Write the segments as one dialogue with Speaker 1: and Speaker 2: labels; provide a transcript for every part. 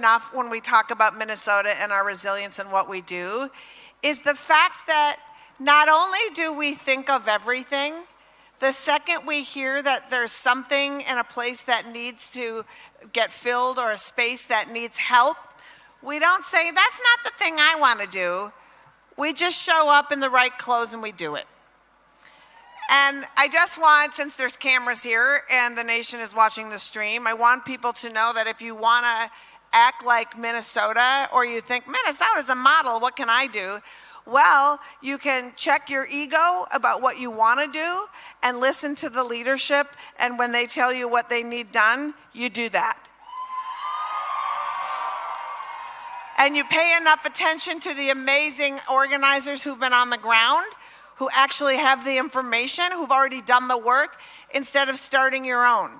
Speaker 1: enough when we talk about Minnesota and our resilience and what we do is the fact that not only do we think of everything, the second we hear that there's something in a place that needs to get filled or a space that needs help, we don't say, that's not the thing I want to do. We just show up in the right clothes and we do it. And I just want, since there's cameras here and the nation is watching the stream, I want people to know that if you want to act like Minnesota, or you think, Minnesota's a model, what can I do? Well, you can check your ego about what you want to do and listen to the leadership, and when they tell you what they need done, you do that. And you pay enough attention to the amazing organizers who've been on the ground, who actually have the information, who've already done the work, instead of starting your own.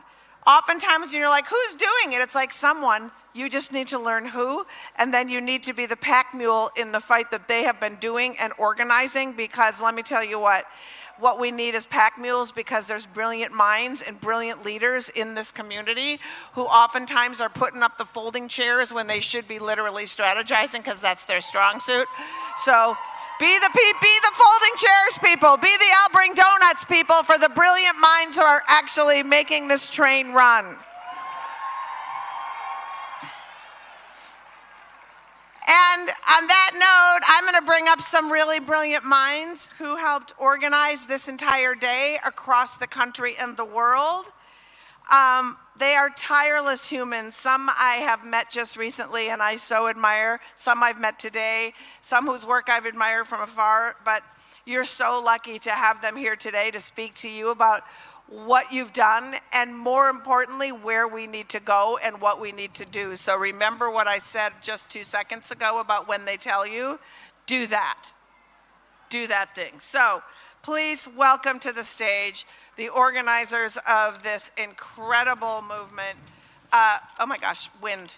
Speaker 1: Oftentimes when you're like, who's doing it? It's like someone, you just need to learn who, and then you need to be the pack mule in the fight that they have been doing and organizing, because let me tell you what we need is pack mules, because there's brilliant minds and brilliant leaders in this community who oftentimes are putting up the folding chairs when they should be literally strategizing, because that's their strong suit. So be the folding chairs people, be the I'll bring donuts people for the brilliant minds who are actually making this train run. And on that note, I'm going to bring up some really brilliant minds who helped organize this entire day across the country and the world. They are tireless humans. Some I have met just recently and I so admire. Some I've met today. Some whose work I've admired from afar. But you're so lucky to have them here today to speak to you about what you've done, and more importantly, where we need to go and what we need to do. So remember what I said just 2 seconds ago about when they tell you, do that. Do that thing. So please welcome to the stage the organizers of this incredible movement. Oh my gosh, wind.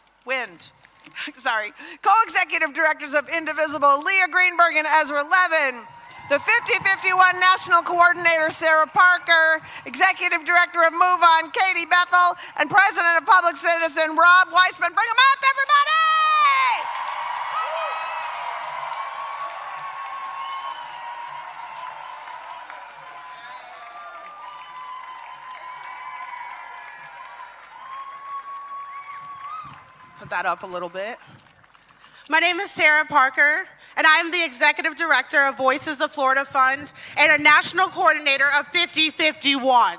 Speaker 1: Sorry. Co-executive directors of Indivisible, Leah Greenberg and Ezra Levin. The 5051 National Coordinator, Sarah Parker, Executive Director of Move On, Katie Bethel, and President of Public Citizen, Rob Weissman. Bring them up, everybody! Put that up a little bit.
Speaker 2: My name is Sarah Parker, and I am the Executive Director of Voices of Florida Fund and a National Coordinator of 5051.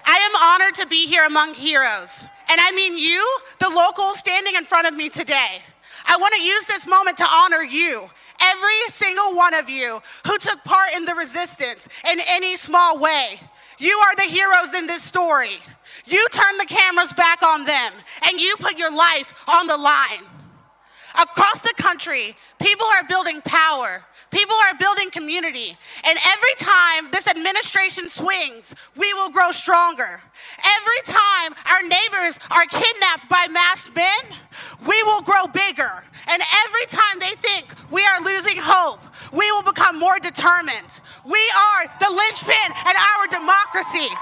Speaker 2: I am honored to be here among heroes, and I mean you, the locals standing in front of me today. I want to use this moment to honor you, every single one of you who took part in the resistance in any small way. You are the heroes in this story. You turned the cameras back on them, and you put your life on the line. Across the country, people are building power. People are building community. And every time this administration swings, we will grow stronger. Every time our neighbors are kidnapped by masked men, we will grow bigger. And every time they think we are losing hope, we will become more determined. We are the linchpin in our democracy.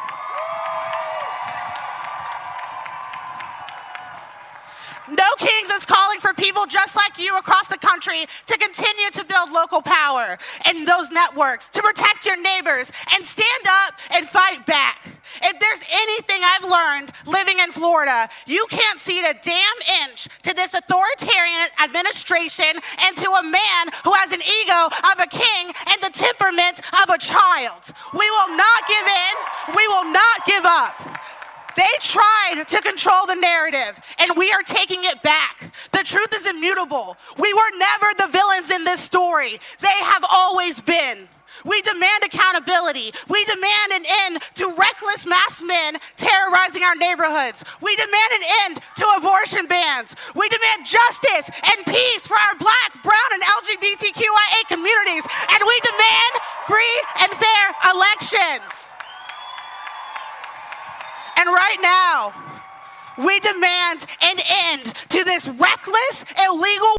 Speaker 2: No Kings is calling for people just like you across the country to continue to build local power and those networks, to protect your neighbors and stand up and fight back. If there's anything I've learned living in Florida, you can't cede a damn inch to this authoritarian administration and to a man who has an ego of a king and the temperament of a child. We will not give in. We will not give up. They tried to control the narrative, and we are taking it back. The truth is immutable. We were never the villains in this story. They have always been. We demand accountability. We demand an end to reckless masked men terrorizing our neighborhoods. We demand an end to abortion bans. We demand justice and peace for our Black, brown, and LGBTQIA communities. And we demand free and fair elections. And right now, we demand an end to this reckless, illegal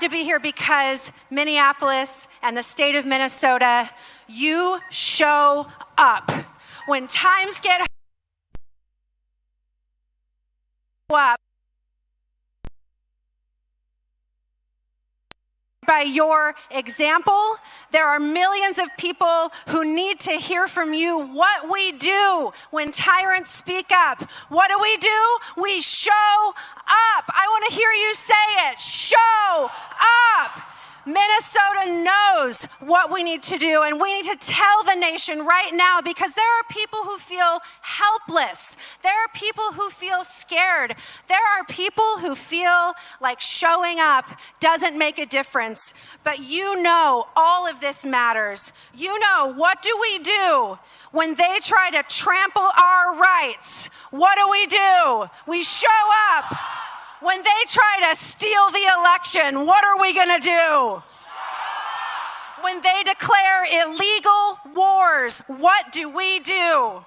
Speaker 3: to be here because Minneapolis and the state of Minnesota, you show up. When times get up, by your example, there are millions of people who need to hear from you what we do when tyrants speak up. What do? We show up. I want to hear you say it. Show up. Minnesota knows what we need to do, and we need to tell the nation right now, because there are people who feel helpless. There are people who feel scared. There are people who feel like showing up doesn't make a difference. But you know all of this matters. You know, what do we do when they try to trample our rights? What do? We show up. When they try to steal the election, what are we going to do? When they declare illegal wars, what do we do?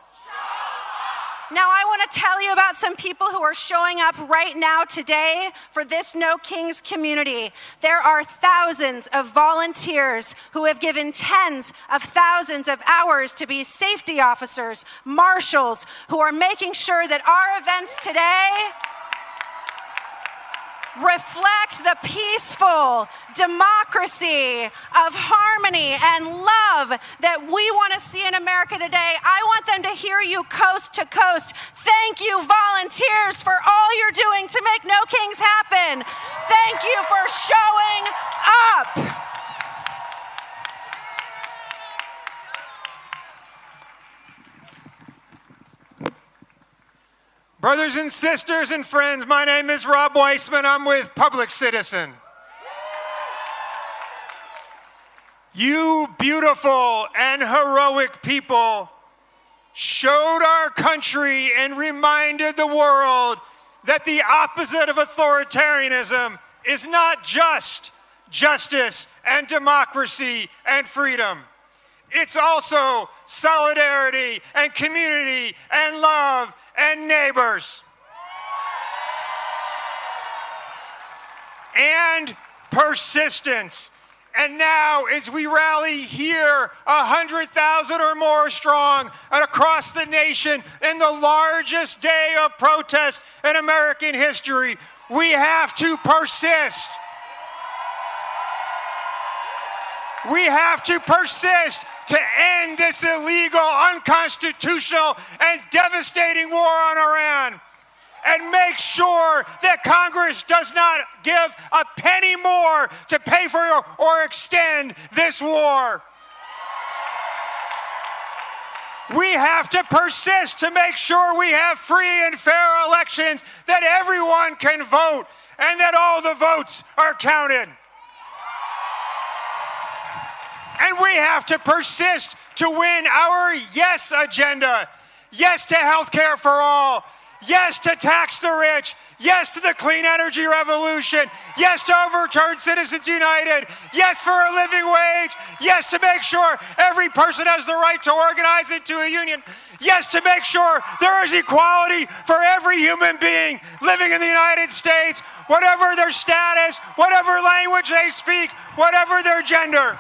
Speaker 3: Now, I want to tell you about some people who are showing up right now today for this No Kings community. There are thousands of volunteers who have given tens of thousands of hours to be safety officers, marshals, who are making sure that our events today reflect the peaceful democracy of harmony and love that we want to see in America today. I want them to hear you coast to coast. Thank you, volunteers, for all you're doing to make No Kings happen. Thank you for showing up.
Speaker 4: Brothers and sisters and friends, my name is Rob Weissman. I'm with Public Citizen. You beautiful and heroic people showed our country and reminded the world that the opposite of authoritarianism is not just justice and democracy and freedom. It's also solidarity and community and love and neighbors. And persistence. And now, as we rally here, 100,000 or more strong and across the nation in the largest day of protest in American history, we have to persist. We have to persist to end this illegal, unconstitutional, and devastating war on Iran, and make sure that Congress does not give a penny more to pay for or extend this war. We have to persist to make sure we have free and fair elections, that everyone can vote, and that all the votes are counted. And we have to persist to win our yes agenda. Yes to health care for all. Yes to tax the rich. Yes to the clean energy revolution. Yes to overturn Citizens United. Yes for a living wage. Yes to make sure every person has the right to organize into a union. Yes to make sure there is equality for every human being living in the United States, whatever their status, whatever language they speak, whatever their gender.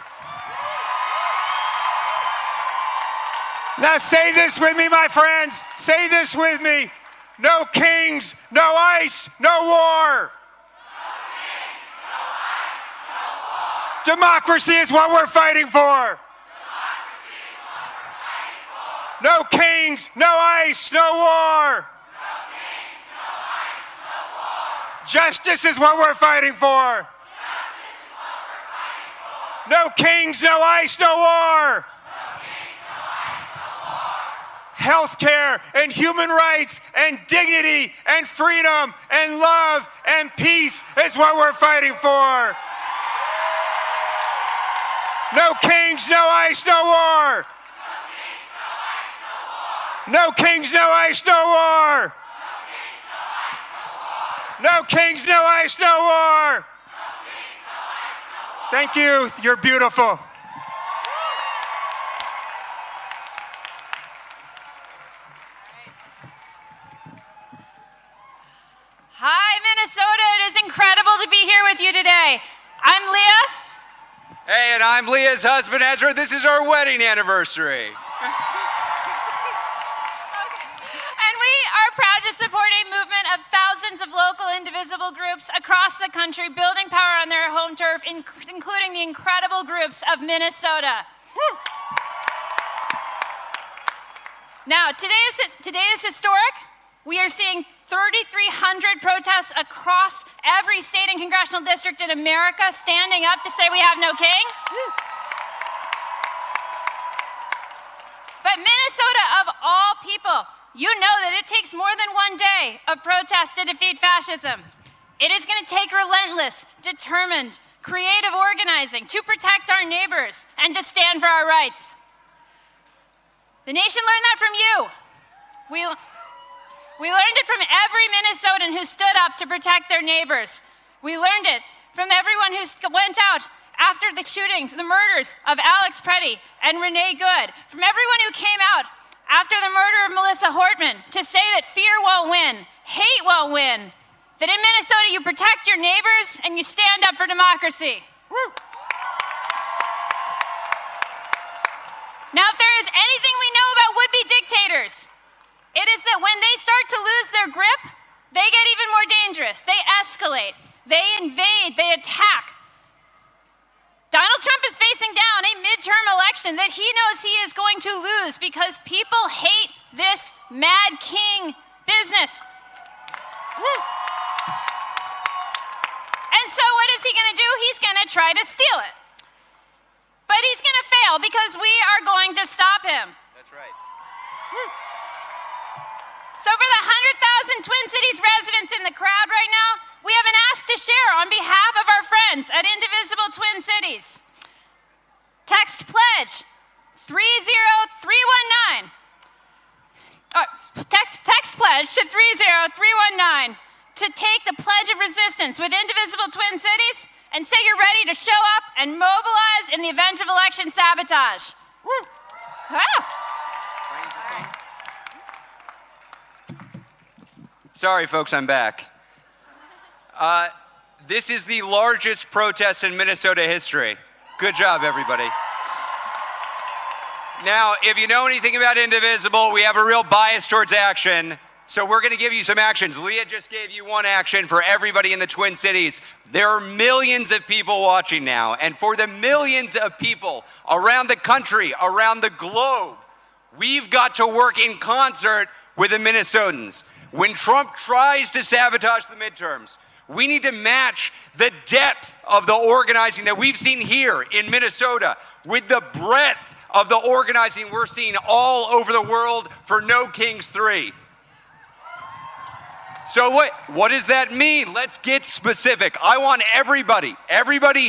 Speaker 4: Now say this with me, my friends. Say this with me. No kings, no ice, no war. Democracy is what we're fighting for. No kings, no ice, no war. Justice is what we're fighting for. No kings, no ice, no war. Healthcare and human rights and dignity and freedom and love and peace is what we're fighting for. No kings, no ice, no war. No kings, no ice, no war. No kings, no ice, no war. Thank you. You're beautiful.
Speaker 5: Hi, Minnesota. It is incredible to be here with you today. I'm Leah.
Speaker 6: Hey, and I'm Leah's husband, Ezra. This is our wedding anniversary.
Speaker 5: And we are proud to support a movement of thousands of local indivisible groups across the country building power on their home turf, including the incredible groups of Minnesota. Woo. Now, today is historic. We are seeing 3,300 protests across every state and congressional district in America standing up to say we have no king. But Minnesota, of all people, you know that it takes more than one day of protest to defeat fascism. It is going to take relentless, determined, creative organizing to protect our neighbors and to stand for our rights. The nation learned that from you. We learned it from every Minnesotan who stood up to protect their neighbors. We learned it from everyone who went out after the shootings, the murders of Alex Preddy and Renee Good, from everyone who came out after the murder of Melissa Hortman to say that fear won't win, hate won't win, that in Minnesota you protect your neighbors and you stand up for democracy. Woo. Now, if there is anything we know about would-be dictators, it is that when they start to lose their grip, they get even more dangerous. They escalate, they invade, they attack. Donald Trump is facing down a midterm election that he knows he is going to lose because people hate this mad king business. Woo. And so what is he going to do? He's going to try to steal it. But he's going to fail because we are going to stop him.
Speaker 6: That's right.
Speaker 5: Woo. So for the 100,000 Twin Cities residents in the crowd right now, we have an ask to share on behalf of our friends at Indivisible Twin Cities. Text pledge 30319. Text pledge to 30319 to take the Pledge of Resistance with Indivisible Twin Cities and say you're ready to show up and mobilize in the event of election sabotage. Woo. Ah.
Speaker 6: Sorry, folks, I'm back. This is the largest protest in Minnesota history. Good job, everybody. Now, if you know anything about Indivisible, we have a real bias towards action. So we're going to give you some actions. Leah just gave you one action for everybody in the Twin Cities. There are millions of people watching now. And for the millions of people around the country, around the globe, we've got to work in concert with the Minnesotans. When Trump tries to sabotage the midterms, we need to match the depth of the organizing that we've seen here in Minnesota with the breadth of the organizing we're seeing all over the world for No Kings 3. So what does that mean? Let's get specific. I want everybody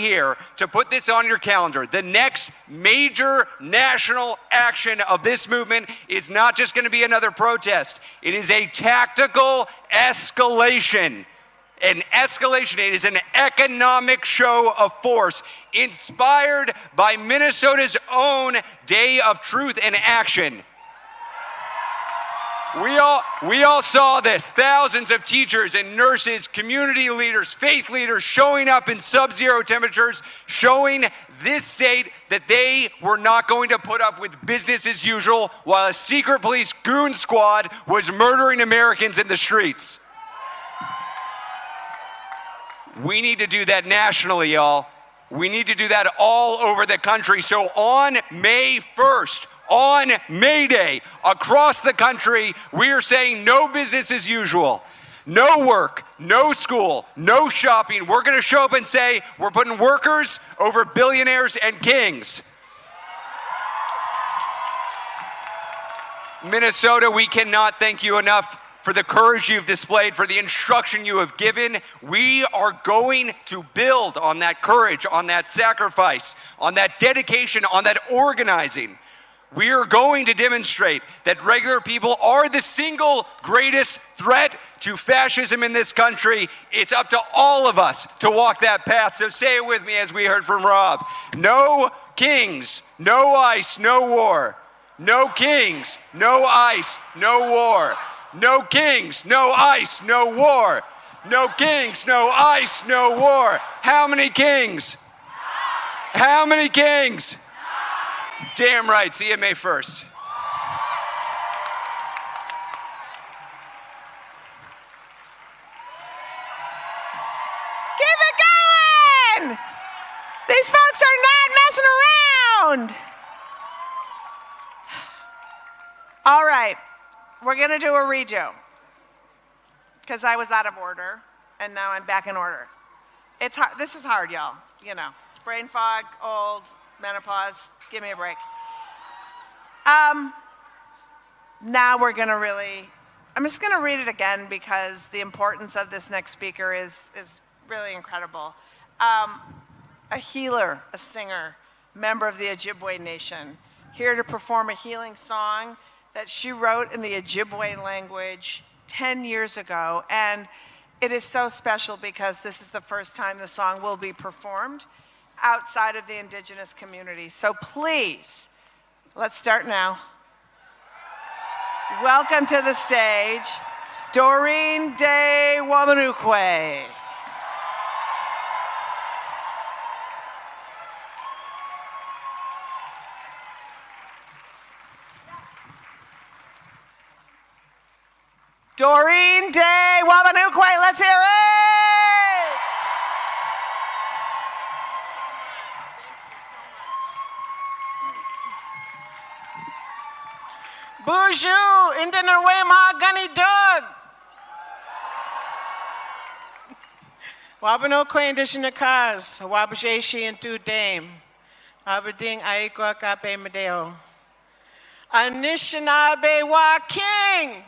Speaker 6: here to put this on your calendar. The next major national action of this movement is not just going to be another protest. It is a tactical escalation. An escalation, it is an economic show of force inspired by Minnesota's own Day of Truth and Action. We all saw this. Thousands of teachers and nurses, community leaders, faith leaders showing up in sub-zero temperatures, showing this state that they were not going to put up with business as usual while a secret police goon squad was murdering Americans in the streets. We need to do that nationally, y'all. We need to do that all over the country. So on May 1st, on May Day, across the country, we are saying no business as usual. No work, no school, no shopping. We're going to show up and say we're putting workers over billionaires and kings. Minnesota, we cannot thank you enough for the courage you've displayed, for the instruction you have given. We are going to build on that courage, on that sacrifice, on that dedication, on that organizing. We are going to demonstrate that regular people are the single greatest threat to fascism in this country. It's up to all of us to walk that path. So say it with me as we heard from Rob. No kings, no ice, no war. No kings, no ice, no war. No kings, no ice, no war. No kings, no ice, no war. How many kings? How many kings? Damn right. See you May 1st.
Speaker 1: Keep it going! These folks are not messing around. All right, we're gonna do a redo because I was out of order and now I'm back in order. It's hard. This is hard, y'all. You know, brain fog, old, menopause. Give me a break. Now we're gonna really. I'm just gonna read it again because the importance of this next speaker is really incredible. A healer, a singer, member of the Ojibwe Nation, here to perform a healing song that she wrote in the Ojibwe language 10 years ago. And it is so special because this is the first time the song will be performed outside of the Indigenous community. So please, let's start now. Welcome to the stage, Doreen De Wamanukwe. Doreen De Wamanukwe, let's hear it! Bonjour, Indigenous ma gani dog. Wabanukwe Indigenous, Wabajeshi and Tu Dame, Aberdeen Aikwa Kape Medeo. Anishinaabe Wa King.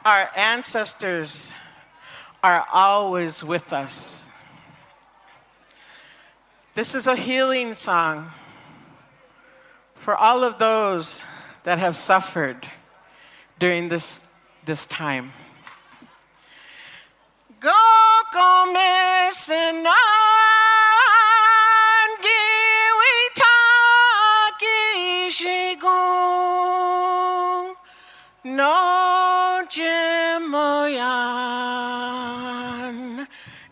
Speaker 1: Our ancestors are always with us. This is a healing song for all of those that have suffered during this time. Go come sinan giwi taki shigung no Jimoyan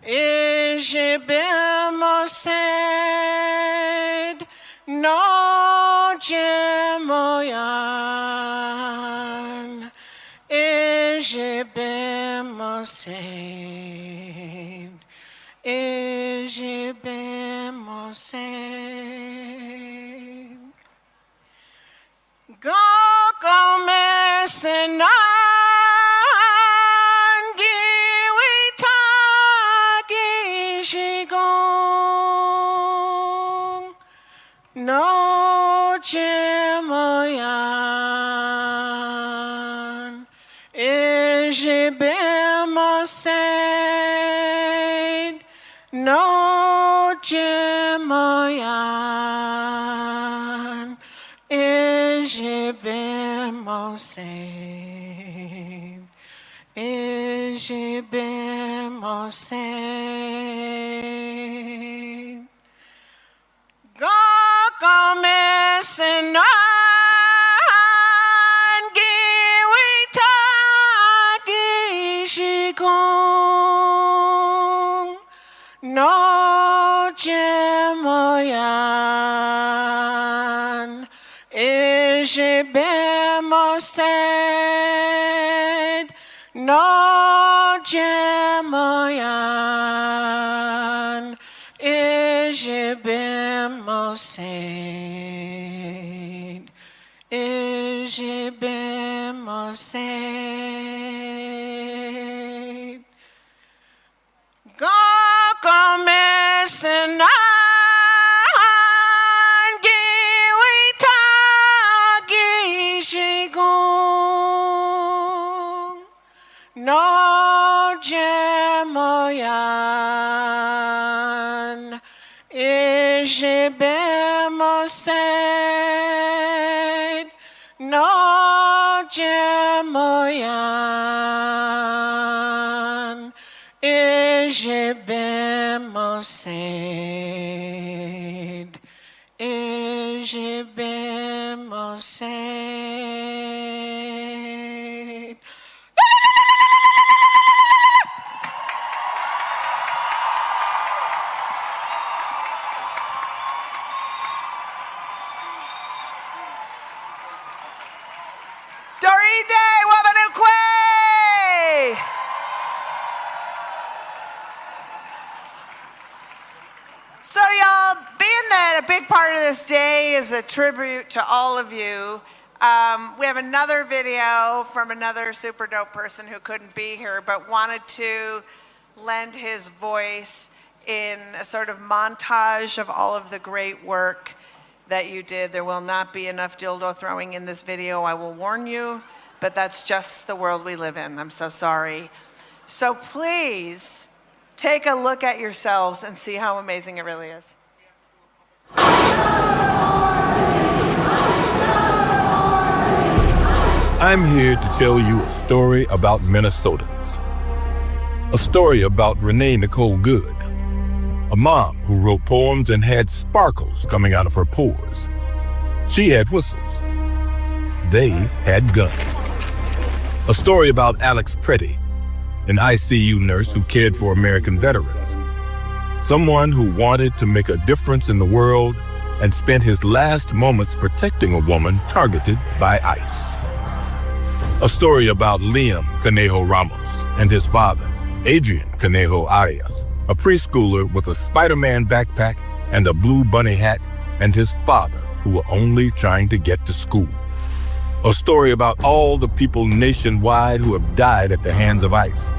Speaker 1: Ijibimosed no Jimoyan Ijibimosed Ijibimosed Go come sinan no Jimoyan Ijibimosed no Jimoyan Ijibimosed Ijibimosed Go come sinan giwi taki shigung no Jimoyan Ijibimosed no Jimoyan Ijibimosed Ijibimosed Go come sinan giwi taki shigung no Jimoyan Ijibimosed no Jimoyan Ijibimosed Ijibimosed this day is a tribute to all of you. We have another video from another super dope person who couldn't be here, but wanted to lend his voice in a sort of montage of all of the great work that you did. There will not be enough dildo throwing in this video, I will warn you, but that's just the world we live in. I'm so sorry. So please take a look at yourselves and see how amazing it really is.
Speaker 7: I'm here to tell you a story about Minnesotans. A story about Renee Nicole Good, a mom who wrote poems and had sparkles coming out of her pores. She had whistles. They had guns. A story about Alex Pretty, an ICU nurse who cared for American veterans. Someone who wanted to make a difference in the world and spent his last moments protecting a woman targeted by ICE. A story about Liam Conejo Ramos and his father, Adrian Conejo Arias, a preschooler with a Spider-Man backpack and a blue bunny hat, and his father, who were only trying to get to school. A story about all the people nationwide who have died at the hands of ICE.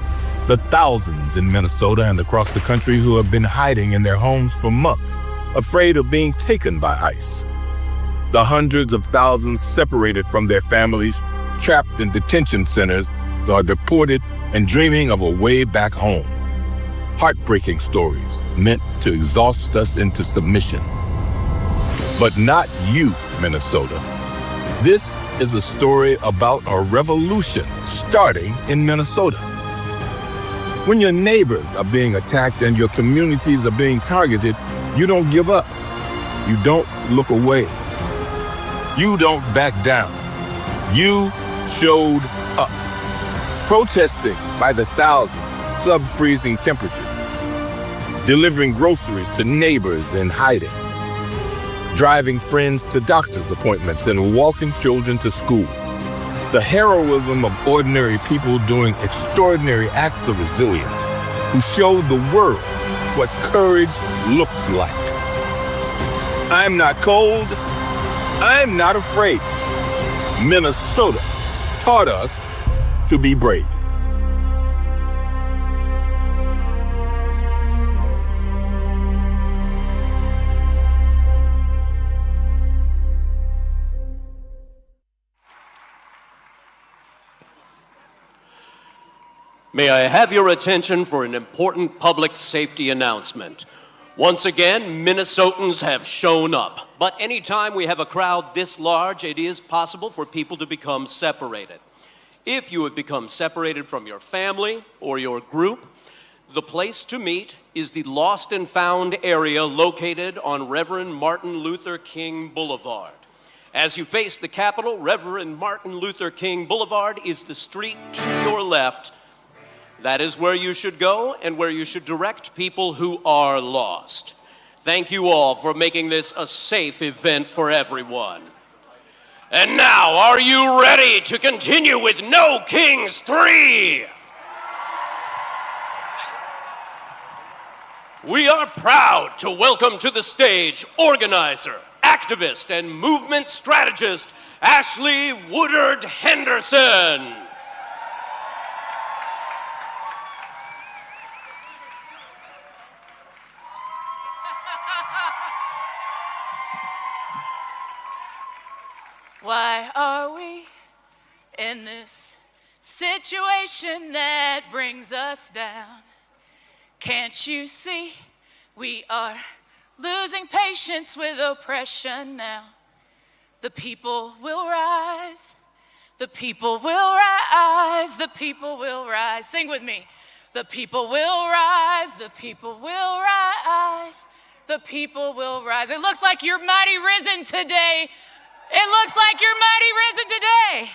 Speaker 7: The thousands in Minnesota and across the country who have been hiding in their homes for months, afraid of being taken by ICE. The hundreds of thousands separated from their families, trapped in detention centers, or deported and dreaming of a way back home. Heartbreaking stories meant to exhaust us into submission. But not you, Minnesota. This is a story about a revolution starting in Minnesota. When your neighbors are being attacked and your communities are being targeted, you don't give up. You don't look away. You don't back down. You showed up, protesting by the thousands, sub-freezing temperatures, delivering groceries to neighbors in hiding, driving friends to doctor's appointments and walking children to school. The heroism of ordinary people doing extraordinary acts of resilience who showed the world what courage looks like. I'm not cold. I'm not afraid. Minnesota taught us to be brave.
Speaker 8: May I have your attention for an important public safety announcement. Once again, Minnesotans have shown up. But anytime we have a crowd this large, it is possible for people to become separated. If you have become separated from your family or your group, the place to meet is the Lost and Found area located on Reverend Martin Luther King Boulevard. As you face the Capitol, Reverend Martin Luther King Boulevard is the street to your left. That is where you should go and where you should direct people who are lost. Thank you all for making this a safe event for everyone. And now, are you ready to continue with No Kings 3? We are proud to welcome to the stage organizer, activist, and movement strategist, Ashley Woodard Henderson.
Speaker 9: Why are we in this situation that brings us down? Can't you see we are losing patience with oppression now? The people will rise, the people will rise, the people will rise. Sing with me. The people will rise, the people will rise, the people will rise. It looks like you're mighty risen today. It looks like you're mighty risen today.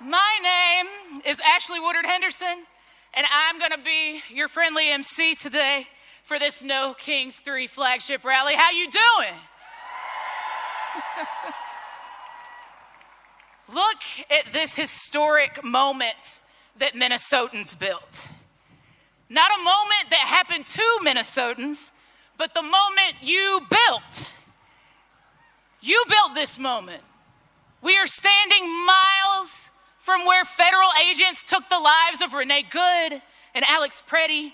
Speaker 9: My name is Ashley Woodard Henderson, and I'm going to be your friendly MC today for this No Kings 3 flagship rally. How you doing? Look at this historic moment that Minnesotans built. Not a moment that happened to Minnesotans, but the moment you built this moment. We are standing miles from where federal agents took the lives of Renee Good and Alex Preddy.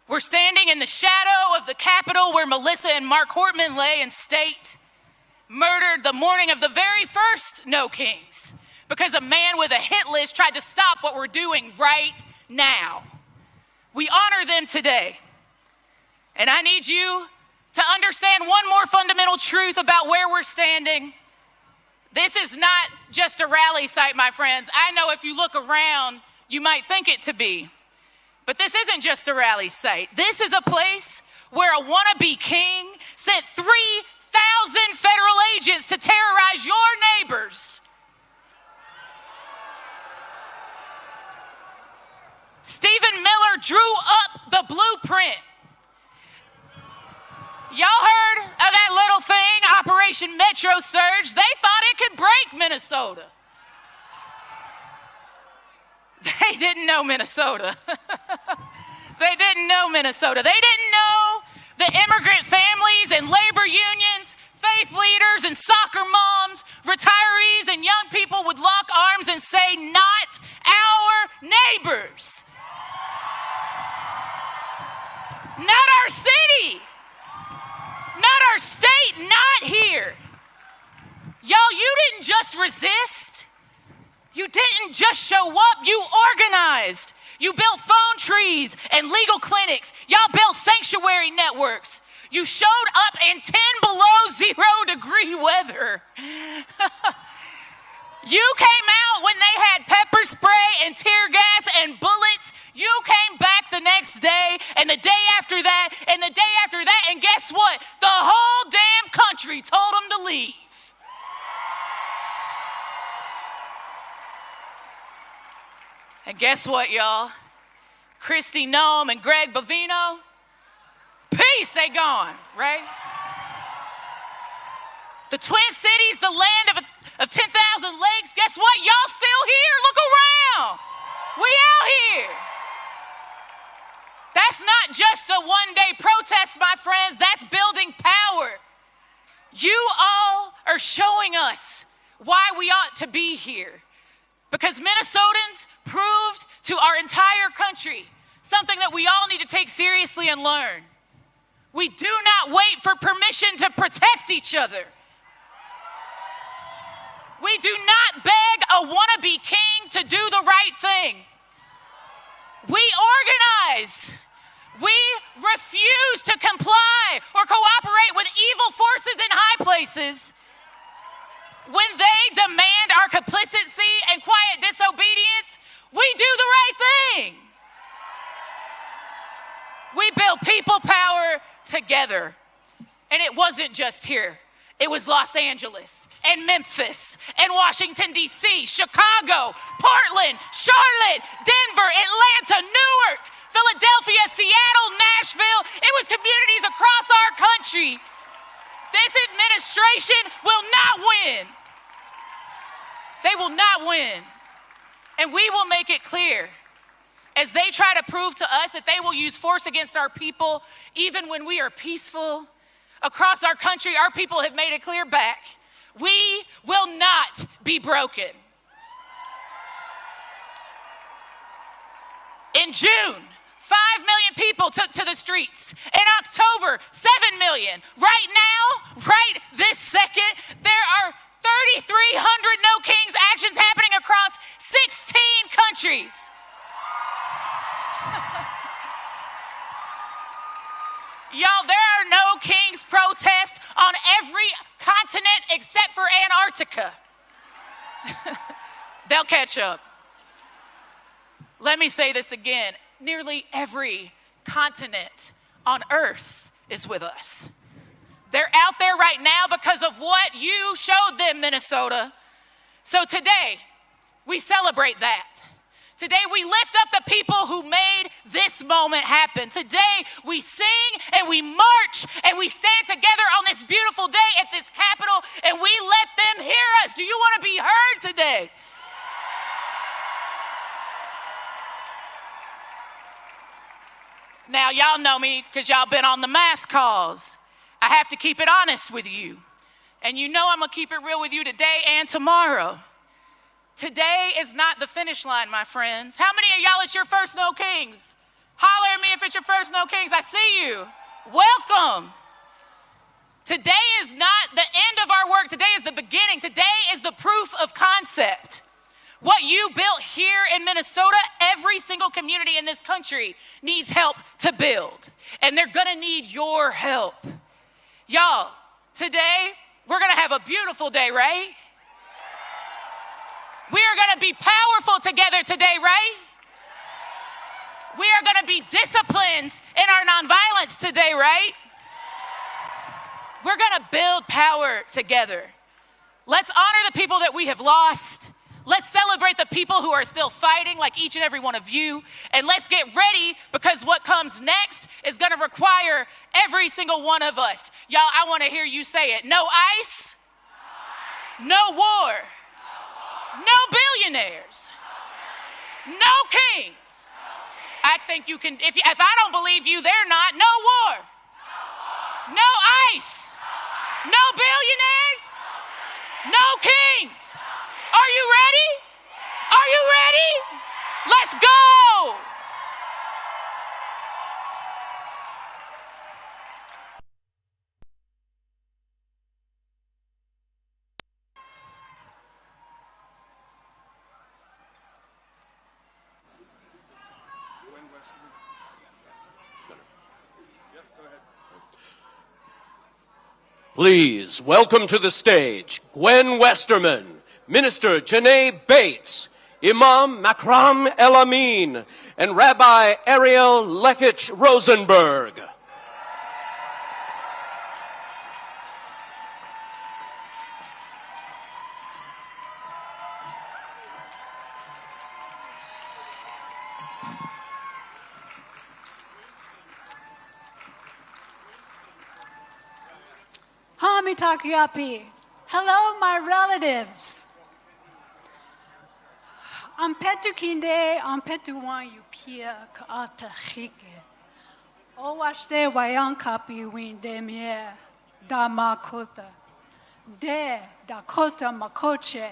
Speaker 9: We're standing in the shadow of the Capitol where Melissa and Mark Hortman lay in state, murdered the morning of the very first No Kings because a man with a hit list tried to stop what we're doing right now. We honor them today. And I need you to understand one more fundamental truth about where we're standing. This is not just a rally site, my friends. I know if you look around, you might think it to be. But this isn't just a rally site. This is a place where a wannabe king sent 3,000 federal agents to terrorize your neighbors. Stephen Miller drew up the blueprint. Y'all heard of that little thing, Operation Metro Surge? They thought it could break Minnesota. They didn't know Minnesota. They didn't know Minnesota. They didn't know the immigrant families and labor unions, faith leaders and soccer moms, retirees and young people would lock arms and say, not our neighbors. Not our city. Not our state, not here. Y'all, you didn't just resist. You didn't just show up, you organized. You built phone trees and legal clinics. Y'all built sanctuary networks. You showed up in 10 below 0 degree weather. You came out when they had pepper spray and tear gas and bullets. You came back the next day and the day after that and the day after that, and guess what? The whole damn country told them to leave. And guess what, y'all? Kristi Noem and Greg Bovino, peace, they gone, right? The Twin Cities, the land of 10,000 lakes, guess what? Y'all still here, look around. We out here. That's not just a one-day protest, my friends, that's building power. You all are showing us why we ought to be here. Because Minnesotans proved to our entire country something that we all need to take seriously and learn. We do not wait for permission to protect each other. We do not beg a wannabe king to do the right thing. We organize. We refuse to comply or cooperate with evil forces in high places. When they demand our complicity and quiet disobedience, we do the right thing. We build people power together. And it wasn't just here. It was Los Angeles and Memphis and Washington, D.C., Chicago, Portland, Charlotte, Denver, Atlanta, Newark, Philadelphia, Seattle, Nashville. It was communities across our country. This administration will not win. They will not win. And we will make it clear as they try to prove to us that they will use force against our people, even when we are peaceful. Across our country, our people have made it clear back. We will not be broken. In June, 5 million people took to the streets. In October, 7 million. Right now, right this second, there are 3,300 No Kings actions happening across 16 countries. Y'all, there are No Kings protests on every continent except for Antarctica. They'll catch up. Let me say this again. Nearly every continent on earth is with us. They're out there right now because of what you showed them, Minnesota. So today, we celebrate that. Today, we lift up the people who made this moment happen. Today, we sing and we march and we stand together on this beautiful day at this Capitol and we let them hear us. Do you want to be heard today? Now, y'all know me because y'all been on the mass calls. I have to keep it honest with you. And you know I'm gonna keep it real with you today and tomorrow. Today is not the finish line, my friends. How many of y'all, it's your first No Kings? Holler at me if it's your first No Kings. I see you. Welcome. Today is not the end of our work. Today is the beginning. Today is the proof of concept. What you built here in Minnesota, every single community in this country needs help to build. And they're gonna need your help. Y'all, today, we're gonna have a beautiful day, right? We are gonna be powerful together today, right? We are gonna be disciplined in our nonviolence today, right? We're gonna build power together. Let's honor the people that we have lost. Let's celebrate the people who are still fighting, like each and every one of you. And let's get ready, because what comes next is gonna require every single one of us. Y'all, I wanna hear you say it. No ICE, no war, no billionaires, no kings. I think you can, if I don't believe you, they're not. No war, no ICE, no billionaires, no kings. Are you ready? Are you ready? Let's go!
Speaker 8: Please welcome to the stage Gwen Westerman, Minister Janae Bates, Imam Makram El-Amin, and Rabbi Ariel Lekich Rosenberg.
Speaker 3: Hamitakiapi. Hello, my relatives. Ampetukinde, ampetuwan yupia kaata chike. Owashte wayankapi windemie damakota. De dakota makoche.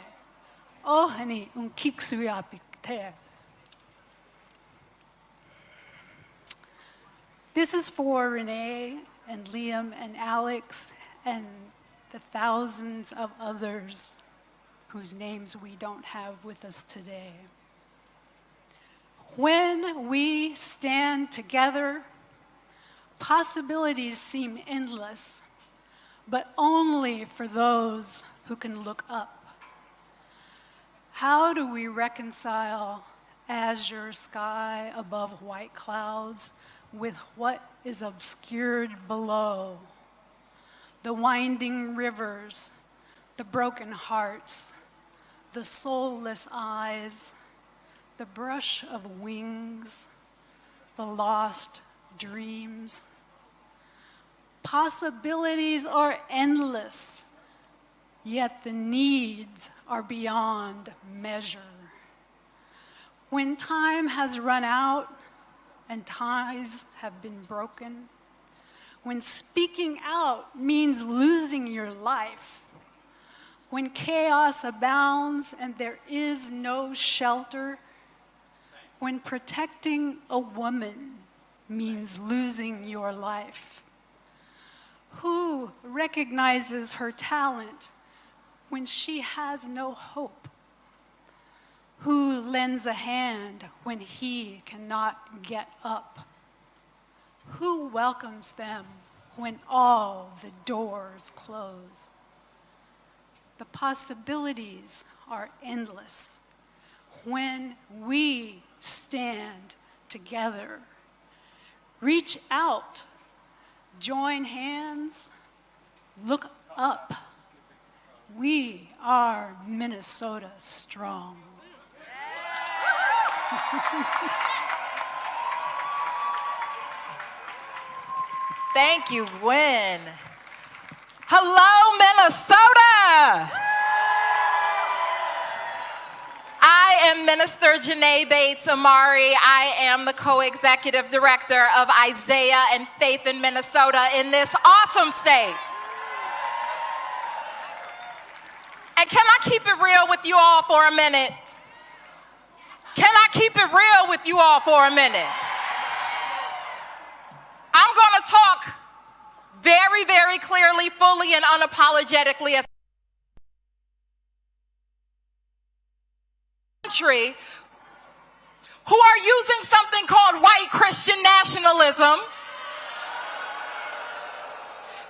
Speaker 3: Ohani unkiksuapikte. This is for Renee and Liam and Alex and the thousands of others whose names we don't have with us today. When we stand together, possibilities seem endless, but only for those who can look up. How do we reconcile azure sky above white clouds with what is obscured below? The winding rivers, the broken hearts, the soulless eyes, the brush of wings, the lost dreams. Possibilities are endless, yet the needs are beyond measure. When time has run out and ties have been broken, when speaking out means losing your life, when chaos abounds and there is no shelter, when protecting a woman means losing your life. Who recognizes her talent when she has no hope? Who lends a hand when he cannot get up? Who welcomes them when all the doors close? The possibilities are endless when we stand together. Reach out, join hands, look up. We are Minnesota strong.
Speaker 10: Thank you, Gwen. Hello, Minnesota. I am Minister Janae Bates Amari. I am the co-executive director of Isaiah and Faith in Minnesota in this awesome state. And can I keep it real with you all for a minute? Can I keep it real with you all for a minute? I'm going to talk very, very clearly, fully, and unapologetically as a country who are using something called white Christian nationalism.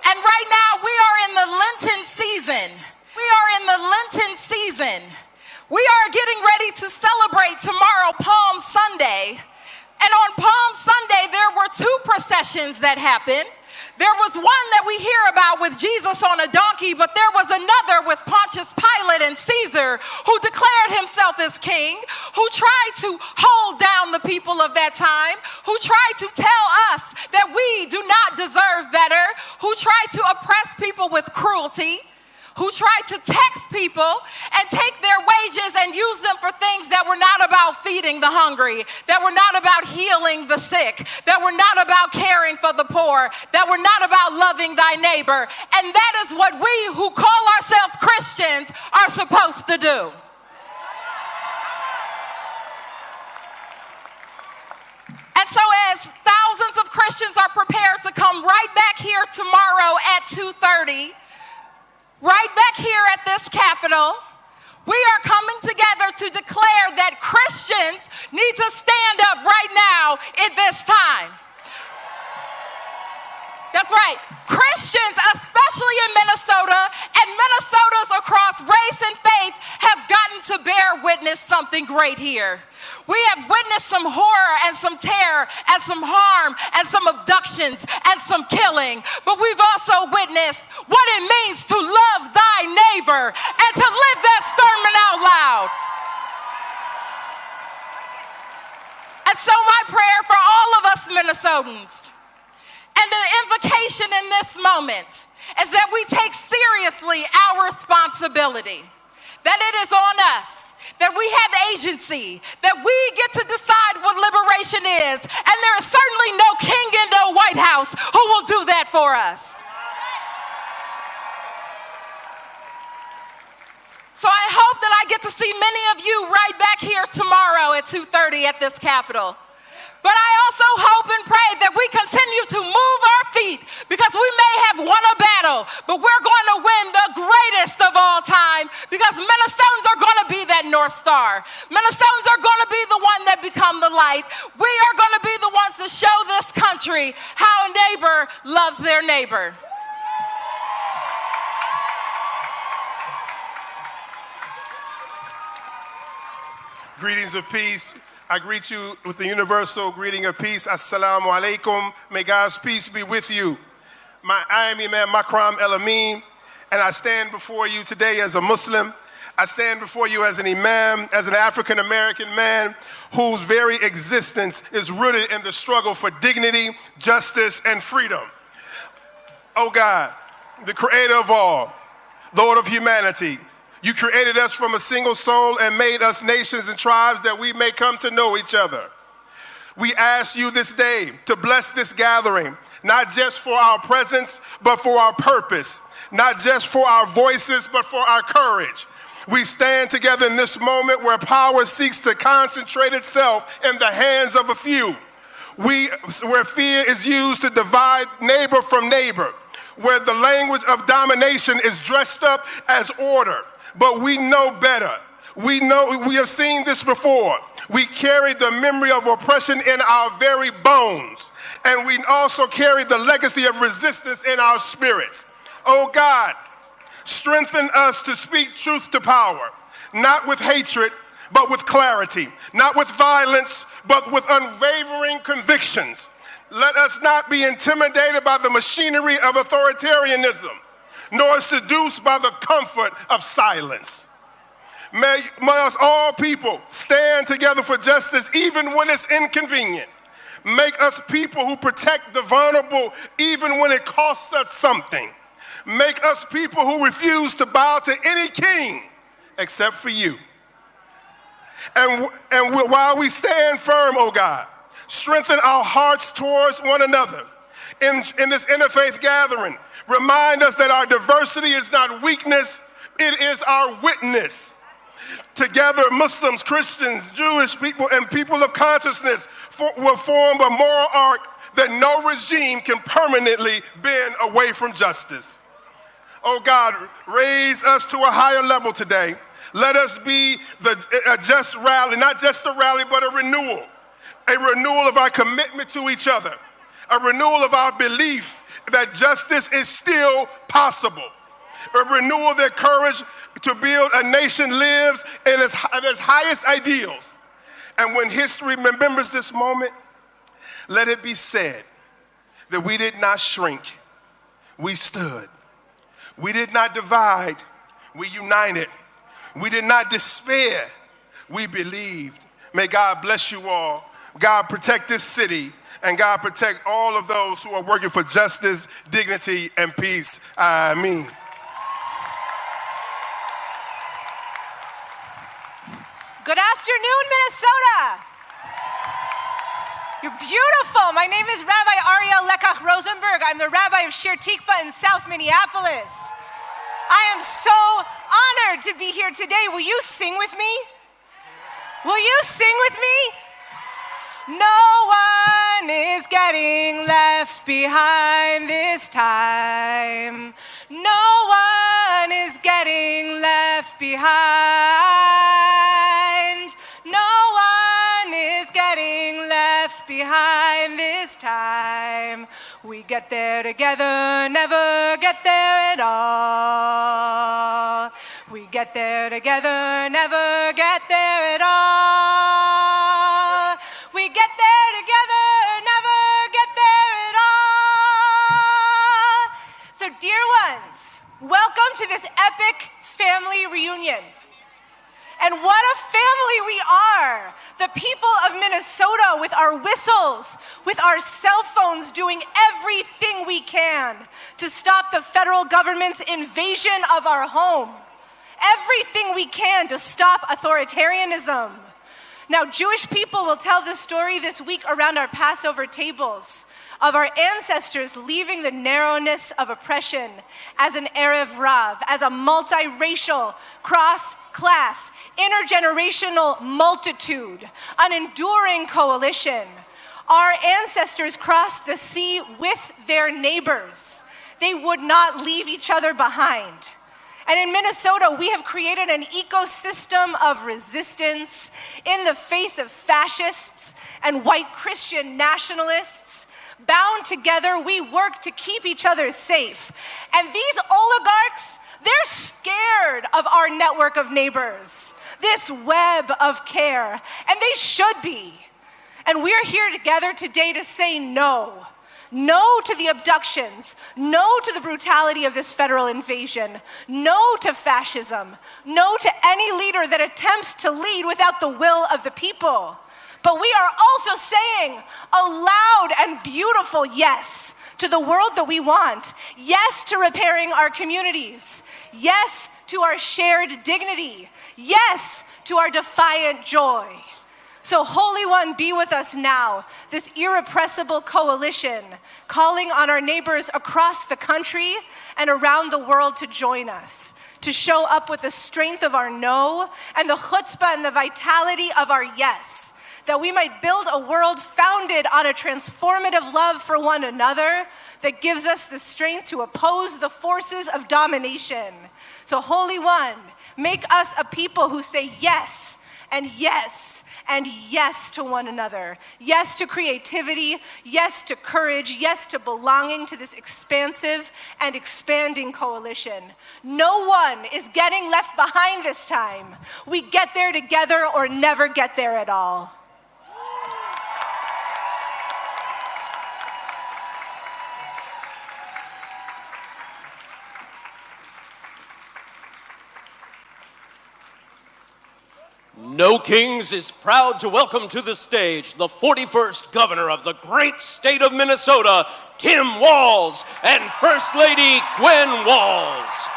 Speaker 10: And right now we are in the Lenten season. We are in the Lenten season. We are getting ready to celebrate tomorrow, Palm Sunday. And on Palm Sunday, there were two processions that happened. There was one that we hear about with Jesus on a donkey, but there was another with Pontius Pilate and Caesar, who declared himself as king, who tried to hold down the people of that time, who tried to tell us that we do not deserve better, who tried to oppress people with cruelty, who tried to tax people and take their wages and use them for things that were not about feeding the hungry, that were not about healing the sick, that were not about caring for the poor, that were not about loving thy neighbor. And that is what we who call ourselves Christians are supposed to do. And so as thousands of Christians are prepared to come right back here tomorrow at 2:30, right back here at this Capitol, we are coming together to declare that Christians need to stand up right now at this time. That's right. Christians, especially in Minnesota, and Minnesotans across race and faith, have gotten to bear witness something great here. We have witnessed some horror and some terror and some harm and some abductions and some killing, but we've also witnessed what it means to love thy neighbor and to live that sermon out loud. And so my prayer for all of us Minnesotans, and the invocation in this moment, is that we take seriously our responsibility, that it is on us, that we have agency, that we get to decide what liberation is, and there is certainly no king in no White House who will do that for us. So I hope that I get to see many of you right back here tomorrow at 2:30 at this Capitol. But I also hope and pray that we continue to move our feet, because we may have won a battle, but we're going to win the greatest of all time, because Minnesotans are going to be that North Star. Minnesotans are going to be the one that become the light. We are going to be the ones to show this country how a neighbor loves their neighbor.
Speaker 11: Greetings of peace. I greet you with the universal greeting of peace. Assalamu alaikum. May God's peace be with you. I am Imam Makram El-Amin, and I stand before you today as a Muslim. I stand before you as an imam, as an African-American man whose very existence is rooted in the struggle for dignity, justice, and freedom. Oh God, the creator of all, Lord of humanity, you created us from a single soul and made us nations and tribes that we may come to know each other. We ask you this day to bless this gathering, not just for our presence, but for our purpose, not just for our voices, but for our courage. We stand together in this moment where power seeks to concentrate itself in the hands of a few. Where fear is used to divide neighbor from neighbor, where the language of domination is dressed up as order. But we know better. We have seen this before. We carry the memory of oppression in our very bones. And we also carry the legacy of resistance in our spirits. Oh God, strengthen us to speak truth to power, not with hatred, but with clarity, not with violence, but with unwavering convictions. Let us not be intimidated by the machinery of authoritarianism, nor seduced by the comfort of silence. May us all people stand together for justice even when it's inconvenient. Make us people who protect the vulnerable even when it costs us something. Make us people who refuse to bow to any king except for you. While we stand firm, oh God, strengthen our hearts towards one another. In this interfaith gathering, remind us that our diversity is not weakness, it is our witness. Together, Muslims, Christians, Jewish people, and people of consciousness will form a moral arc that no regime can permanently bend away from justice. Oh God, raise us to a higher level today. Let us be a just rally, not just a rally, but a renewal of our commitment to each other, a renewal of our belief that justice is still possible, a renewal of their courage to build a nation lives in its highest ideals. And when history remembers this moment, let it be said that we did not shrink, we stood. We did not divide, we united. We did not despair, we believed. May God bless you all. God protect this city, and God protect all of those who are working for justice, dignity, and peace. Amen.
Speaker 3: Good afternoon, Minnesota. You're beautiful. My name is Rabbi Ariel Lekach Rosenberg. I'm the rabbi of Shir Tikva in South Minneapolis. I am so honored to be here today. Will you sing with me? Will you sing with me? No one is getting left behind this time. No one is getting left behind. No one is getting left behind this time. We get there together, never get there at all. We get there together, never get there at all. We get there together, never get there at all. So dear ones, welcome to this epic family reunion. And what a family we are. The people of Minnesota with our whistles, with our cell phones doing everything we can to stop the federal government's invasion of our home. Everything we can to stop authoritarianism. Now, Jewish people will tell the story this week around our Passover tables of our ancestors leaving the narrowness of oppression as an Erev Rav, as a multiracial, cross-class, intergenerational multitude, an enduring coalition. Our ancestors crossed the sea with their neighbors. They would not leave each other behind. And in Minnesota, we have created an ecosystem of resistance in the face of fascists and white Christian nationalists. Bound together, we work to keep each other safe. And these oligarchs, they're scared of our network of neighbors, this web of care, and they should be. And we're here together today to say no. No to the abductions, no to the brutality of this federal invasion, no to fascism, no to any leader that attempts to lead without the will of the people. But we are also saying a loud and beautiful yes to the world that we want, yes to repairing our communities, yes to our shared dignity, yes to our defiant joy. So Holy One, be with us now, this irrepressible coalition, calling on our neighbors across the country and around the world to join us, to show up with the strength of our no and the chutzpah and the vitality of our yes, that we might build a world founded on a transformative love for one another that gives us the strength to oppose the forces of domination. So Holy One, make us a people who say yes and yes and yes to one another. Yes to creativity, yes to courage, yes to belonging to this expansive and expanding coalition. No one is getting left behind this time. We get there together or never get there at all.
Speaker 8: No Kings is proud to welcome to the stage the 41st governor of the great state of Minnesota, Tim Walz, and First Lady Gwen Walz.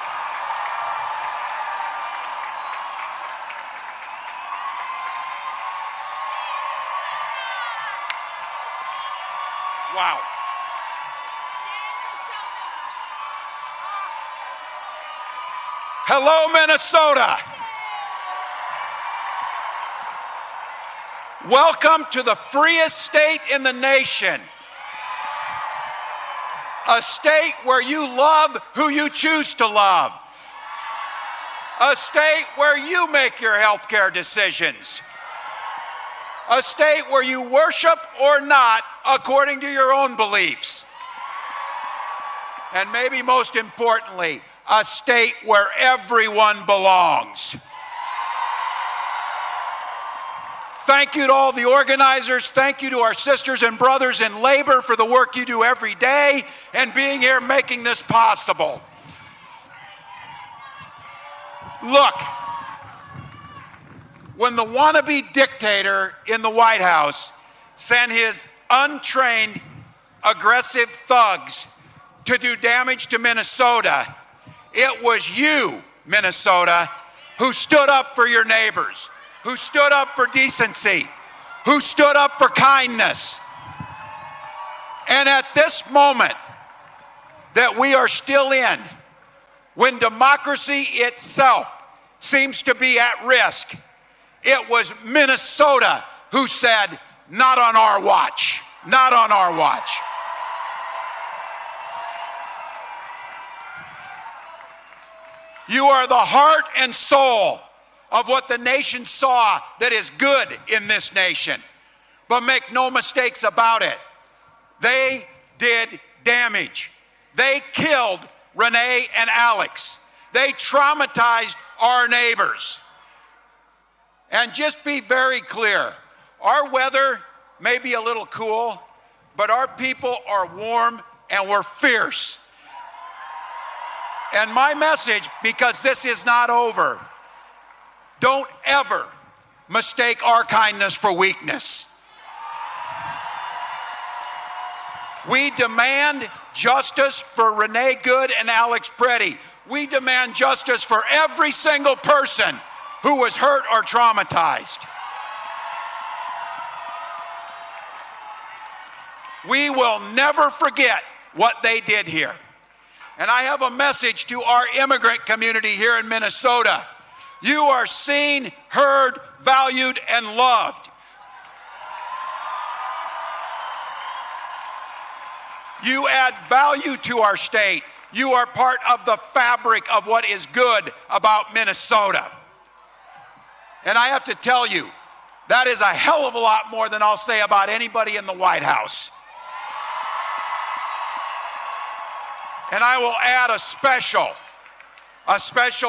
Speaker 12: Wow. Hello, Minnesota. Welcome to the freest state in the nation. A state where you love who you choose to love. A state where you make your healthcare decisions. A state where you worship or not according to your own beliefs. And maybe most importantly, a state where everyone belongs. Thank you to all the organizers. Thank you to our sisters and brothers in labor for the work you do every day and being here making this possible. Look, when the wannabe dictator in the White House sent his untrained, aggressive thugs to do damage to Minnesota, it was you, Minnesota, who stood up for your neighbors, who stood up for decency, who stood up for kindness. And at this moment that we are still in, when democracy itself seems to be at risk, it was Minnesota who said, not on our watch, not on our watch. You are the heart and soul of what the nation saw that is good in this nation. But make no mistakes about it. They did damage. They killed Renee and Alex. They traumatized our neighbors. And just be very clear, our weather may be a little cool, but our people are warm and we're fierce. And my message, because this is not over, don't ever mistake our kindness for weakness. We demand justice for Renee Good and Alex Preddy. We demand justice for every single person who was hurt or traumatized. We will never forget what they did here. And I have a message to our immigrant community here in Minnesota. You are seen, heard, valued, and loved. You add value to our state. You are part of the fabric of what is good about Minnesota. And I have to tell you, that is a hell of a lot more than I'll say about anybody in the White House. And I will add a special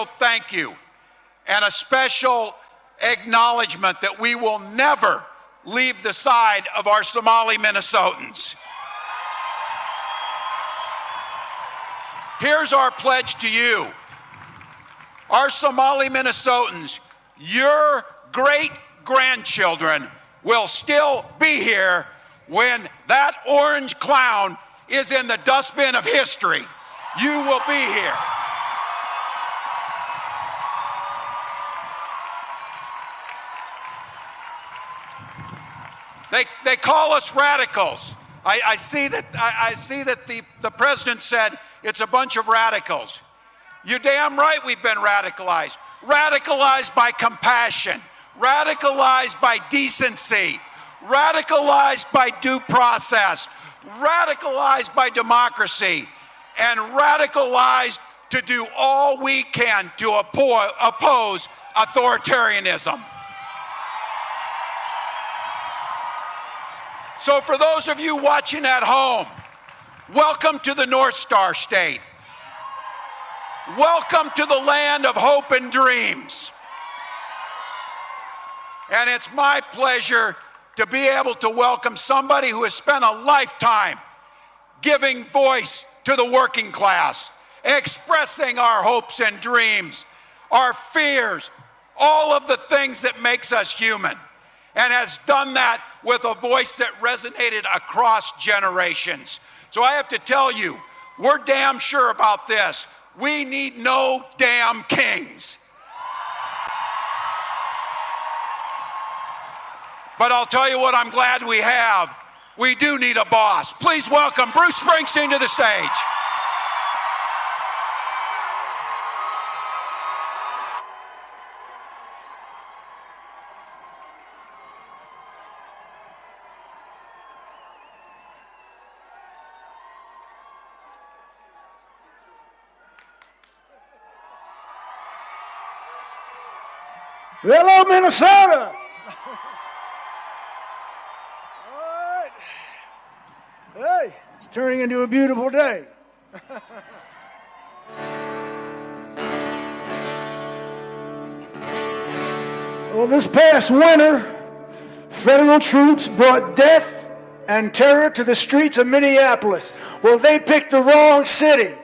Speaker 12: thank you and a special acknowledgement that we will never leave the side of our Somali Minnesotans. Here's our pledge to you. Our Somali Minnesotans, your great-grandchildren will still be here when that orange clown is in the dustbin of history. You will be here. They call us radicals. I see that the president said it's a bunch of radicals. You're damn right we've been radicalized. Radicalized by compassion, radicalized by decency, radicalized by due process, radicalized by democracy, and radicalized to do all we can to oppose authoritarianism. So for those of you watching at home, welcome to the North Star State. Welcome to the land of hope and dreams. And it's my pleasure to be able to welcome somebody who has spent a lifetime giving voice to the working class, expressing our hopes and dreams, our fears, all of the things that makes us human, and has done that with a voice that resonated across generations. So I have to tell you, we're damn sure about this. We need no damn kings. But I'll tell you what I'm glad we have. We do need a boss. Please welcome Bruce Springsteen to the stage.
Speaker 13: Hello, Minnesota. All right. Hey, it's turning into a beautiful day. Well, this past winter, federal troops brought death and terror to the streets of Minneapolis. Well, they picked the wrong city.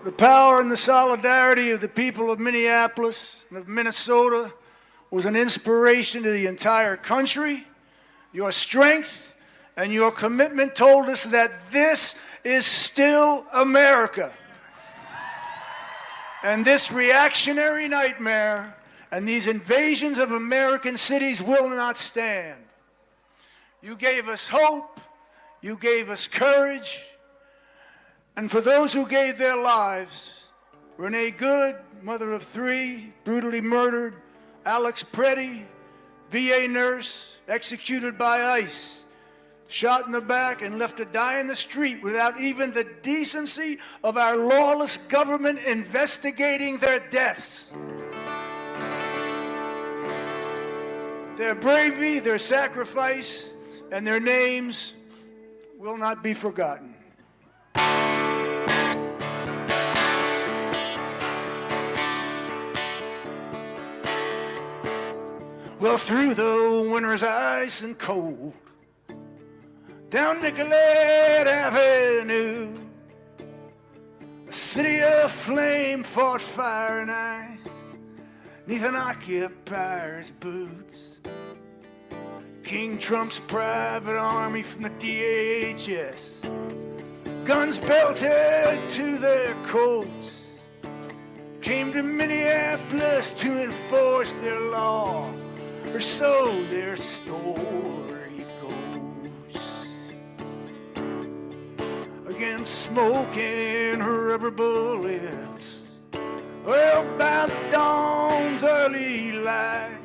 Speaker 13: The power and the solidarity of the people of Minneapolis and of Minnesota was an inspiration to the entire country. Your strength and your commitment told us that this is still America. And this reactionary nightmare and these invasions of American cities will not stand. You gave us hope, you gave us courage, and for those who gave their lives, Renee Good, mother of 3, brutally murdered, Alex Preddy, VA nurse, executed by ICE, shot in the back and left to die in the street without even the decency of our lawless government investigating their deaths. Their bravery, their sacrifice, and their names will not be forgotten. Well, through the winter's ice and cold, down Nicollet Avenue, a city of flame fought fire and ice, 'neath an occupier's boots. King Trump's private army from the DHS, guns belted to their coats, came to Minneapolis to enforce their law, or so their story goes. Against smoke and rubber bullets, well, about dawn's early light,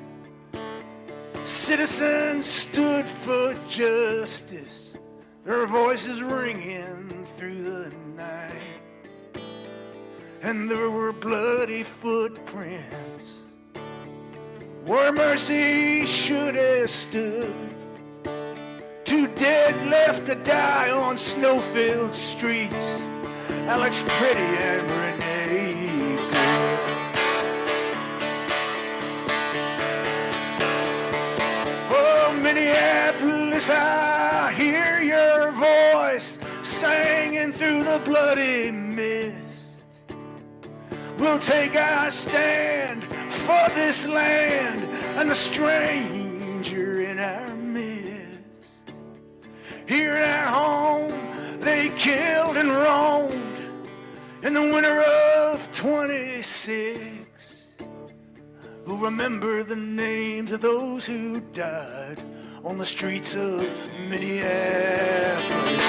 Speaker 13: citizens stood for justice, their voices ringing through the night. And there were bloody footprints where mercy should have stood. 2 dead left to die on snow-filled streets, Alex Preddy and Renee Good. Oh, Minneapolis, I hear your voice singing through the bloody mist. We'll take our stand for this land and the stranger in our midst. Here at home, they killed and roamed in the winter of 26. We'll remember the names of those who died on the streets of Minneapolis.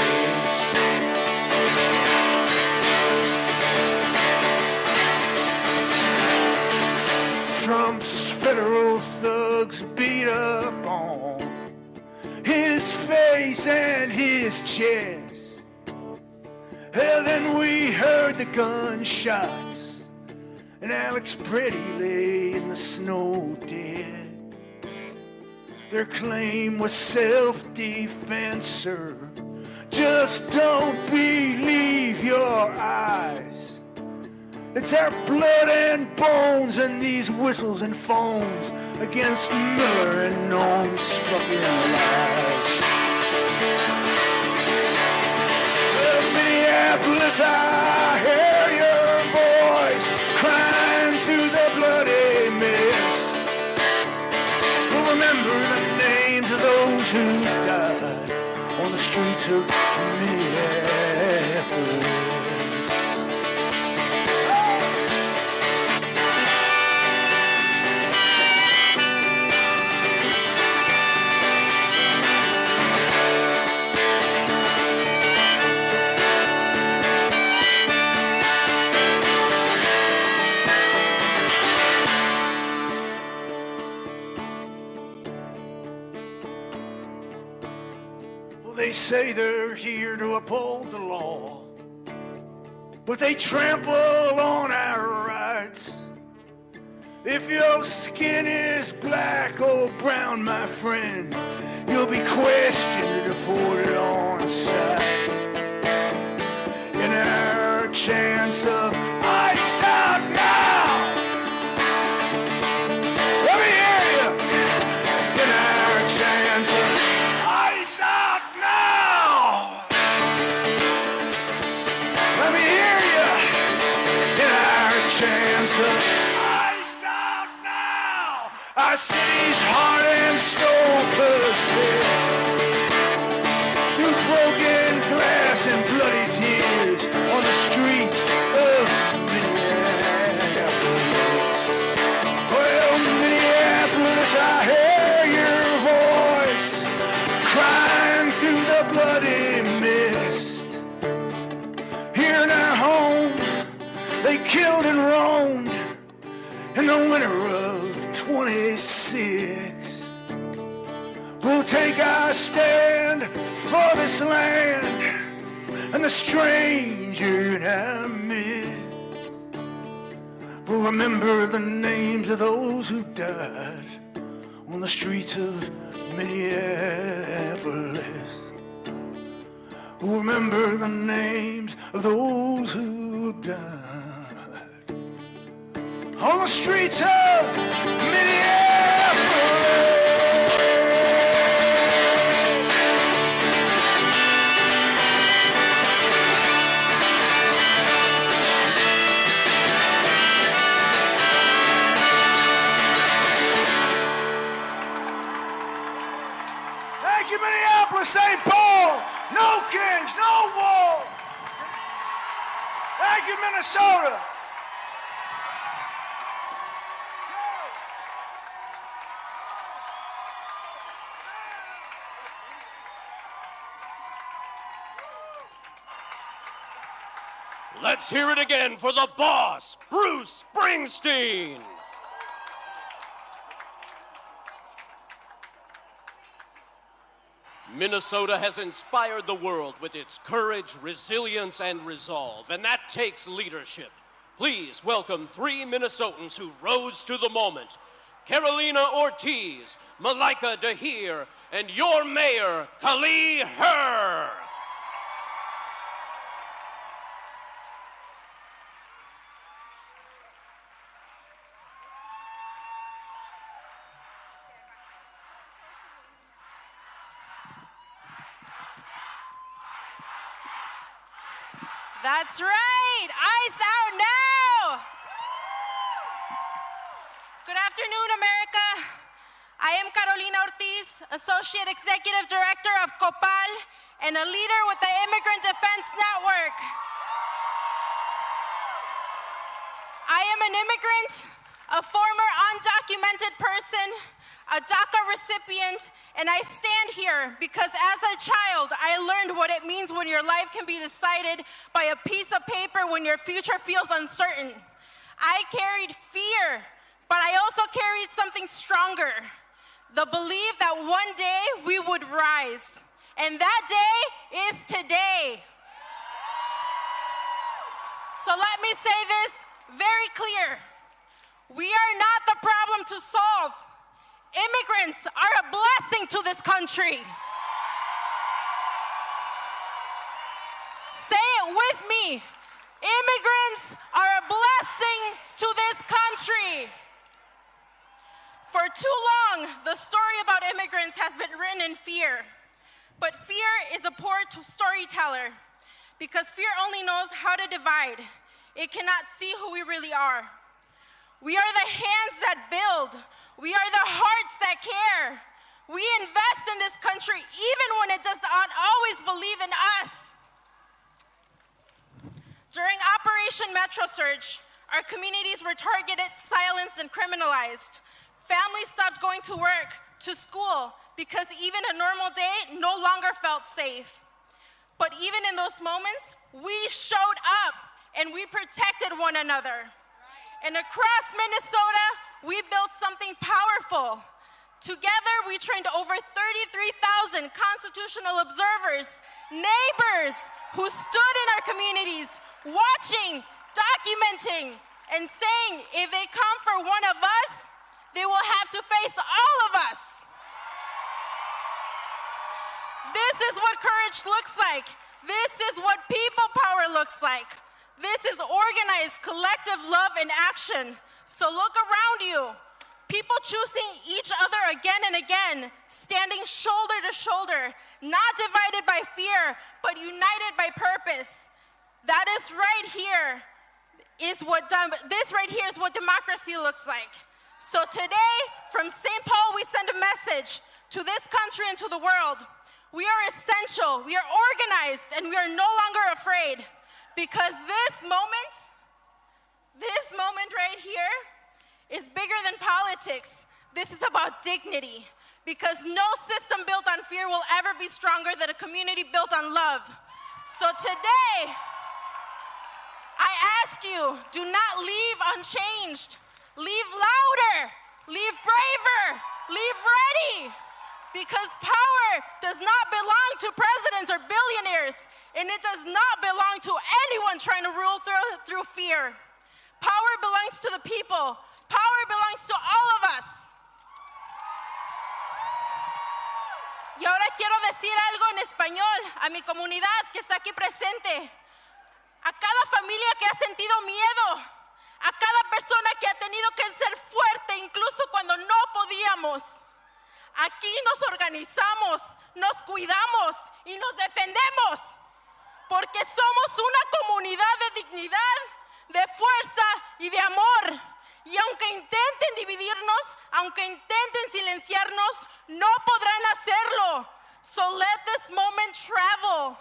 Speaker 13: Trump's federal thugs beat up on his face and his chest. And then we heard the gunshots, and Alex Preddy lay in the snow dead. Their claim was self-defense, sir. Just don't believe your eyes. It's our blood and bones and these whistles and foams against Miller and Noam's fucking lies. Well, Minneapolis, I hear your voice crying through the bloody mist. We'll remember the names of those who died on the streets of Minneapolis. say they're here to uphold the law, but they trample on our rights. If your skin is black or brown, my friend, you'll be questioned, deported on sight. In our chance of ice out now, let me hear you. In our chance of ice out now, let me hear you. In our chance of ice out now, our city's heart and soul persists. Through broken glass and bloody tears on the streets of Minneapolis. Well, Minneapolis, I hear your voice crying through the bloody mist. Here in our home, they killed and roamed in the winter of 26. We'll take our stand for this land and the stranger in our midst. We'll remember the names of those who died on the streets of Minneapolis. We'll remember the names of those who died on the streets of Minneapolis. St. Paul, no kings, no wall. Thank you, Minnesota.
Speaker 8: Let's hear it again for the boss, Bruce Springsteen. Minnesota has inspired the world with its courage, resilience, and resolve, and that takes leadership. Please welcome 3 Minnesotans who rose to the moment. Carolina Ortiz, Malika Dahir, and your mayor, Kali Herr.
Speaker 3: That's right, ice out now. Good afternoon, America. I am Carolina Ortiz, Associate Executive Director of COPAL and a leader with the Immigrant Defense Network. I am an immigrant, a former undocumented person, a DACA recipient, and I stand here because as a child, I learned what it means when your life can be decided by a piece of paper when your future feels uncertain. I carried fear, but I also carried something stronger, the belief that one day we would rise, and that day is today. So let me say this very clear. We are not the problem to solve. Immigrants are a blessing to this country. Say it with me. Immigrants are a blessing to this country. For too long, the story about immigrants has been written in fear. But fear is a poor storyteller because fear only knows how to divide. It cannot see who we really are. We are the hands that build. We are the hearts that care. We invest in this country even when it does not always believe in us. During Operation Metro Surge, our communities were targeted, silenced, and criminalized. Families stopped going to work, to school, because even a normal day no longer felt safe. But even in those moments, we showed up and we protected one another. And across Minnesota, we built something powerful.
Speaker 10: Together, we trained over 33,000 constitutional observers, neighbors who stood in our communities, watching, documenting, and saying if they come for one of us, they will have to face all of us. This is what courage looks like. This is what people power looks like. This is organized collective love in action. So look around you. People choosing each other again and again, standing shoulder to shoulder, not divided by fear, but united by purpose. That is right here is what this right here is what democracy looks like. So today, from St. Paul, we send a message to this country and to the world. We are essential, we are organized, and we are no longer afraid, because this moment right here is bigger than politics. This is about dignity, because no system built on fear will ever be stronger than a community built on love. So today, I ask you, do not leave unchanged. Leave louder, leave braver, leave ready, because power does not belong to presidents or billionaires, and it does not belong to anyone trying to rule through fear. Power belongs to the people. Power belongs to all of us. Y ahora quiero decir algo en español a mi comunidad que está aquí presente. A cada familia que ha sentido miedo, a cada persona que ha tenido que ser fuerte incluso cuando no podíamos. Aquí nos organizamos, nos cuidamos y nos defendemos, porque somos una comunidad de dignidad, de fuerza y de amor. Y aunque intenten dividirnos, aunque intenten silenciarnos, no podrán hacerlo. So let this moment travel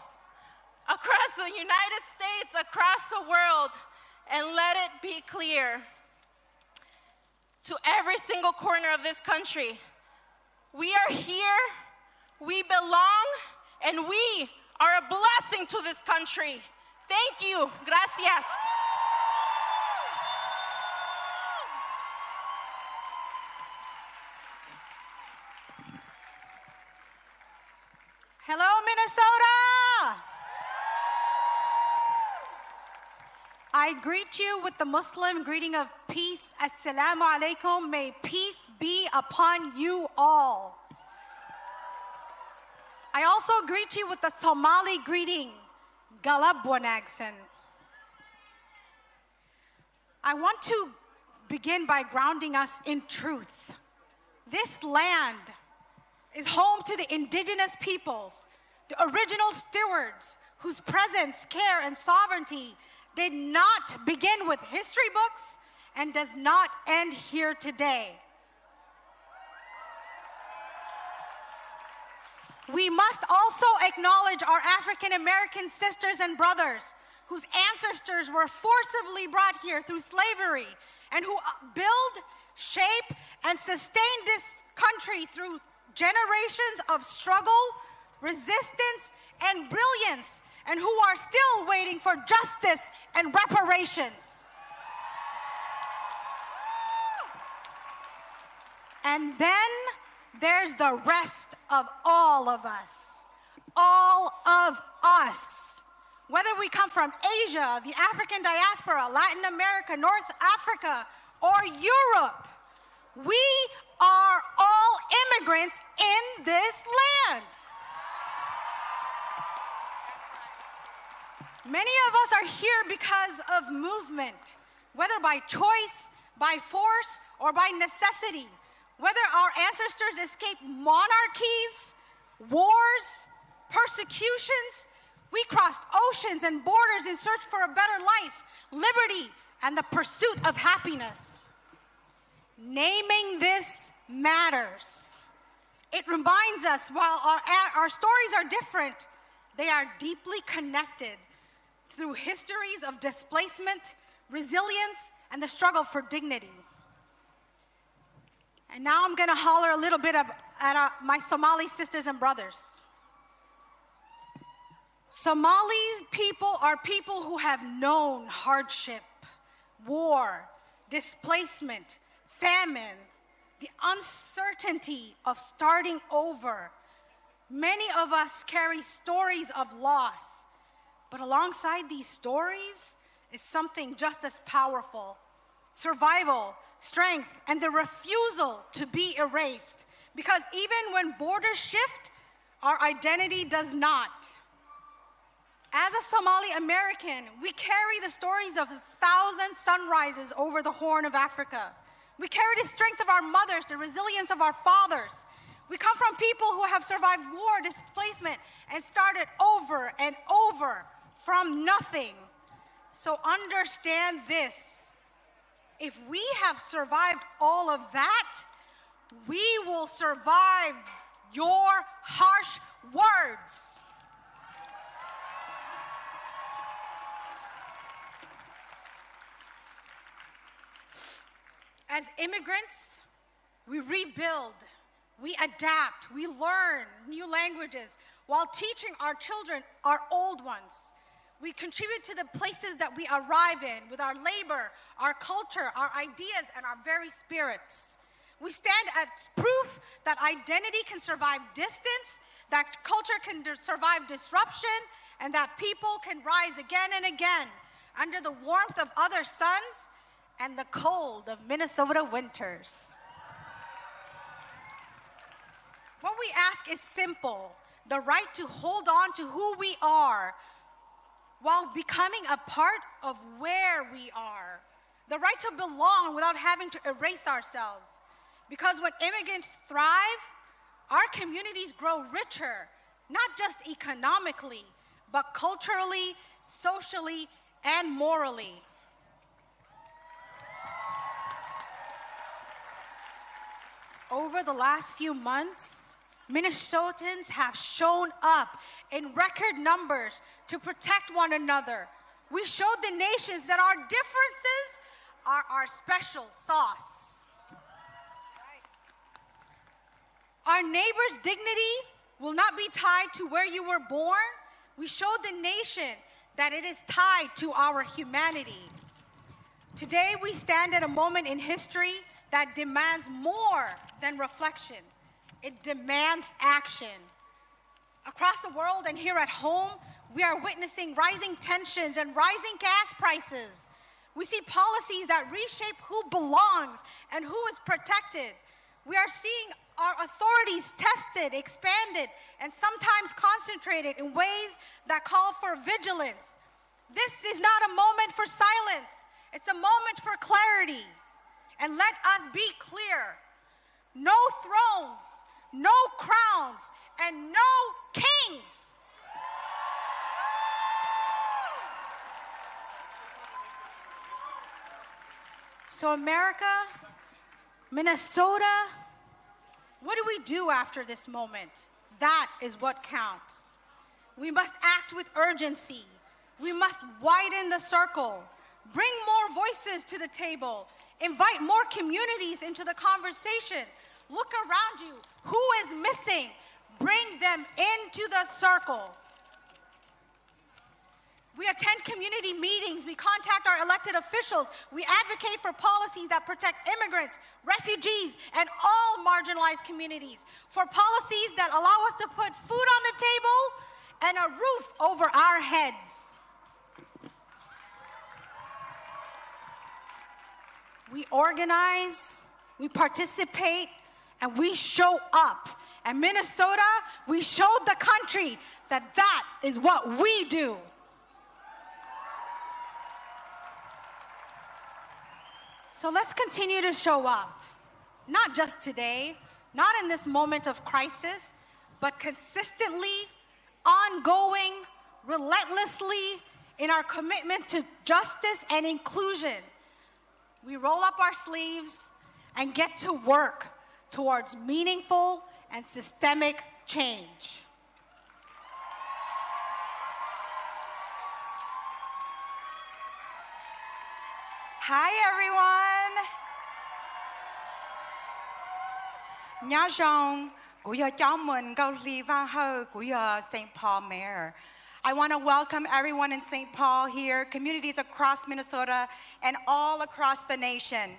Speaker 10: across the United States, across the world, and let it be clear to every single corner of this country. We are here, we belong, and we are a blessing to this country. Thank you. Gracias.
Speaker 3: Hello, Minnesota! I greet you with the Muslim greeting of peace. Assalamu alaikum. May peace be upon you all. I also greet you with the Somali greeting, Galab Wanagsan. I want to begin by grounding us in truth. This land is home to the indigenous peoples, the original stewards whose presence, care, and sovereignty did not begin with history books and does not end here today. We must also acknowledge our African American sisters and brothers whose ancestors were forcibly brought here through slavery and who build, shape, and sustain this country through generations of struggle, resistance, and brilliance, and who are still waiting for justice and reparations. And then there's the rest of all of us. All of us. Whether we come from Asia, the African diaspora, Latin America, North Africa, or Europe, we are all immigrants in this land. Many of us are here because of movement, whether by choice, by force, or by necessity. Whether our ancestors escaped monarchies, wars, persecutions, we crossed oceans and borders in search for a better life, liberty, and the pursuit of happiness. Naming this matters. It reminds us while our stories are different, they are deeply connected through histories of displacement, resilience, and the struggle for dignity. And now I'm gonna holler a little bit at my Somali sisters and brothers. Somali people are people who have known hardship, war, displacement, famine, the uncertainty of starting over. Many of us carry stories of loss, but alongside these stories is something just as powerful: survival, strength, and the refusal to be erased. Because even when borders shift, our identity does not. As a Somali American, we carry the stories of 1,000 sunrises over the Horn of Africa. We carry the strength of our mothers, the resilience of our fathers. We come from people who have survived war, displacement, and started over and over from nothing. So understand this: if we have survived all of that, we will survive your harsh words. As immigrants, we rebuild, we adapt, we learn new languages while teaching our children our old ones. We contribute to the places that we arrive in with our labor, our culture, our ideas, and our very spirits. We stand as proof that identity can survive distance, that culture can survive disruption, and that people can rise again and again under the warmth of other suns and the cold of Minnesota winters. What we ask is simple: the right to hold on to who we are while becoming a part of where we are. The right to belong without having to erase ourselves. Because when immigrants thrive, our communities grow richer, not just economically, but culturally, socially, and morally. Over the last few months, Minnesotans have shown up in record numbers to protect one another. We showed the nations that our differences are our special sauce. Our neighbor's dignity will not be tied to where you were born. We showed the nation that it is tied to our humanity. Today, we stand at a moment in history that demands more than reflection. It demands action. Across the world and here at home, we are witnessing rising tensions and rising gas prices. We see policies that reshape who belongs and who is protected. We are seeing our authorities tested, expanded, and sometimes concentrated in ways that call for vigilance. This is not a moment for silence. It's a moment for clarity. And let us be clear: no thrones, no crowns, and no kings. So America, Minnesota, what do we do after this moment? That is what counts. We must act with urgency. We must widen the circle, bring more voices to the table, invite more communities into the conversation. Look around you. Who is missing? Bring them into the circle. We attend community meetings. We contact our elected officials. We advocate for policies that protect immigrants, refugees, and all marginalized communities. For policies that allow us to put food on the table and a roof over our heads. We organize, we participate, and we show up. And Minnesota, we showed the country that that is what we do. So let's continue to show up, not just today, not in this moment of crisis, but consistently, ongoing, relentlessly in our commitment to justice and inclusion. We roll up our sleeves and get to work towards meaningful and systemic change.
Speaker 14: Hi, everyone. Nhớ Joan, của chào mừng câu ly va hơ của St. Paul Mayor. I want to welcome everyone in St. Paul here, communities across Minnesota, and all across the nation.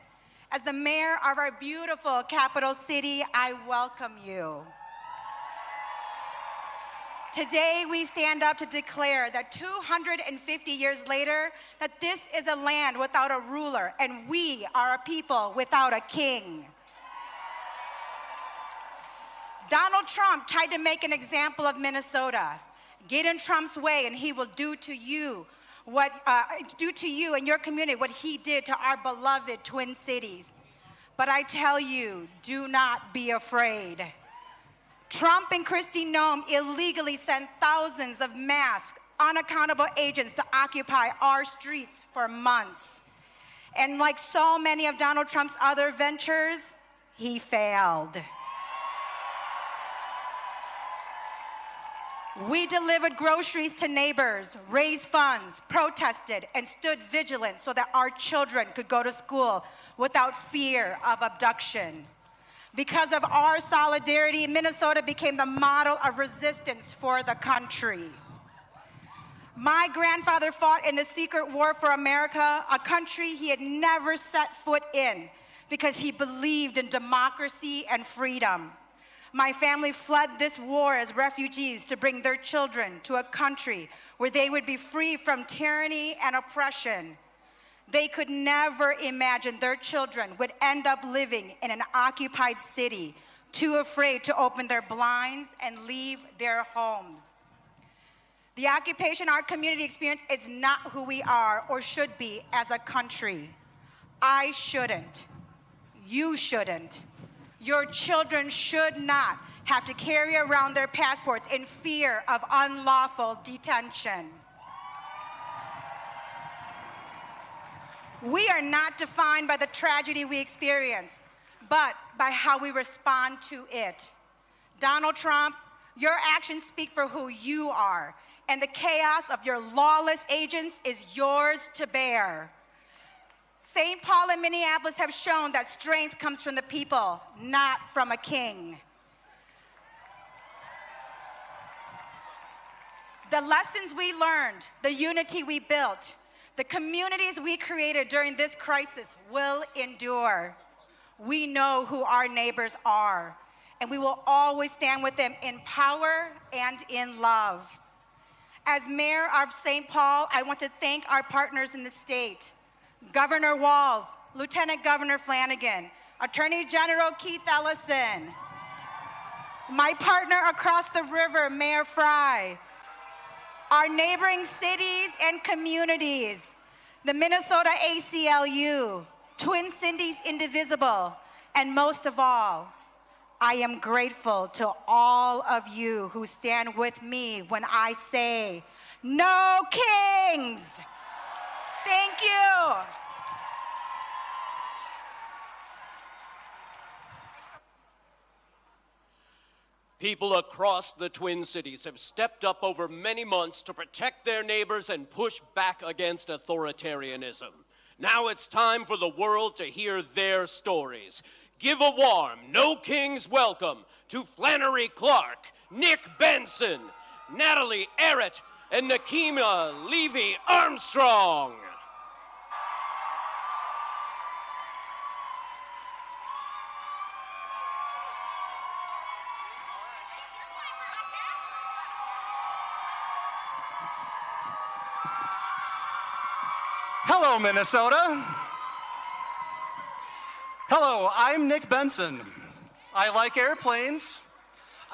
Speaker 14: As the mayor of our beautiful capital city, I welcome you. Today, we stand up to declare that 250 years later, that this is a land without a ruler, and we are a people without a king. Donald Trump tried to make an example of Minnesota. Get in Trump's way, and he will do to you and your community what he did to our beloved Twin Cities. But I tell you, do not be afraid. Trump and Kristi Noem illegally sent thousands of masked, unaccountable agents to occupy our streets for months. And like so many of Donald Trump's other ventures, he failed. We delivered groceries to neighbors, raised funds, protested, and stood vigilant so that our children could go to school without fear of abduction. Because of our solidarity, Minnesota became the model of resistance for the country. My grandfather fought in the secret war for America, a country he had never set foot in, because he believed in democracy and freedom. My family fled this war as refugees to bring their children to a country where they would be free from tyranny and oppression. They could never imagine their children would end up living in an occupied city, too afraid to open their blinds and leave their homes. The occupation our community experienced is not who we are or should be as a country. I shouldn't. You shouldn't. Your children should not have to carry around their passports in fear of unlawful detention. We are not defined by the tragedy we experience, but by how we respond to it. Donald Trump, your actions speak for who you are, and the chaos of your lawless agents is yours to bear. St. Paul and Minneapolis have shown that strength comes from the people, not from a king. The lessons we learned, the unity we built, the communities we created during this crisis will endure. We know who our neighbors are, and we will always stand with them in power and in love. As mayor of St. Paul, I want to thank our partners in the state, Governor Walz, Lieutenant Governor Flanagan, Attorney General Keith Ellison, my partner across the river, Mayor Fry, our neighboring cities and communities, the Minnesota ACLU, Twin Cities Indivisible, and most of all, I am grateful to all of you who stand with me when I say, no kings! Thank you.
Speaker 8: People across the Twin Cities have stepped up over many months to protect their neighbors and push back against authoritarianism. Now it's time for the world to hear their stories. Give a warm, no kings welcome to Flannery Clark, Nick Benson, Natalie Arrett, and Nakima Levy Armstrong.
Speaker 15: Hello, Minnesota. Hello, I'm Nick Benson. I like airplanes,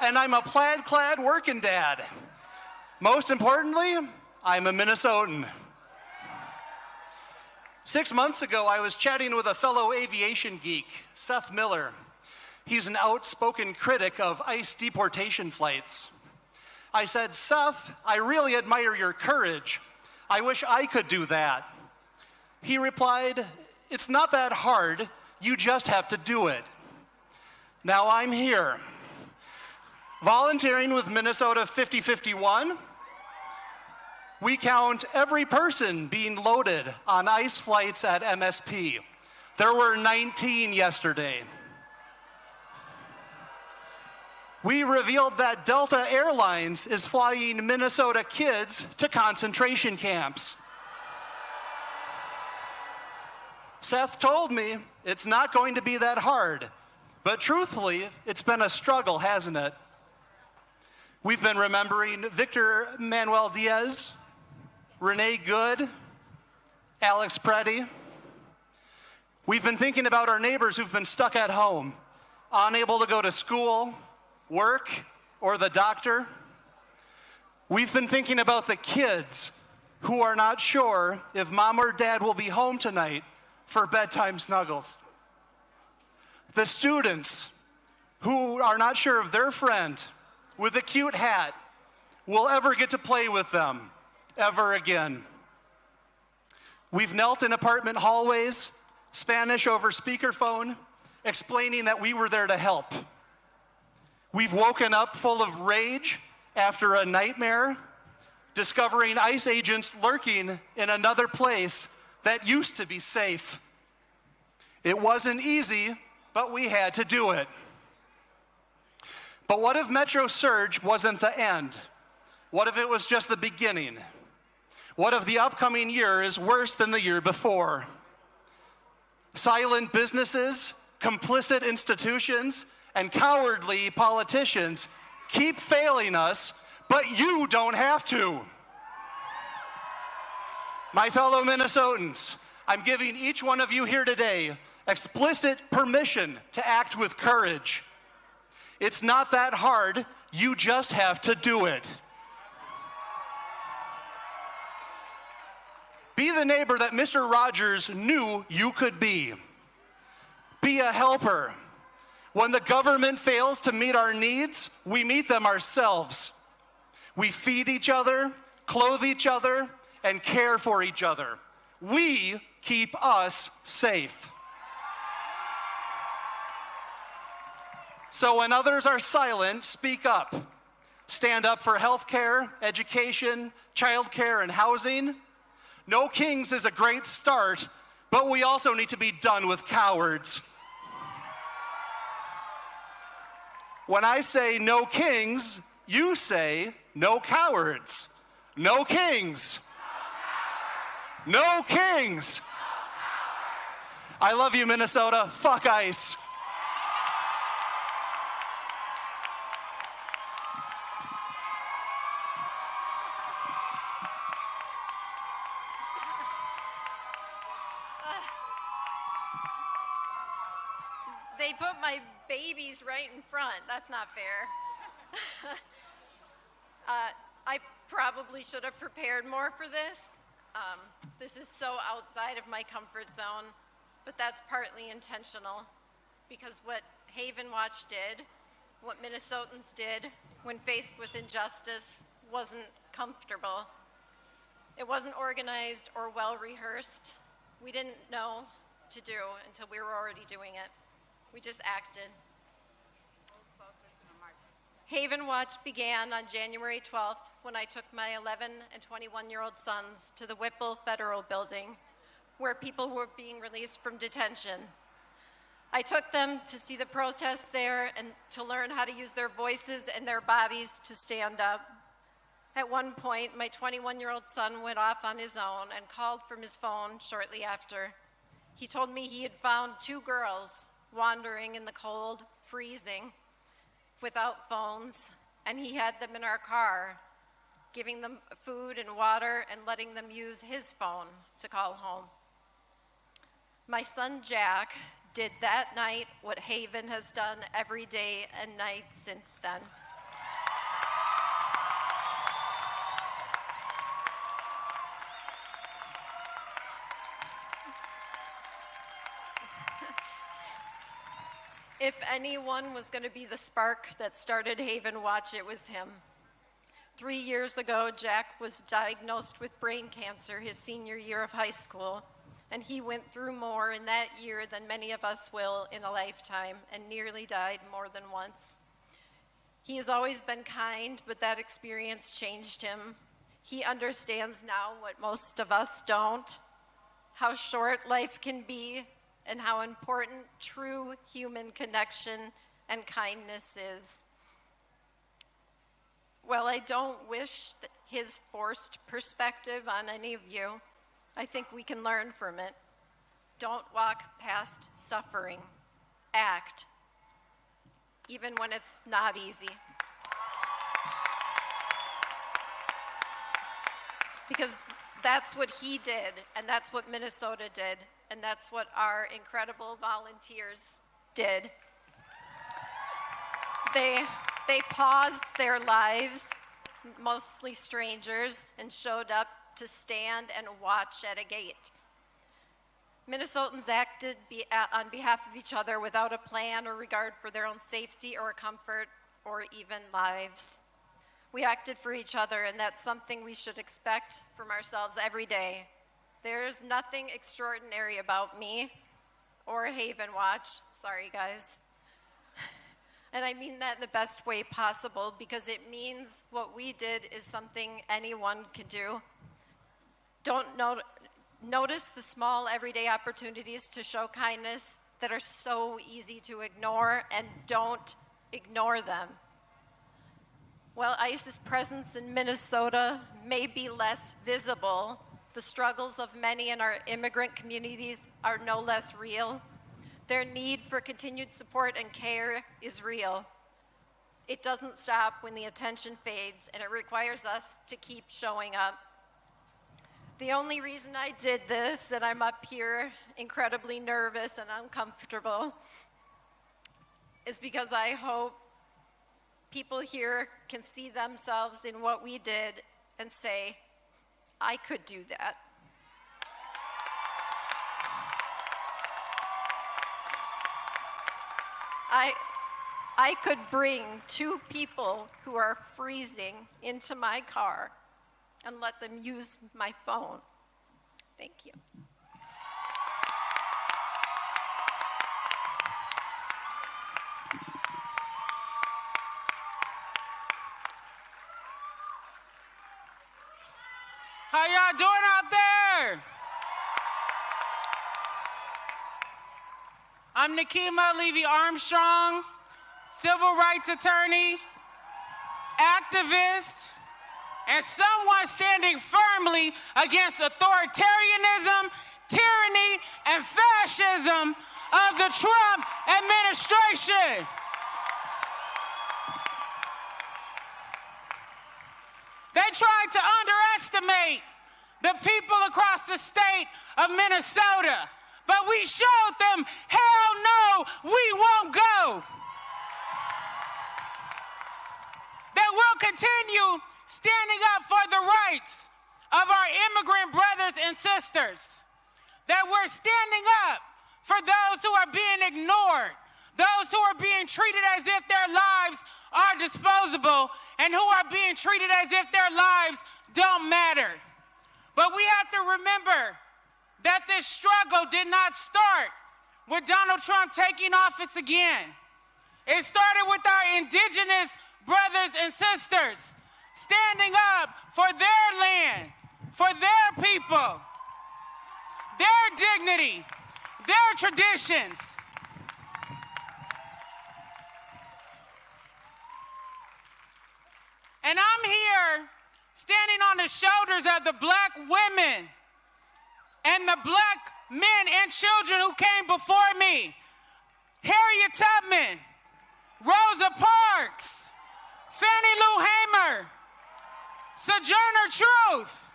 Speaker 15: and I'm a plaid-clad working dad. Most importantly, I'm a Minnesotan. 6 months ago, I was chatting with a fellow aviation geek, Seth Miller. He's an outspoken critic of ICE deportation flights. I said, Seth, I really admire your courage. I wish I could do that. He replied, it's not that hard, you just have to do it. Now I'm here, volunteering with Minnesota 5051. We count every person being loaded on ICE flights at MSP. There were 19 yesterday. We revealed that Delta Airlines is flying Minnesota kids to concentration camps. Seth told me it's not going to be that hard. But truthfully, it's been a struggle, hasn't it? We've been remembering Victor Manuel Diaz, Renee Good, Alex Preddy. We've been thinking about our neighbors who've been stuck at home, unable to go to school, work, or the doctor. We've been thinking about the kids who are not sure if mom or dad will be home tonight for bedtime snuggles. The students who are not sure if their friend with a cute hat will ever get to play with them ever again. We've knelt in apartment hallways, Spanish over speakerphone, explaining that we were there to help. We've woken up full of rage after a nightmare, discovering ICE agents lurking in another place that used to be safe. It wasn't easy, but we had to do it. But what if Metro Surge wasn't the end? What if it was just the beginning? What if the upcoming year is worse than the year before? Silent businesses, complicit institutions, and cowardly politicians keep failing us, but you don't have to. My fellow Minnesotans, I'm giving each one of you here today explicit permission to act with courage. It's not that hard, you just have to do it. Be the neighbor that Mr. Rogers knew you could be. Be a helper. When the government fails to meet our needs, we meet them ourselves. We feed each other, clothe each other, and care for each other. We keep us safe. So when others are silent, speak up. Stand up for healthcare, education, childcare, and housing. No kings is a great start, but we also need to be done with cowards. When I say no kings, you say no cowards. No kings. No kings. I love you, Minnesota. Fuck ICE.
Speaker 16: They put my babies right in front. That's not fair. I probably should have prepared more for this. This is so outside of my comfort zone, but that's partly intentional because what Haven Watch did, what Minnesotans did when faced with injustice wasn't comfortable. It wasn't organized or well rehearsed. We didn't know to do until we were already doing it. We just acted. Haven Watch began on January 12th when I took my 11 and 21-year-old sons to the Whipple Federal Building, where people were being released from detention. I took them to see the protests there and to learn how to use their voices and their bodies to stand up. At one point, my 21-year-old son went off on his own and called from his phone shortly after. He told me he had found 2 girls wandering in the cold, freezing, without phones, and he had them in our car, giving them food and water and letting them use his phone to call home. My son Jack did that night what Haven has done every day and night since then. If anyone was going to be the spark that started Haven Watch, it was him. 3 years ago, Jack was diagnosed with brain cancer his senior year of high school, and he went through more in that year than many of us will in a lifetime, and nearly died more than once. He has always been kind, but that experience changed him. He understands now what most of us don't, how short life can be, and how important true human connection and kindness is. Well, I don't wish his forced perspective on any of you. I think we can learn from it. Don't walk past suffering. Act, even when it's not easy. Because that's what he did, and that's what Minnesota did, and that's what our incredible volunteers did. They paused their lives, mostly strangers, and showed up to stand and watch at a gate. Minnesotans acted on behalf of each other without a plan or regard for their own safety or comfort or even lives. We acted for each other, and that's something we should expect from ourselves every day. There's nothing extraordinary about me or Haven Watch. Sorry, guys. And I mean that in the best way possible, because it means what we did is something anyone can do. Notice the small everyday opportunities to show kindness that are so easy to ignore, and don't ignore them. While ICE's presence in Minnesota may be less visible, the struggles of many in our immigrant communities are no less real. Their need for continued support and care is real. It doesn't stop when the attention fades, and it requires us to keep showing up. The only reason I did this, and I'm up here incredibly nervous and uncomfortable, is because I hope people here can see themselves in what we did and say, I could do that. I could bring 2 people who are freezing into my car and let them use my phone. Thank you.
Speaker 17: How y'all doing out there? I'm Nikema Levy-Armstrong, civil rights attorney, activist, and someone standing firmly against authoritarianism, tyranny, and fascism of the Trump administration. They tried to underestimate the people across the state of Minnesota, but we showed them, hell no, we won't go. That we'll continue standing up for the rights of our immigrant brothers and sisters. That we're standing up for those who are being ignored, those who are being treated as if their lives are disposable, and who are being treated as if their lives don't matter. But we have to remember that this struggle did not start with Donald Trump taking office again. It started with our indigenous brothers and sisters standing up for their land, for their people, their dignity, their traditions. And I'm here standing on the shoulders of the black women and the black men and children who came before me. Harriet Tubman, Rosa Parks, Fannie Lou Hamer, Sojourner Truth,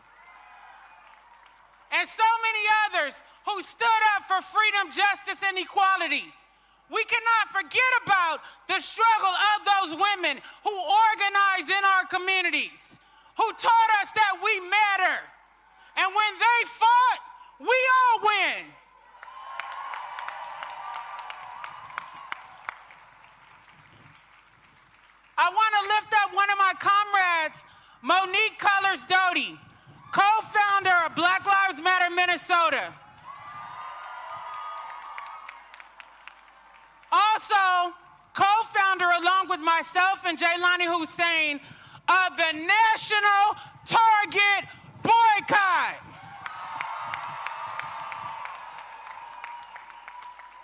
Speaker 17: and so many others who stood up for freedom, justice, and equality. We cannot forget about the struggle of those women who organized in our communities, who taught us that we matter. And when they fought, we all win. I want to lift up one of my comrades, Monique Colors Doty, co-founder of Black Lives Matter Minnesota. Also, co-founder along with myself and Jaylani Hussein of the National Target Boycott.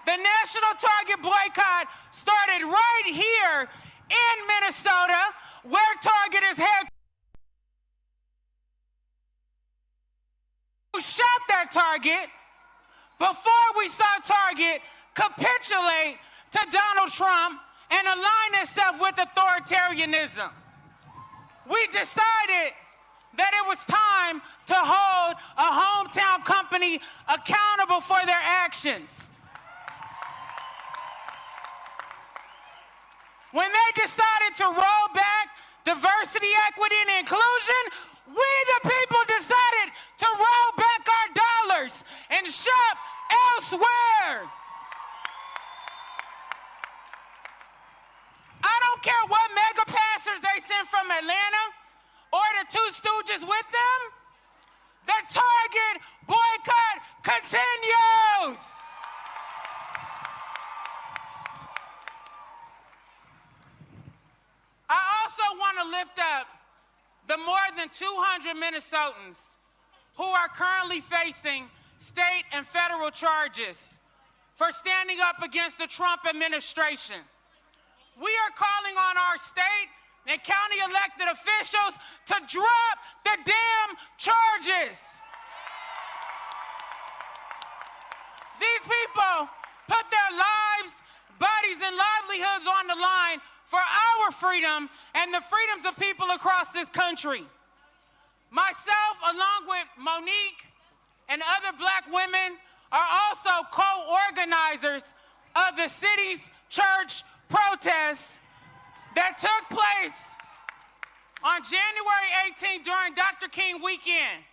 Speaker 17: The National Target Boycott started right here in Minnesota, where Target is headquartered. Who shot that Target, before we saw Target capitulate to Donald Trump and align itself with authoritarianism. We decided that it was time to hold a hometown company accountable for their actions. When they decided to roll back diversity, equity, and inclusion, we the people decided to roll back our dollars and shop elsewhere. I don't care what mega pastors they send from Atlanta or the Two Stooges with them. The Target boycott continues. I also want to lift up the more than 200 Minnesotans who are currently facing state and federal charges for standing up against the Trump administration. We are calling on our state and county elected officials to drop the damn charges. These people put their lives, bodies, and livelihoods on the line for our freedom and the freedoms of people across this country. Myself, along with Monique and other black women, are also co-organizers of the city's church protests that took place on January 18th during Dr. King weekend.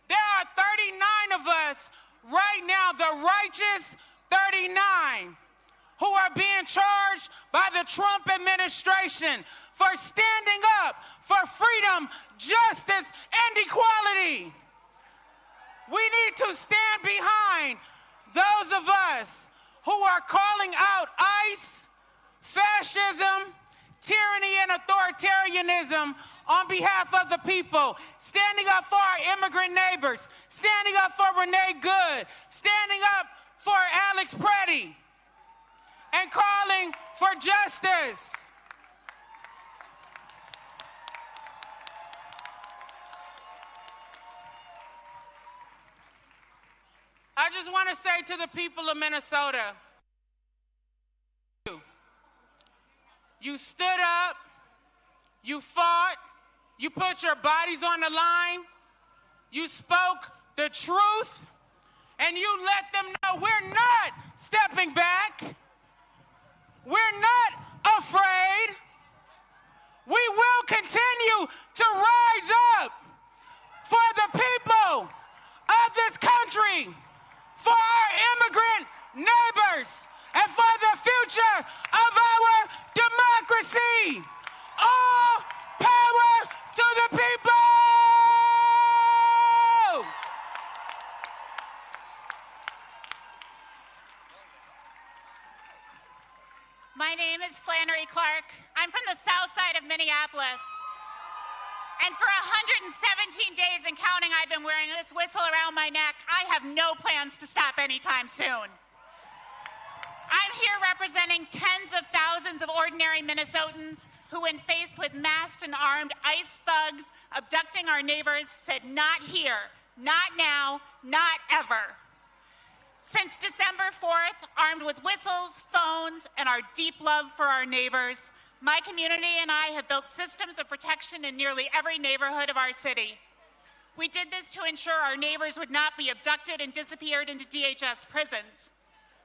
Speaker 17: There are 39 of us right now, the righteous 39, who are being charged by the Trump administration for standing up for freedom, justice, and equality. We need to stand behind those of us who are calling out ICE, fascism, tyranny, and authoritarianism on behalf of the people, standing up for our immigrant neighbors, standing up for Renee Good, standing up for Alex Preddy, and calling for justice. I just want to say to the people of Minnesota, you stood up, you fought, you put your bodies on the line, you spoke the truth, and you let them know we're not stepping back. We're not afraid. We will continue to rise up for the people of this country, for our immigrant neighbors, and for the future of our democracy. All power to the people!
Speaker 18: My name is Flannery Clark. I'm from the south side of Minneapolis. And for 117 days and counting, I've been wearing this whistle around my neck. I have no plans to stop anytime soon. I'm here representing tens of thousands of ordinary Minnesotans who, when faced with masked and armed ICE thugs abducting our neighbors, said, "Not here, not now, not ever." Since December 4th, armed with whistles, phones, and our deep love for our neighbors, my community and I have built systems of protection in nearly every neighborhood of our city. We did this to ensure our neighbors would not be abducted and disappeared into DHS prisons.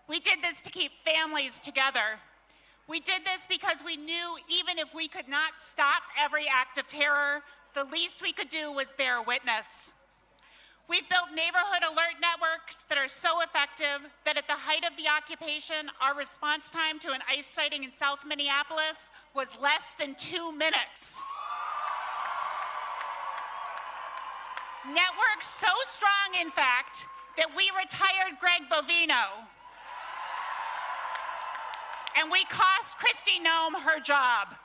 Speaker 18: We did this to keep families together. We did this because we knew even if we could not stop every act of terror, the least we could do was bear witness. We've built neighborhood alert networks that are so effective that at the height of the occupation, our response time to an ICE sighting in South Minneapolis was less than 2 minutes. Networks so strong, in fact, that we retired Greg Bovino. And we cost Kristi Noem her job.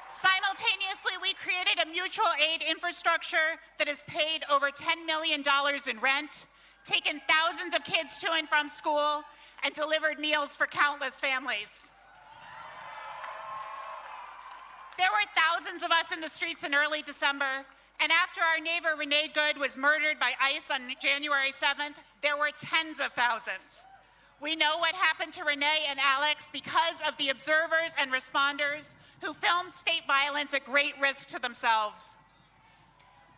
Speaker 18: Simultaneously, we created a mutual aid infrastructure that has paid over $10 million in rent, taken thousands of kids to and from school, and delivered meals for countless families. There were thousands of us in the streets in early December, And after our neighbor Renee Good was murdered by ICE on January 7th, there were tens of thousands. We know what happened to Renee and Alex because of the observers and responders who filmed state violence at great risk to themselves.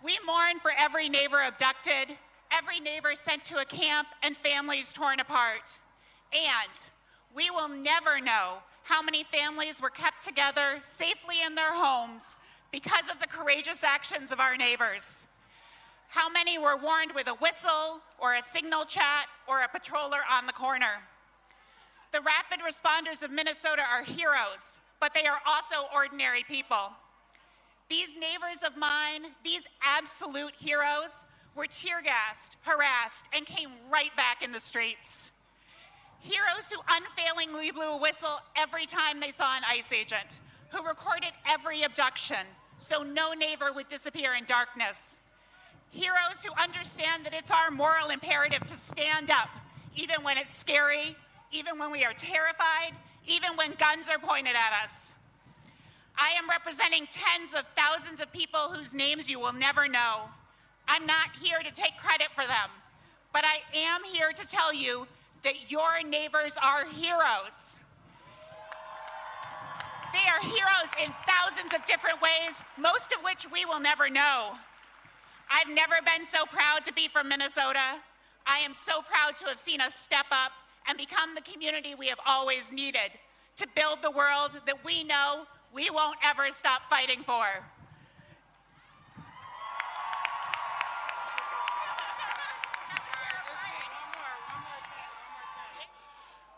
Speaker 18: We mourn for every neighbor abducted, every neighbor sent to a camp, and families torn apart. And we will never know how many families were kept together safely in their homes because of the courageous actions of our neighbors. How many were warned with a whistle or a signal chat or a patroller on the corner? The rapid responders of Minnesota are heroes, but they are also ordinary people. These neighbors of mine, these absolute heroes, were tear gassed, harassed, and came right back in the streets. Heroes who unfailingly blew a whistle every time they saw an ICE agent, who recorded every abduction so no neighbor would disappear in darkness. Heroes who understand that it's our moral imperative to stand up, even when it's scary, even when we are terrified, even when guns are pointed at us. I am representing tens of thousands of people whose names you will never know. I'm not here to take credit for them, but I am here to tell you that your neighbors are heroes. They are heroes in thousands of different ways, most of which we will never know. I've never been so proud to be from Minnesota. I am so proud to have seen us step up and become the community we have always needed to build the world that we know we won't ever stop fighting for.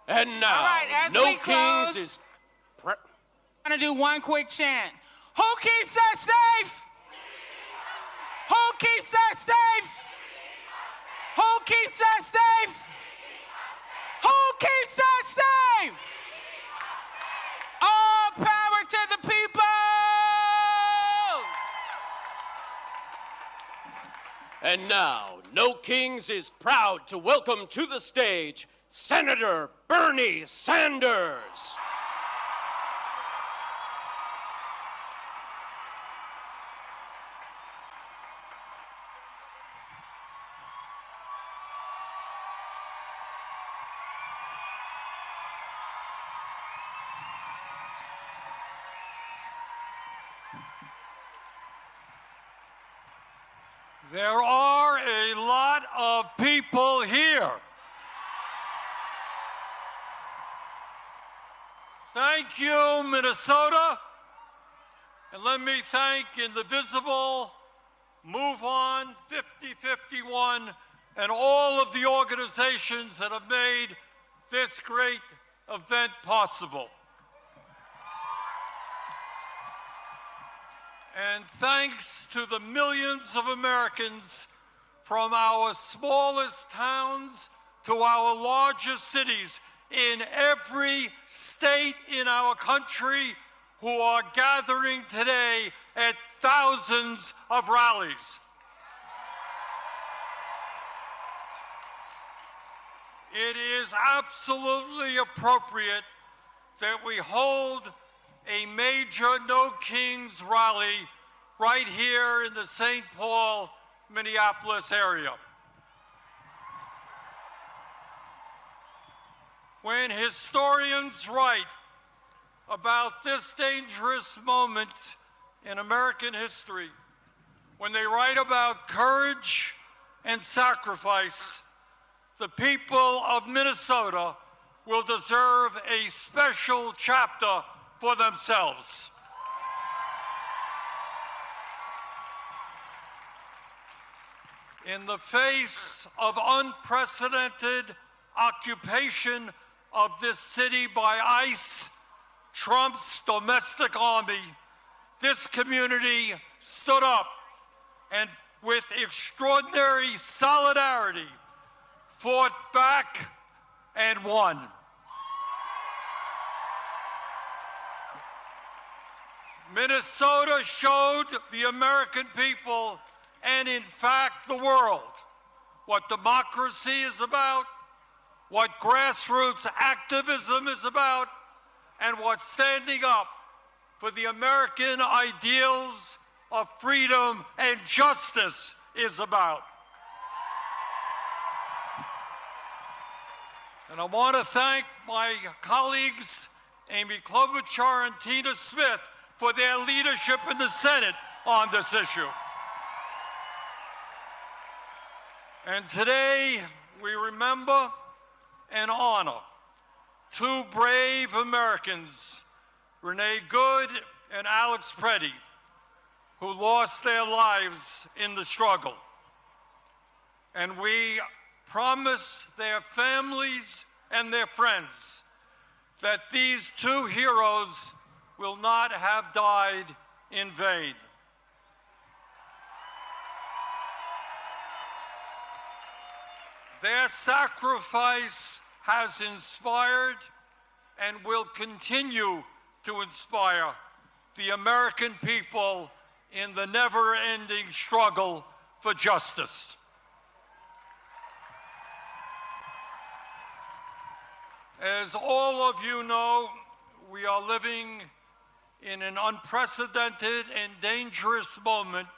Speaker 8: And now,
Speaker 17: all right, as
Speaker 8: No
Speaker 17: we close,
Speaker 8: Kings is...
Speaker 17: I'm gonna do one quick chant. Who keeps us safe? Who keeps us safe? Who keeps us safe? Who keeps us safe? All power to the people!
Speaker 8: And now, No Kings is proud to welcome to the stage Senator Bernie Sanders.
Speaker 19: There are a lot of people here. Thank you, Minnesota. And let me thank Indivisible, Move On, 5051, and all of the organizations that have made this great event possible. And thanks to the millions of Americans from our smallest towns to our largest cities in every state in our country who are gathering today at thousands of rallies. It is absolutely appropriate that we hold a major No Kings rally right here in the St. Paul, Minneapolis area. When historians write about this dangerous moment in American history, when they write about courage and sacrifice, the people of Minnesota will deserve a special chapter for themselves. In the face of unprecedented occupation of this city by ICE, Trump's domestic army, this community stood up and with extraordinary solidarity fought back and won. Minnesota showed the American people and in fact the world what democracy is about, what grassroots activism is about, and what standing up for the American ideals of freedom and justice is about. And I want to thank my colleagues, Amy Klobuchar and Tina Smith, for their leadership in the Senate on this issue. And today, we remember and honor two brave Americans, Renee Good and Alex Preddy, who lost their lives in the struggle. And we promise their families and their friends that these two heroes will not have died in vain. Their sacrifice has inspired and will continue to inspire the American people in the never-ending struggle for justice. As all of you know, we are living in an unprecedented and dangerous moment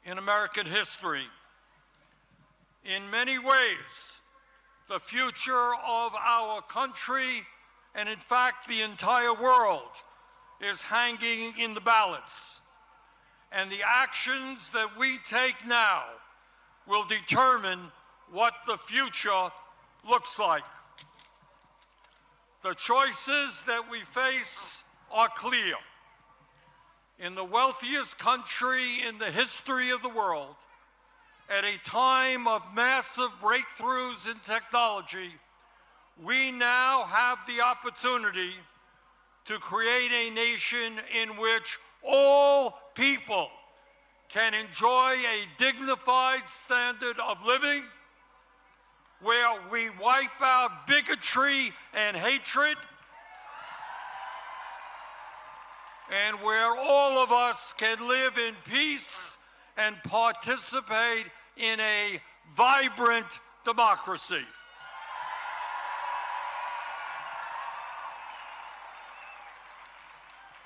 Speaker 19: in American history. In many ways, the future of our country, and in fact the entire world, is hanging in the balance. And the actions that we take now will determine what the future looks like. The choices that we face are clear. In the wealthiest country in the history of the world, at a time of massive breakthroughs in technology, we now have the opportunity to create a nation in which all people can enjoy a dignified standard of living, where we wipe out bigotry and hatred, and where all of us can live in peace and participate in a vibrant democracy.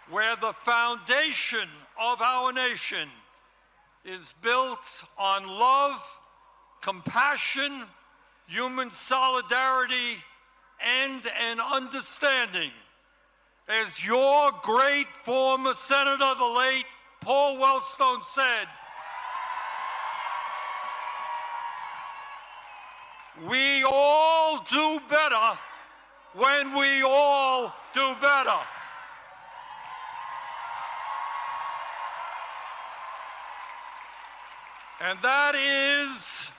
Speaker 19: Where the foundation of our nation is built on love, compassion, human solidarity, and an understanding. As your great former senator, the late Paul Wellstone, said, we all do better when we all do better. And that is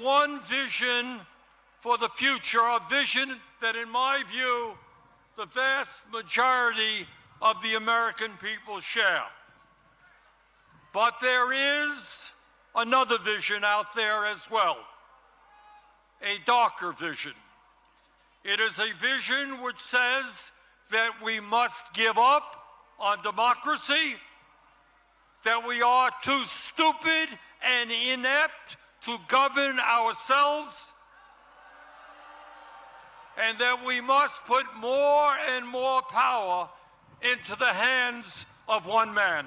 Speaker 19: one vision for the future, a vision that, in my view, the vast majority of the American people share. But there is another vision out there as well, a darker vision. It is a vision which says that we must give up on democracy, that we are too stupid and inept to govern ourselves, and that we must put more and more power into the hands of one man.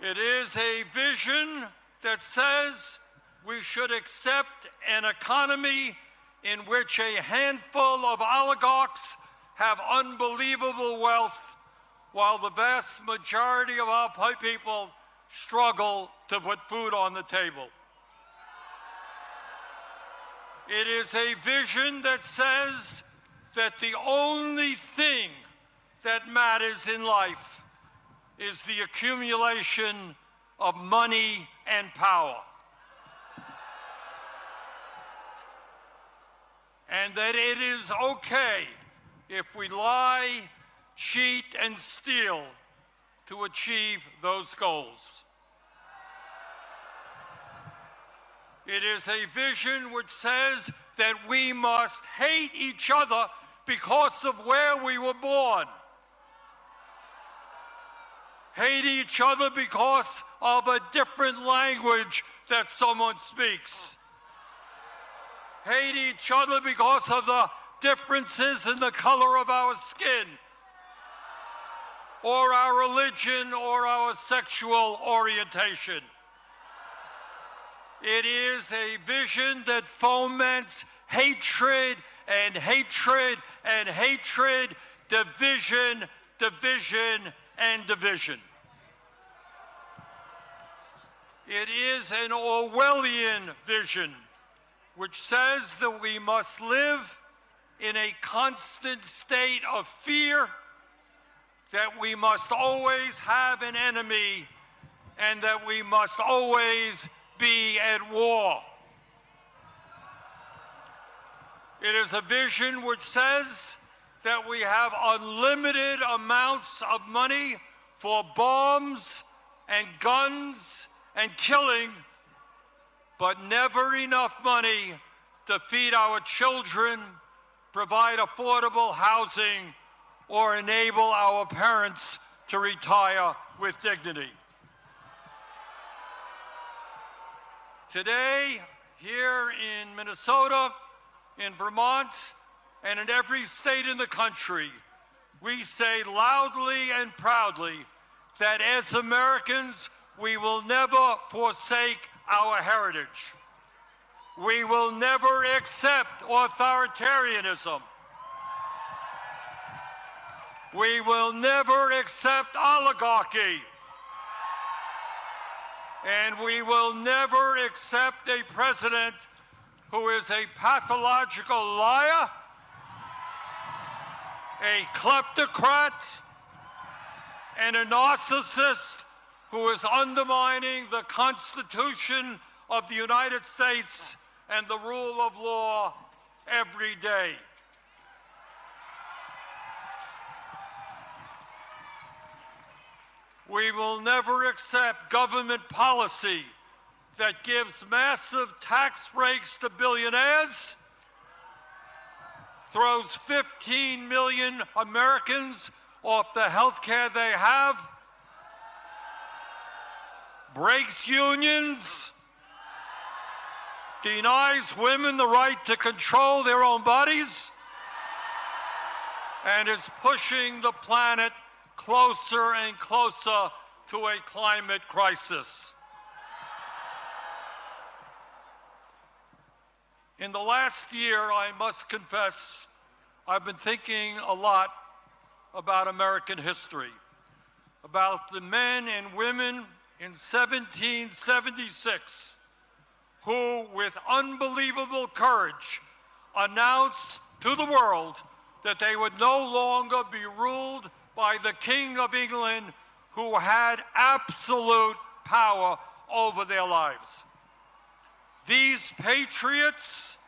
Speaker 19: It is a vision that says we should accept an economy in which a handful of oligarchs have unbelievable wealth, while the vast majority of our people struggle to put food on the table. It is a vision that says that the only thing that matters in life is the accumulation of money and power. And that it is okay if we lie, cheat, and steal to achieve those goals. It is a vision which says that we must hate each other because of where we were born. Hate each other because of a different language that someone speaks. Hate each other because of the differences in the color of our skin. or our religion or our sexual orientation. It is a vision that foments hatred and hatred and hatred, division, division, and division. It is an Orwellian vision which says that we must live in a constant state of fear, that we must always have an enemy, and that we must always be at war. It is a vision which says that we have unlimited amounts of money for bombs and guns and killing, but never enough money to feed our children, provide affordable housing, or enable our parents to retire with dignity. Today, here in Minnesota, in Vermont, and in every state in the country, we say loudly and proudly that as Americans, we will never forsake our heritage. We will never accept authoritarianism. We will never accept oligarchy. And we will never accept a president who is a pathological liar, a kleptocrat, and a narcissist who is undermining the Constitution of the United States and the rule of law every day. We will never accept government policy that gives massive tax breaks to billionaires, throws 15 million Americans off the health care they have, breaks unions, denies women the right to control their own bodies, and is pushing the planet closer and closer to a climate crisis. In the last year, I must confess, I've been thinking a lot about American history, about the men and women in 1776 who, with unbelievable courage, announced to the world that they would no longer be ruled by the King of England, who had absolute power over their lives. These patriots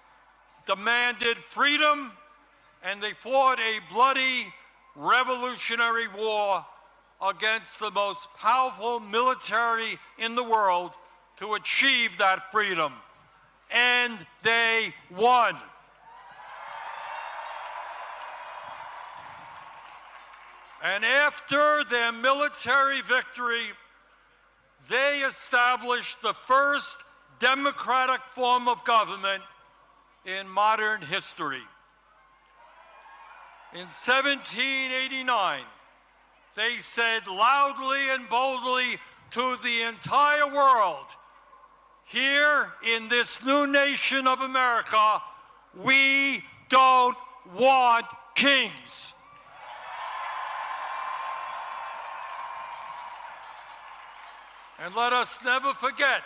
Speaker 19: demanded freedom, and they fought a bloody revolutionary war against the most powerful military in the world to achieve that freedom. And they won. And after their military victory, they established the first democratic form of government in modern history. In 1789, they said loudly and boldly to the entire world, here in this new nation of America, we don't want kings. And let us never forget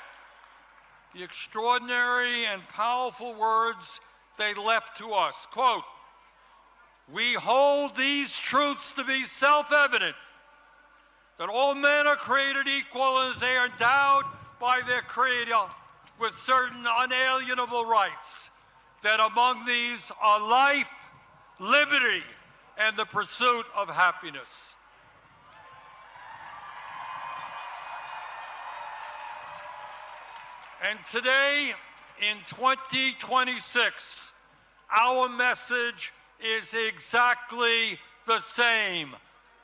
Speaker 19: the extraordinary and powerful words they left to us. Quote, "We hold these truths to be self-evident, that all men are created equal and that they are endowed by their Creator with certain unalienable rights, that among these are life, liberty, and the pursuit of happiness." And today, in 2026, our message is exactly the same.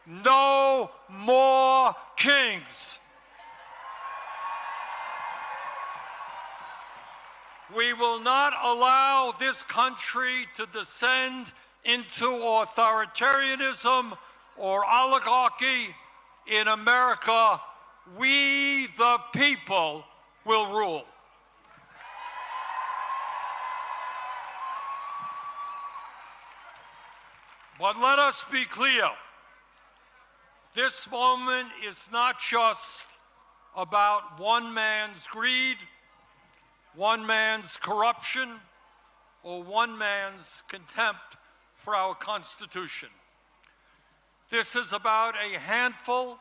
Speaker 19: No more kings. We will not allow this country to descend into authoritarianism or oligarchy in America, we the people will rule. But let us be clear. This moment is not just about one man's greed, one man's corruption, or one man's contempt for our Constitution. This is about a handful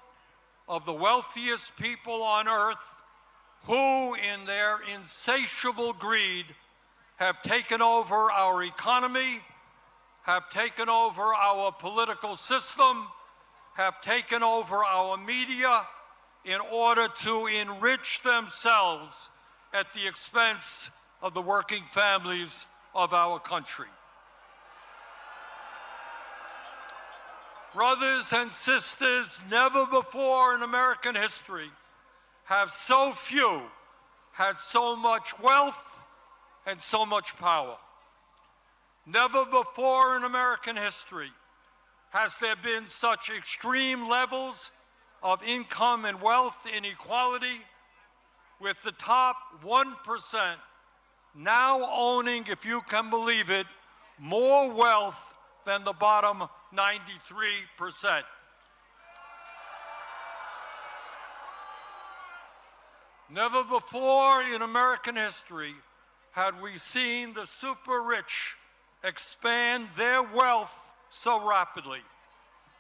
Speaker 19: of the wealthiest people on earth who, in their insatiable greed, have taken over our economy, have taken over our political system, have taken over our media in order to enrich themselves at the expense of the working families of our country. Brothers and sisters, never before in American history have so few had so much wealth and so much power. Never before in American history has there been such extreme levels of income and wealth inequality, with the top 1% now owning, if you can believe it, more wealth than the bottom 93%. Never before in American history had we seen the super rich expand their wealth so rapidly.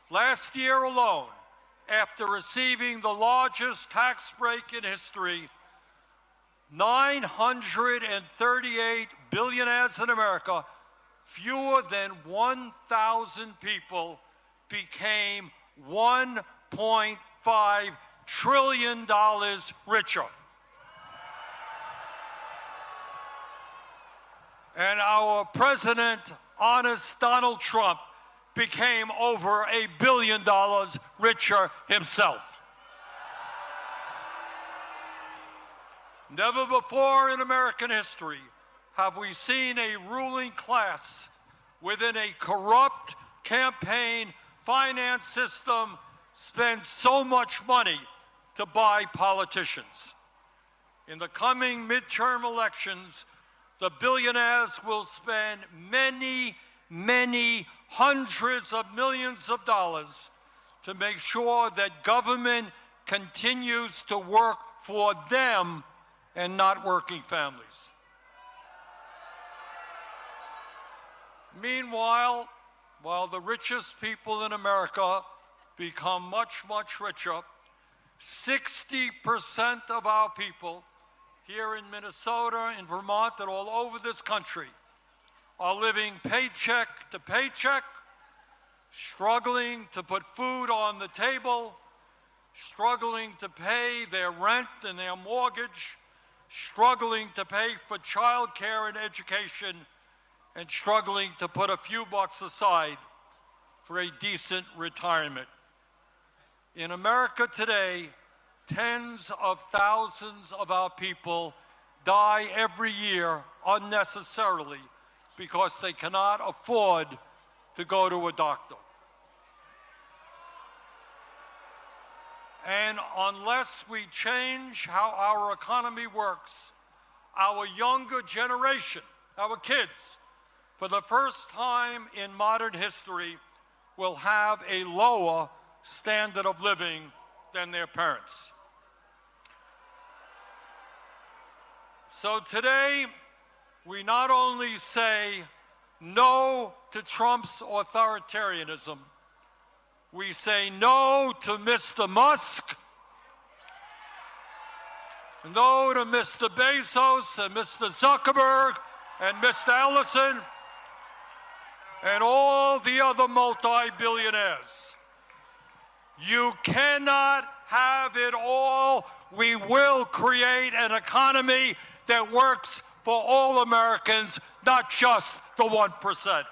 Speaker 19: Last year alone, after receiving the largest tax break in history, 938 billionaires in America, fewer than 1,000 people, became $1.5 trillion richer. And our president, honest Donald Trump, became over $1 billion richer himself. Never before in American history have we seen a ruling class within a corrupt campaign finance system spend so much money to buy politicians. In the coming midterm elections, the billionaires will spend many, many hundreds of millions of dollars to make sure that government continues to work for them and not working families. Meanwhile, while the richest people in America become much, much richer, 60% of our people here in Minnesota, in Vermont, and all over this country are living paycheck to paycheck, struggling to put food on the table, struggling to pay their rent and their mortgage, struggling to pay for child care and education, and struggling to put a few bucks aside for a decent retirement. In America today, tens of thousands of our people die every year unnecessarily because they cannot afford to go to a doctor. And unless we change how our economy works, our younger generation, our kids, for the first time in modern history, will have a lower standard of living than their parents. So today, we not only say no to Trump's authoritarianism, we say no to Mr. Musk, no to Mr. Bezos and Mr. Zuckerberg and Mr. Ellison and all the other multi-billionaires. You cannot have it all. We will create an economy that works for all Americans, not just the 1%.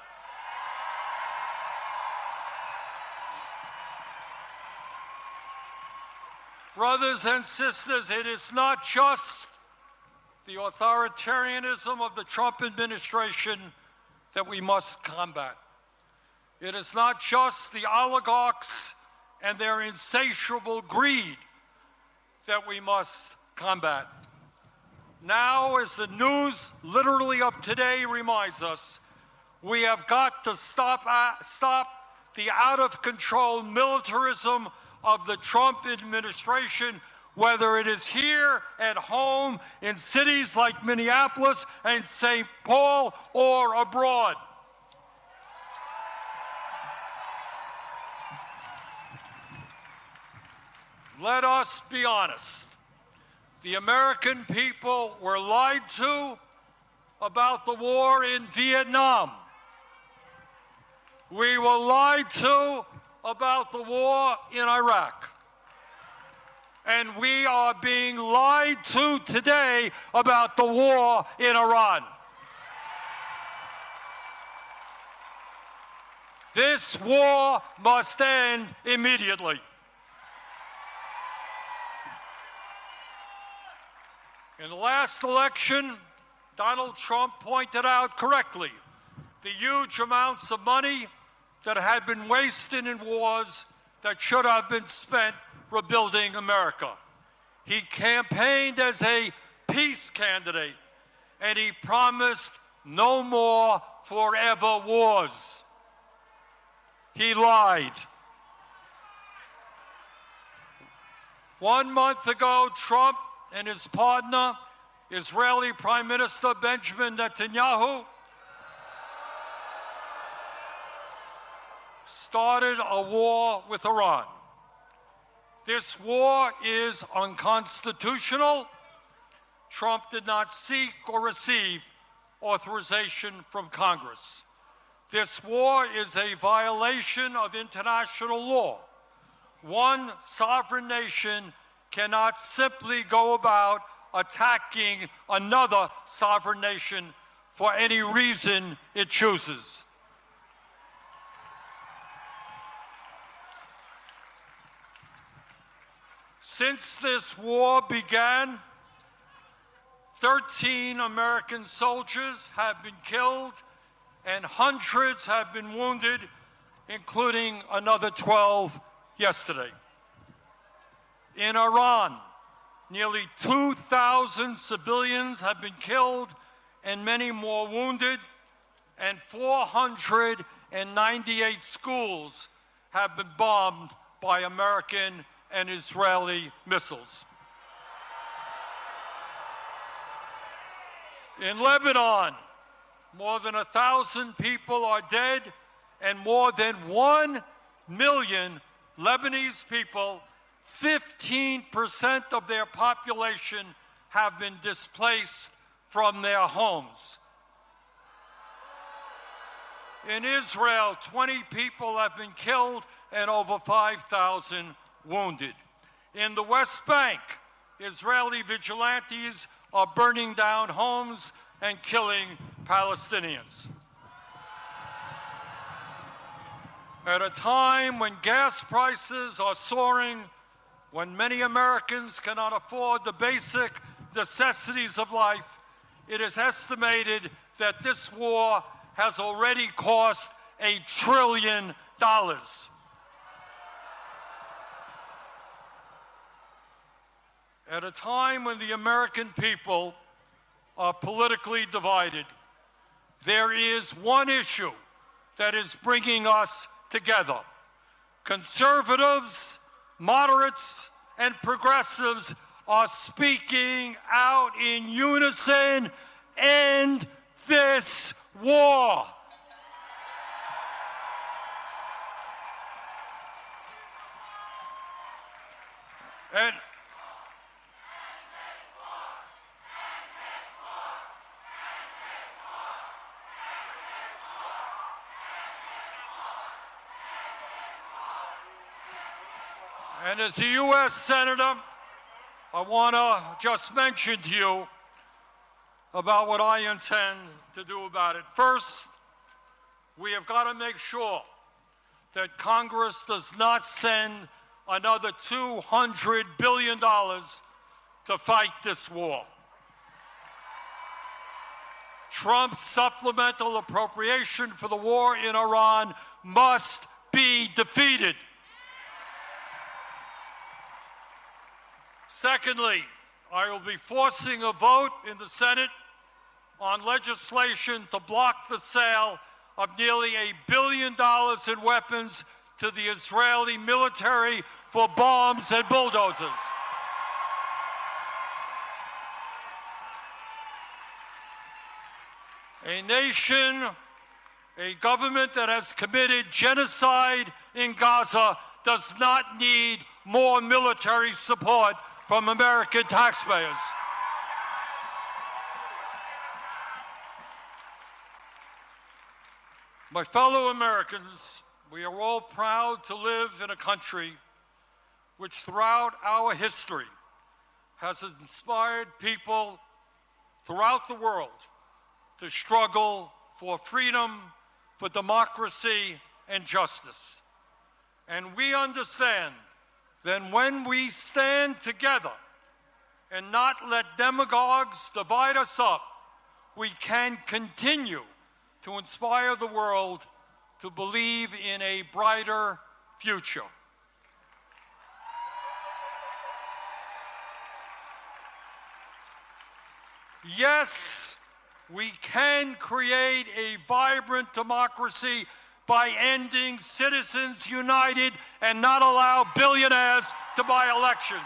Speaker 19: Brothers and sisters, it is not just the authoritarianism of the Trump administration that we must combat. It is not just the oligarchs and their insatiable greed that we must combat. Now, as the news literally of today reminds us, we have got to stop the out-of-control militarism of the Trump administration, whether it is here at home in cities like Minneapolis and St. Paul or abroad. Let us be honest. The American people were lied to about the war in Vietnam. We were lied to about the war in Iraq. And we are being lied to today about the war in Iran. This war must end immediately. In the last election, Donald Trump pointed out correctly the huge amounts of money that had been wasted in wars that should have been spent rebuilding America. He campaigned as a peace candidate, and he promised no more forever wars. He lied. 1 month ago, Trump and his partner, Israeli Prime Minister Benjamin Netanyahu, started a war with Iran. This war is unconstitutional. Trump did not seek or receive authorization from Congress. This war is a violation of international law. One sovereign nation cannot simply go about attacking another sovereign nation for any reason it chooses. Since this war began, 13 American soldiers have been killed and hundreds have been wounded, including another 12 yesterday. In Iran, nearly 2,000 civilians have been killed and many more wounded, and 498 schools have been bombed by American and Israeli missiles. In Lebanon, more than 1,000 people are dead, and more than 1 million Lebanese people, 15% of their population, have been displaced from their homes. In Israel, 20 people have been killed and over 5,000 wounded. In the West Bank, Israeli vigilantes are burning down homes and killing Palestinians. At a time when gas prices are soaring, when many Americans cannot afford the basic necessities of life, it is estimated that this war has already cost $1 trillion. At a time when the American people are politically divided, there is one issue that is bringing us together. Conservatives, moderates, and progressives are speaking out in unison: end this war. And as a U.S. Senator, I want to just mention to you about what I intend to do about it. First, we have got to make sure that Congress does not send another $200 billion to fight this war. Trump's supplemental appropriation for the war in Iran must be defeated. Secondly, I will be forcing a vote in the Senate on legislation to block the sale of nearly $1 billion in weapons to the Israeli military for bombs and bulldozers. A nation, a government that has committed genocide in Gaza does not need more military support from American taxpayers. My fellow Americans, we are all proud to live in a country which throughout our history has inspired people throughout the world to struggle for freedom, for democracy, and justice. And we understand that when we stand together and not let demagogues divide us up, we can continue to inspire the world to believe in a brighter future. Yes, we can create a vibrant democracy by ending Citizens United and not allow billionaires to buy elections.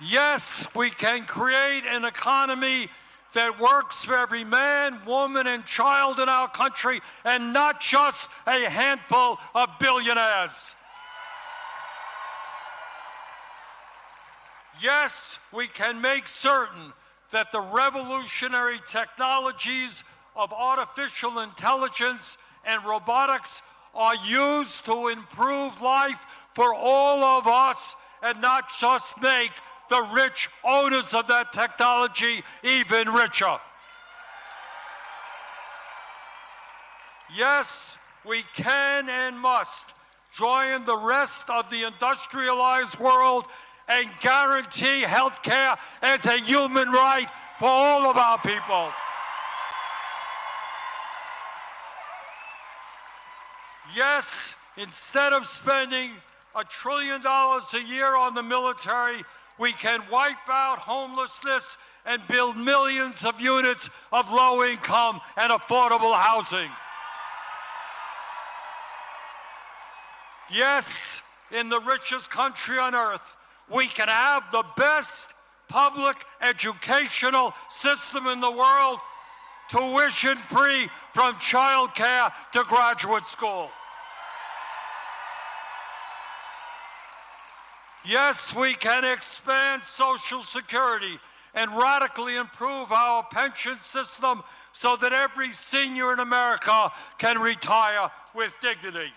Speaker 19: Yes, we can create an economy that works for every man, woman, and child in our country, and not just a handful of billionaires. Yes, we can make certain that the revolutionary technologies of artificial intelligence and robotics are used to improve life for all of us and not just make the rich owners of that technology even richer. Yes, we can and must join the rest of the industrialized world and guarantee health care as a human right for all of our people. Yes, instead of spending $1 trillion a year on the military, we can wipe out homelessness and build millions of units of low-income and affordable housing. Yes, in the richest country on earth, we can have the best public educational system in the world, tuition-free from childcare to graduate school. Yes, we can expand Social Security and radically improve our pension system so that every senior in America can retire with dignity.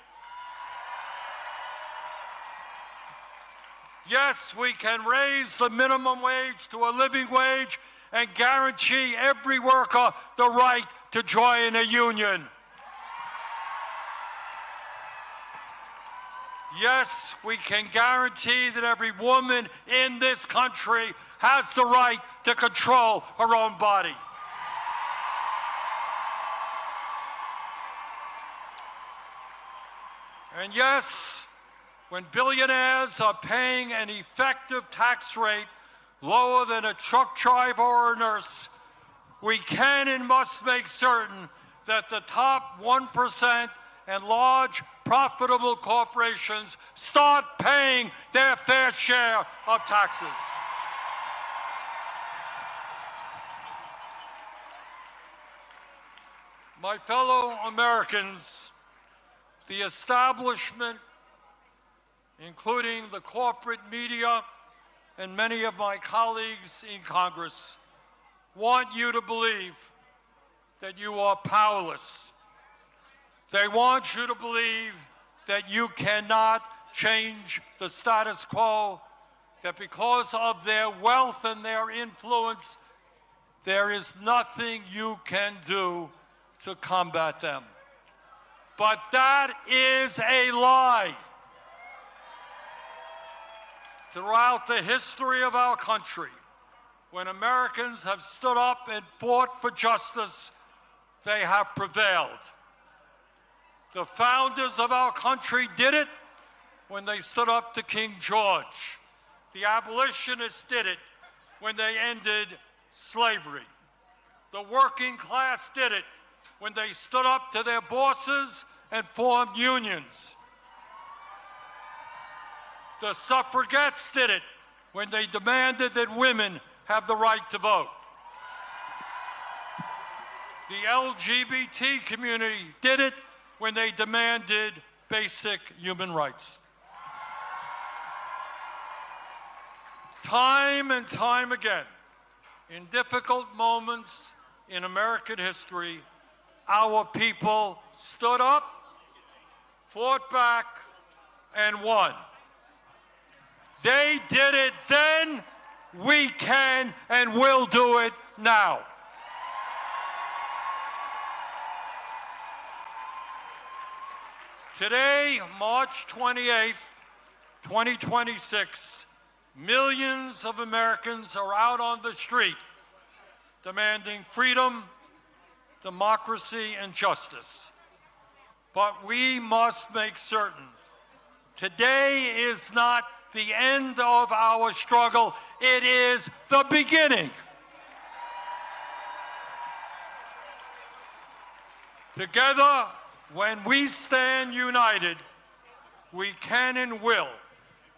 Speaker 19: Yes, we can raise the minimum wage to a living wage and guarantee every worker the right to join a union. Yes, we can guarantee that every woman in this country has the right to control her own body. And yes, when billionaires are paying an effective tax rate lower than a truck driver or a nurse, we can and must make certain that the top 1% and large profitable corporations start paying their fair share of taxes. My fellow Americans, the establishment, including the corporate media and many of my colleagues in Congress, want you to believe that you are powerless. They want you to believe that you cannot change the status quo, that because of their wealth and their influence, there is nothing you can do to combat them. But that is a lie. throughout the history of our country, when Americans have stood up and fought for justice, they have prevailed. The founders of our country did it when they stood up to King George. The abolitionists did it when they ended slavery. The working class did it when they stood up to their bosses and formed unions. The suffragettes did it when they demanded that women have the right to vote. The LGBT community did it when they demanded basic human rights. Time and time again, in difficult moments in American history, our people stood up, fought back, and won. They did it then, we can and will do it now. Today, March 28th, 2026, millions of Americans are out on the street demanding freedom, democracy, and justice. But we must make certain today is not the end of our struggle, it is the beginning. Together, when we stand united, we can and will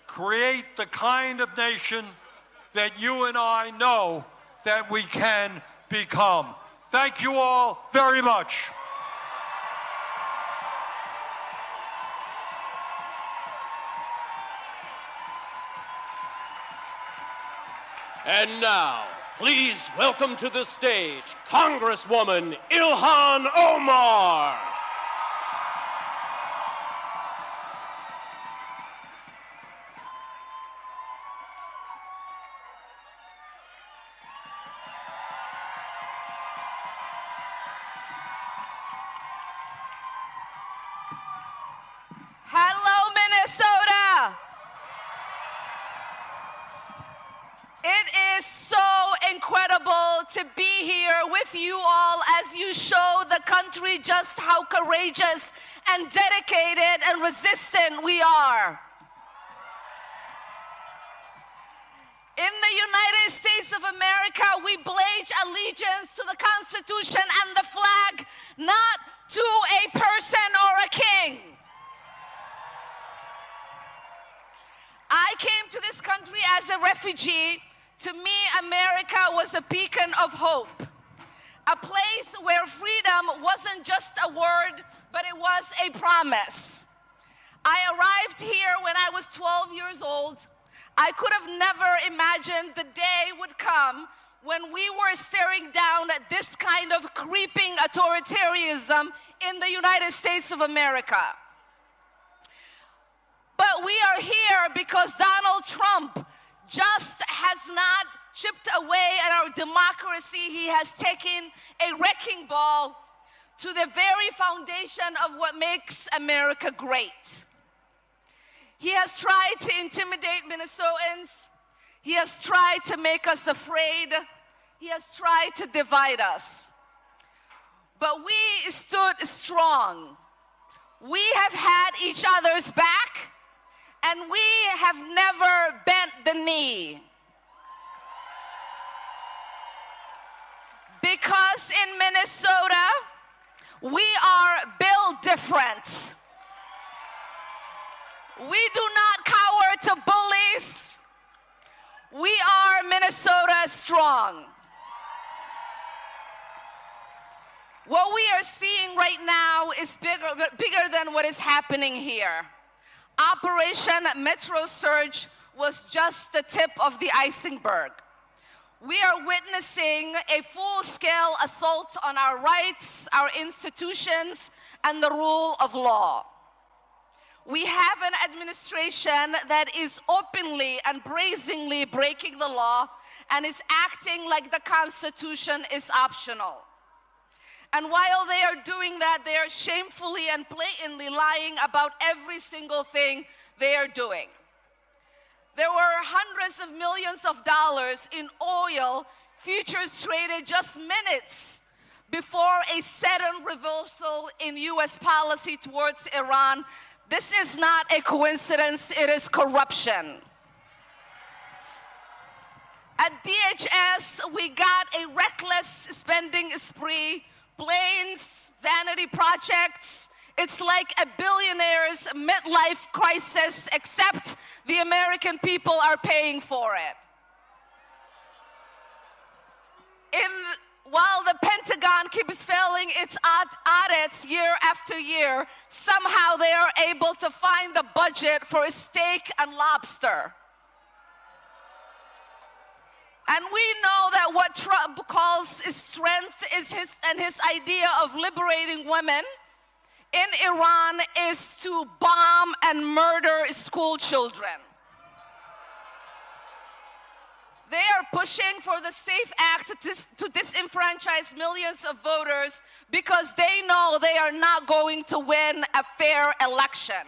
Speaker 19: create the kind of nation that you and I know that we can become. Thank you all very much.
Speaker 8: And now, please welcome to the stage Congresswoman Ilhan Omar.
Speaker 20: Hello, Minnesota. It is so incredible to be here with you all as you show the country just how courageous and dedicated and resistant we are. In the United States of America, we pledge allegiance to the Constitution and the flag, not to a person or a king. I came to this country as a refugee. To me, America was a beacon of hope, a place where freedom wasn't just a word, but it was a promise. I arrived here when I was 12 years old. I could have never imagined the day would come when we were staring down at this kind of creeping authoritarianism in the United States of America. But we are here because Donald Trump just has not chipped away at our democracy. He has taken a wrecking ball to the very foundation of what makes America great. He has tried to intimidate Minnesotans. He has tried to make us afraid. He has tried to divide us. But we stood strong. We have had each other's back, and we have never bent the knee. Because in Minnesota, we are built different. We do not cower to bullies. We are Minnesota strong. What we are seeing right now is bigger than what is happening here. Operation Metro Surge was just the tip of the iceberg. We are witnessing a full-scale assault on our rights, our institutions, and the rule of law. We have an administration that is openly and brazenly breaking the law and is acting like the Constitution is optional. And while they are doing that, they are shamefully and blatantly lying about every single thing they are doing. There were hundreds of millions of dollars in oil futures traded just minutes before a sudden reversal in U.S. policy towards Iran. This is not a coincidence, it is corruption. At DHS, we got a reckless spending spree, planes, vanity projects. It's like a billionaire's midlife crisis, except the American people are paying for it. While the Pentagon keeps failing its audits year after year, somehow they are able to find the budget for steak and lobster. And we know that what Trump calls strength is his idea of liberating women in Iran is to bomb and murder school children. They are pushing for the SAFE Act to disenfranchise millions of voters because they know they are not going to win a fair election.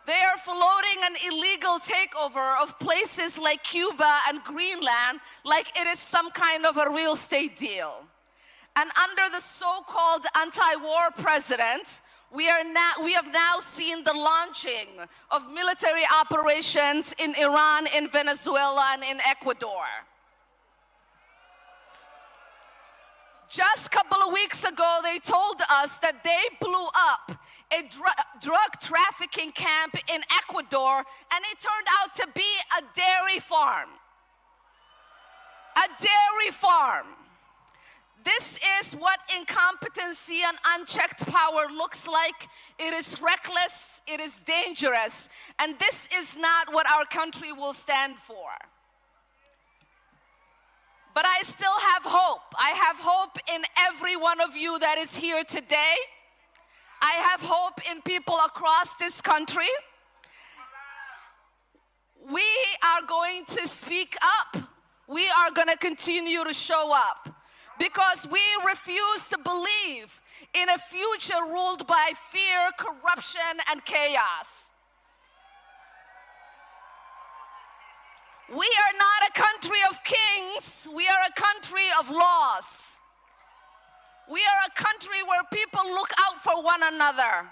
Speaker 20: They are floating an illegal takeover of places like Cuba and Greenland like it is some kind of a real estate deal. And under the so-called anti-war president, we have now seen the launching of military operations in Iran, in Venezuela, and in Ecuador. Just a couple of weeks ago, they told us that they blew up a drug trafficking camp in Ecuador, and it turned out to be a dairy farm. A dairy farm. This is what incompetency and unchecked power looks like. It is reckless, it is dangerous, and this is not what our country will stand for. But I still have hope. I have hope in every one of you that is here today. I have hope in people across this country. We are going to speak up. We are going to continue to show up because we refuse to believe in a future ruled by fear, corruption, and chaos. We are not a country of kings. We are a country of laws. We are a country where people look out for one another.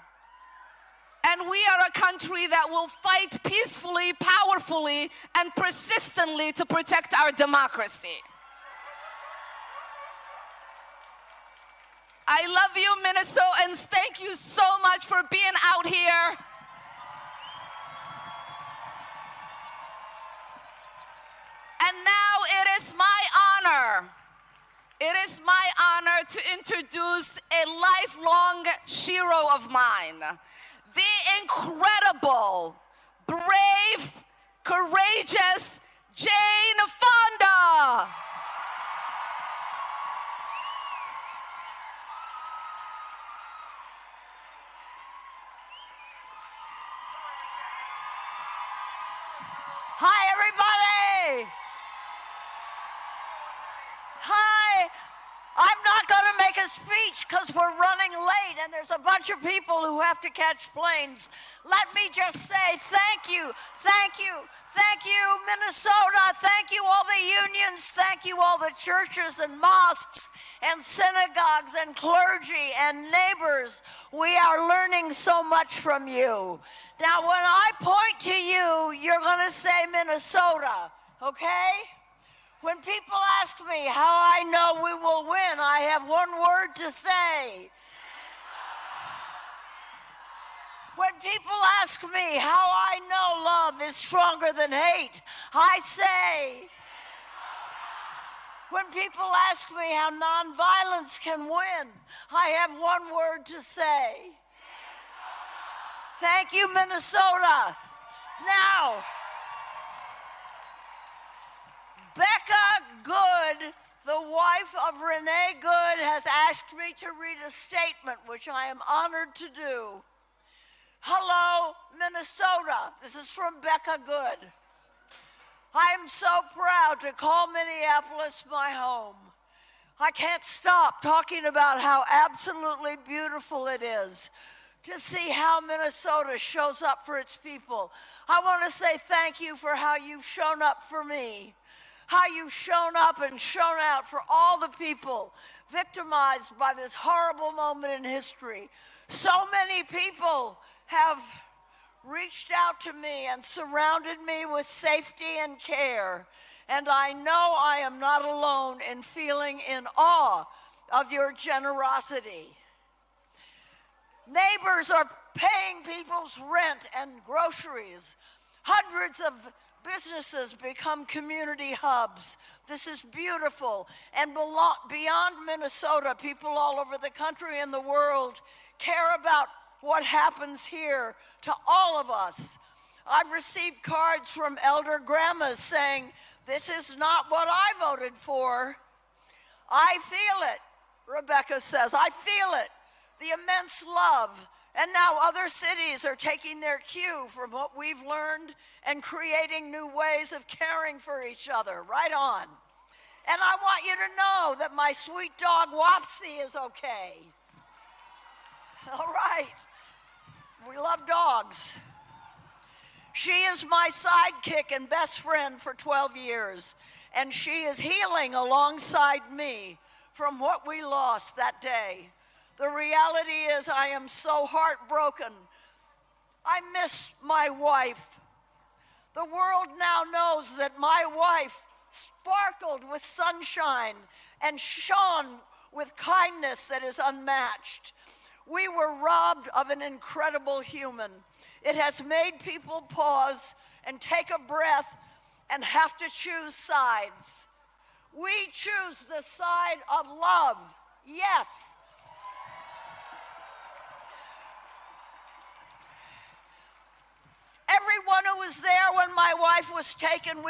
Speaker 20: And we are a country that will fight peacefully, powerfully, and persistently to protect our democracy. I love you, Minnesotans. Thank you so much for being out here. And now it is my honor. It is my honor to introduce a lifelong hero of mine, the incredible, brave, courageous Jane Fonda.
Speaker 21: Hi, everybody. Hi. I'm not going to make a speech because we're running late and there's a bunch of people who have to catch planes. Let me just say thank you, thank you, thank you, Minnesota. Thank you, all the unions. Thank you, all the churches and mosques and synagogues and clergy and neighbors. We are learning so much from you. Now, when I point to you, you're going to say Minnesota, okay? When people ask me how I know we will win, I have one word to say. When people ask me how I know love is stronger than hate, I say. When people ask me how nonviolence can win, I have one word to say. Thank you, Minnesota. Now, Becca Good, the wife of Renee Good, has asked me to read a statement, which I am honored to do. Hello, Minnesota. This is from Becca Good. I am so proud to call Minneapolis my home. I can't stop talking about how absolutely beautiful it is. to see how Minnesota shows up for its people. I want to say thank you for how you've shown up for me, how you've shown up and shown out for all the people victimized by this horrible moment in history. So many people have reached out to me and surrounded me with safety and care. And I know I am not alone in feeling in awe of your generosity. Neighbors are paying people's rent and groceries. Hundreds of businesses become community hubs. This is beautiful. And beyond Minnesota, people all over the country and the world care about what happens here to all of us. I've received cards from elder grandmas saying, "This is not what I voted for." I feel it, Rebecca says. I feel it, the immense love. And now other cities are taking their cue from what we've learned and creating new ways of caring for each other. Right on. And I want you to know that my sweet dog Wapsie is okay. All right. We love dogs. She is my sidekick and best friend for 12 years, and she is healing alongside me from what we lost that day. The reality is I am so heartbroken. I miss my wife. The world now knows that my wife sparkled with sunshine and shone with kindness that is unmatched. We were robbed of an incredible human. It has made people pause and take a breath and have to choose sides. We choose the side of love. Yes. Everyone who was there when my wife was taken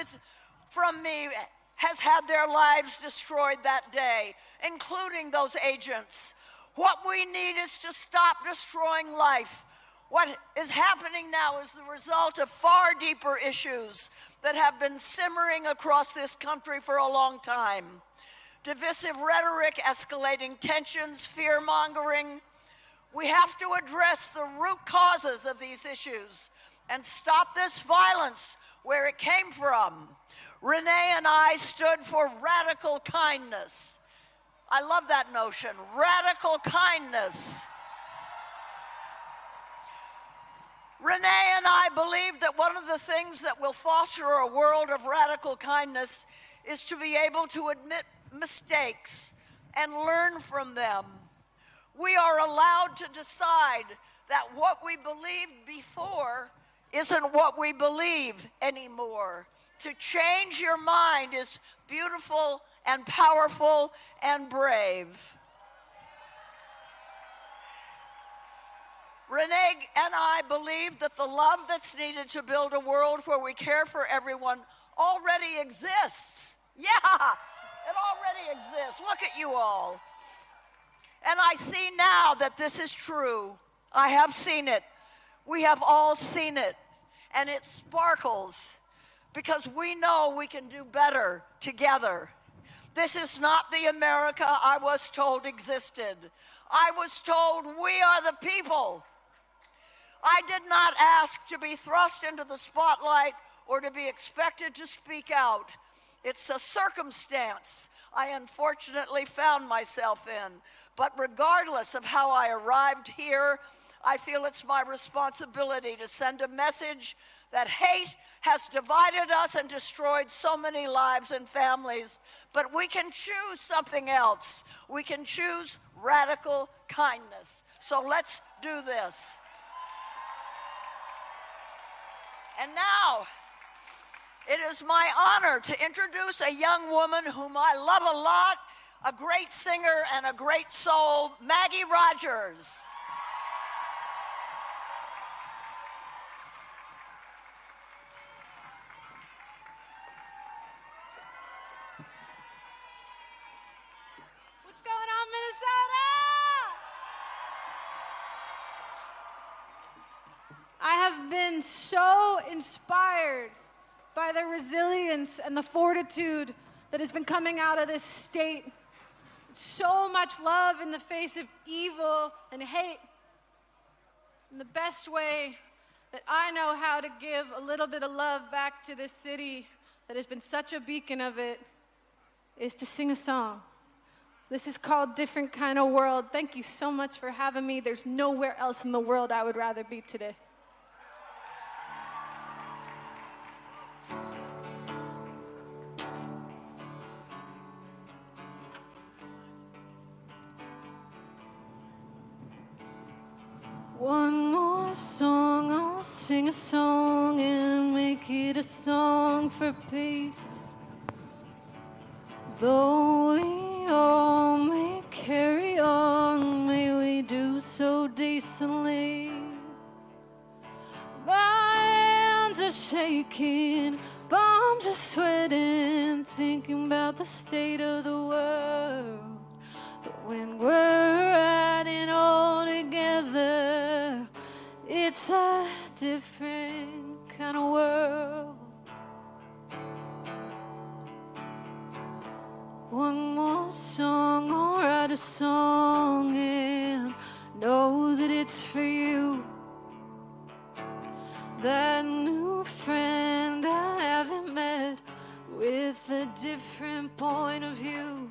Speaker 21: from me has had their lives destroyed that day, including those agents. What we need is to stop destroying life. What is happening now is the result of far deeper issues that have been simmering across this country for a long time. Divisive rhetoric, escalating tensions, fear-mongering. We have to address the root causes of these issues and stop this violence where it came from. Renee and I stood for radical kindness. I love that notion, radical kindness. Renee and I believe that one of the things that will foster a world of radical kindness is to be able to admit mistakes and learn from them. We are allowed to decide that what we believed before isn't what we believe anymore. To change your mind is beautiful and powerful and brave. Renee and I believe that the love that's needed to build a world where we care for everyone already exists. Yeah, it already exists. Look at you all. And I see now that this is true. I have seen it. We have all seen it. And it sparkles because we know we can do better together. This is not the America I was told existed. I was told we are the people. I did not ask to be thrust into the spotlight or to be expected to speak out. It's a circumstance I unfortunately found myself in. But regardless of how I arrived here, I feel it's my responsibility to send a message that hate has divided us and destroyed so many lives and families, but we can choose something else. We can choose radical kindness. So let's do this. And now, it is my honor to introduce a young woman whom I love a lot, a great singer and a great soul, Maggie Rogers.
Speaker 3: What's going on, Minnesota? I have been so inspired by the resilience and the fortitude that has been coming out of this state. So much love in the face of evil and hate.
Speaker 2: And the best way that I know how to give a little bit of love back to this city that has been such a beacon of it is to sing a song. This is called Different Kind of World. Thank you so much for having me. There's nowhere else in the world I would rather be today. One more song, I'll sing a song and make it a song for peace. Though we all may carry on, may we do so decently. My hands are shaking, palms are sweating, thinking about the state of the world. But when we're riding all together, it's a different kind of world. One more song, I'll write a song and know that it's for you. That new friend I haven't met with a different point of view.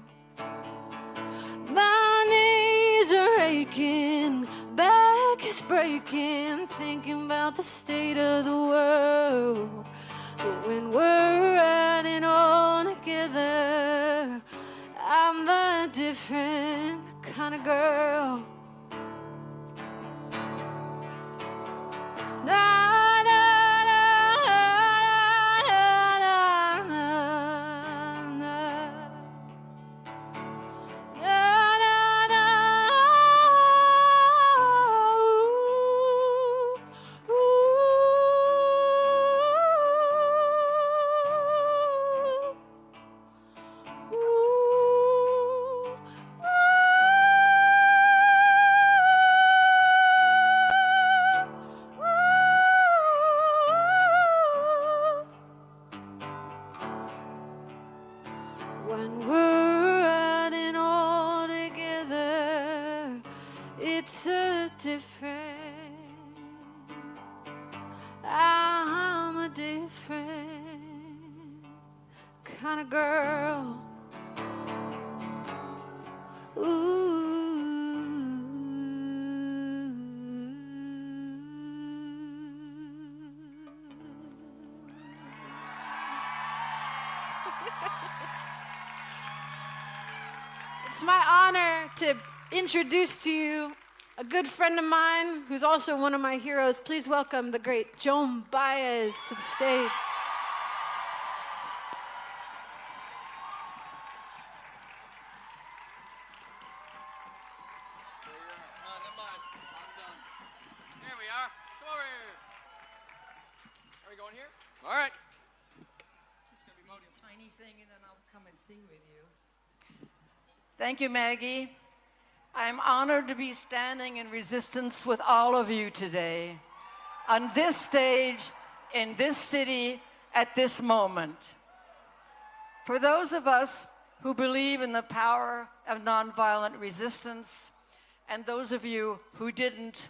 Speaker 2: My knees are aching, back is breaking, thinking about the state of the world. But when we're riding all together, I'm a different kind of girl. Na, na, na, na, na, na, na. Na, na, na, ooh, when we're riding all together, it's a different, I'm a different kind of girl. It's my honor to introduce to you a good friend of mine who's also one of my heroes. Please welcome the great Joan Baez to the stage.
Speaker 22: There we are. Come over here. Are we going here? All right.
Speaker 23: Just gonna be moaning a tiny thing and then I'll come and sing with you.
Speaker 21: Thank you, Maggie. I'm honored to be standing in resistance with all of you today, on this stage, in this city, at this moment. For those of us who believe in the power of nonviolent resistance, and those of you who didn't,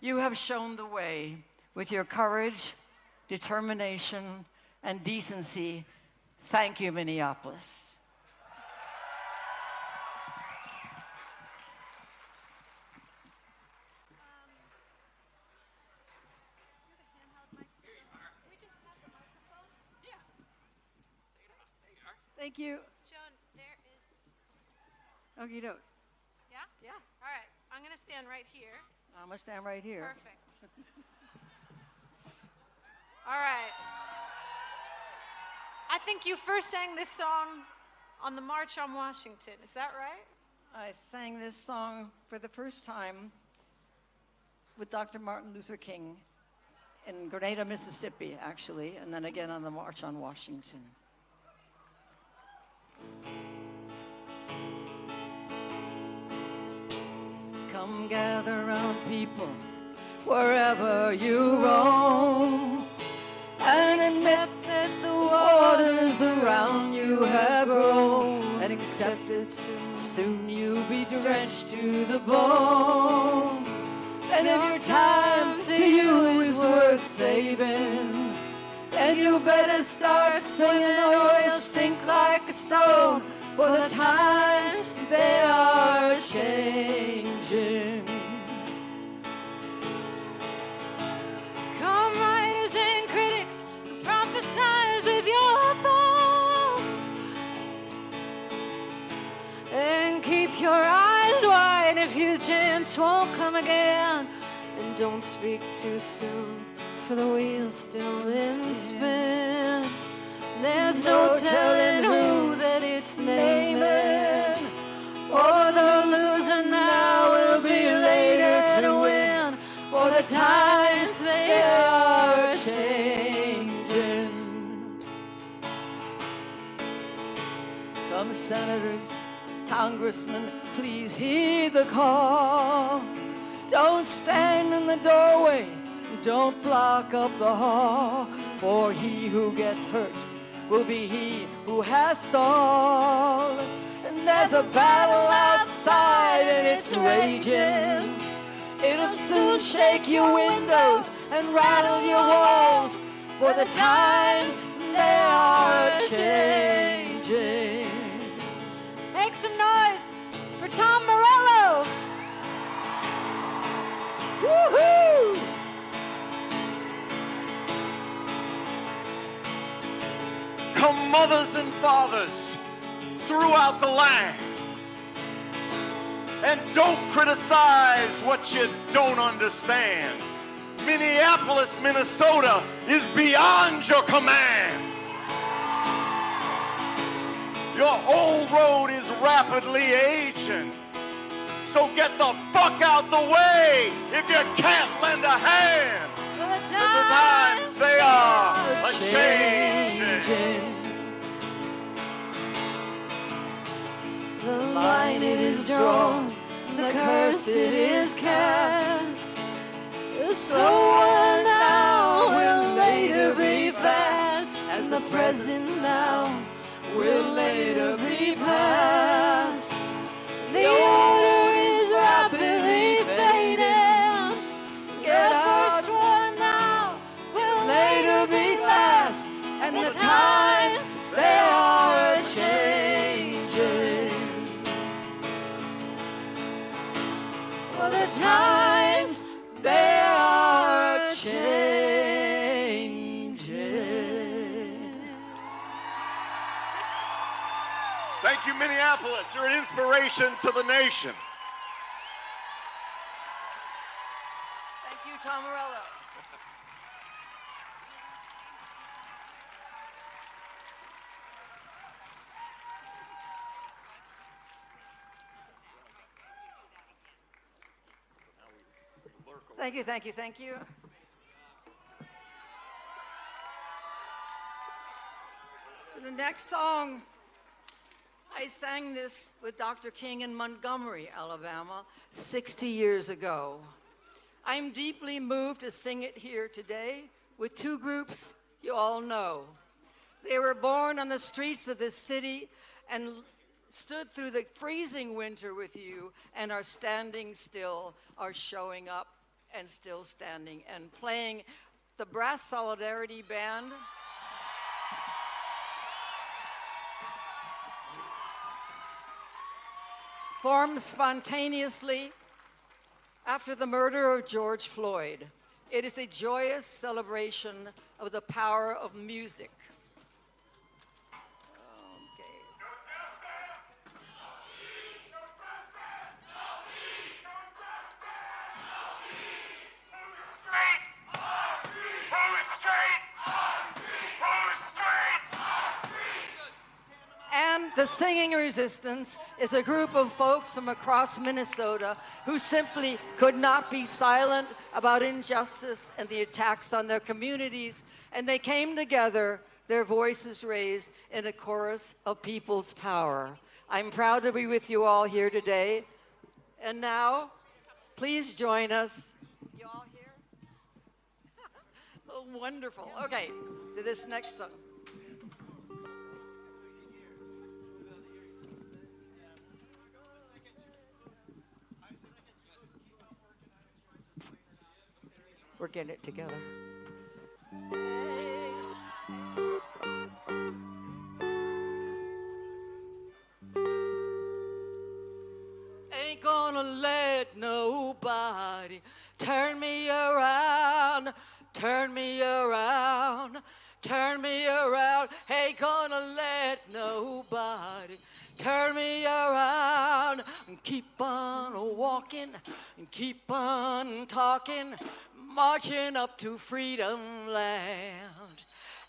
Speaker 21: you have shown the way with your courage, determination, and decency. Thank you, Minneapolis. Thank you.
Speaker 2: Joan, there is...
Speaker 21: Okie doke.
Speaker 2: Yeah? Yeah. All right. I'm going to stand right here.
Speaker 21: I'm going to stand right here.
Speaker 2: Perfect. All right. I think you first sang this song on the March on Washington. Is that right?
Speaker 21: I sang this song for the first time with Dr. Martin Luther King in Grenada, Mississippi, actually, and then again on the March on Washington. Come gather round, people, wherever you roam, and accept that the waters around you have grown, and accept it soon you'll be drenched to the bone,
Speaker 2: And if your time to you is worth saving, then you better start singing or you'll sink like a stone, for the times they are changing. Come writers and critics who prophesize with your bow, and keep your eyes wide if your chance won't come again. And don't speak too soon, for the wheel's still in spin. There's no telling who that it's naming, for the loser now will be later to win, for the times they are changing. Come senators, congressmen, please heed the call. Don't stand in the doorway, don't block up the hall, for he who gets hurt will be he who has stalled. And there's a battle outside and it's raging. It'll soon shake your windows and rattle your walls, for the times they are changing. Make some noise for Tom Morello. Woohoo!
Speaker 4: Come mothers and fathers throughout the land, and don't criticize what you don't understand. Minneapolis, Minnesota is beyond your command. Your old road is rapidly aging, so get the fuck out the way if you can't lend a hand. Cause the times they are a-changing.
Speaker 2: The line it is drawn, the curse it is cast. The slower now will later be fast, as the present now will later be past. The order is rapidly fading. Get first one now will later be last, and the times they are changing. For the times they are changing.
Speaker 4: Thank you, Minneapolis. You're an inspiration to the nation.
Speaker 2: Thank you, Tom Morello. Thank you, thank you, thank you. To the next song, I sang this with Dr. King in Montgomery, Alabama, 60 years ago. I'm deeply moved to sing it here today with two groups you all know. They were born on the streets of this city and stood through the freezing winter with you and are standing still, are showing up and still standing and playing the Brass Solidarity Band. Formed spontaneously after the murder of George Floyd. It is a joyous celebration of the power of music. And the Singing Resistance is a group of folks from across Minnesota who simply could not be silent about injustice and the attacks on their communities, and they came together, their voices raised in a chorus of people's power. I'm proud to be with you all here today. And now, please join us. You all here? Oh, wonderful. Okay, to this next song.
Speaker 23: We're getting it together. Ain't gonna let nobody turn me around, turn me around, turn me around. Ain't gonna let nobody turn me around. And keep on walking and keep on talking, marching up to freedom land.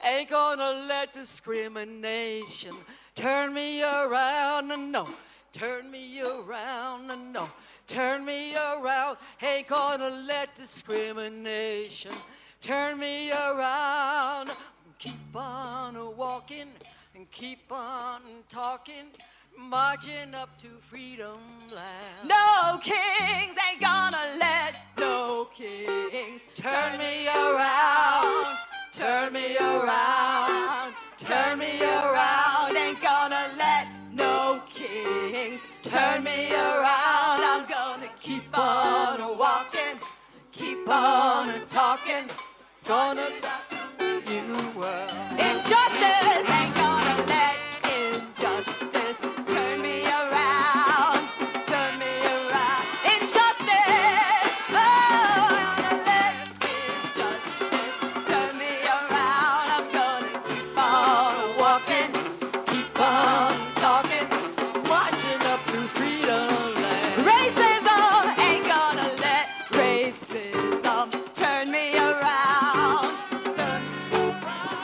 Speaker 23: Ain't gonna let discrimination turn me around, no. Turn me around, no. Turn me around. Ain't gonna let discrimination turn me around. Keep on walking and keep on talking, marching up to freedom land.
Speaker 1: No kings ain't gonna let no kings turn me around, turn me around, turn me around. Ain't gonna let no kings turn me around. I'm gonna keep on walking, keep on talking, gonna you world. Injustice ain't gonna let injustice turn me around, turn me around. Injustice, oh, I'm gonna let injustice turn me around. I'm gonna keep on walking, keep on talking,
Speaker 23: marching up to freedom land.
Speaker 1: Racism ain't gonna let racism turn me around.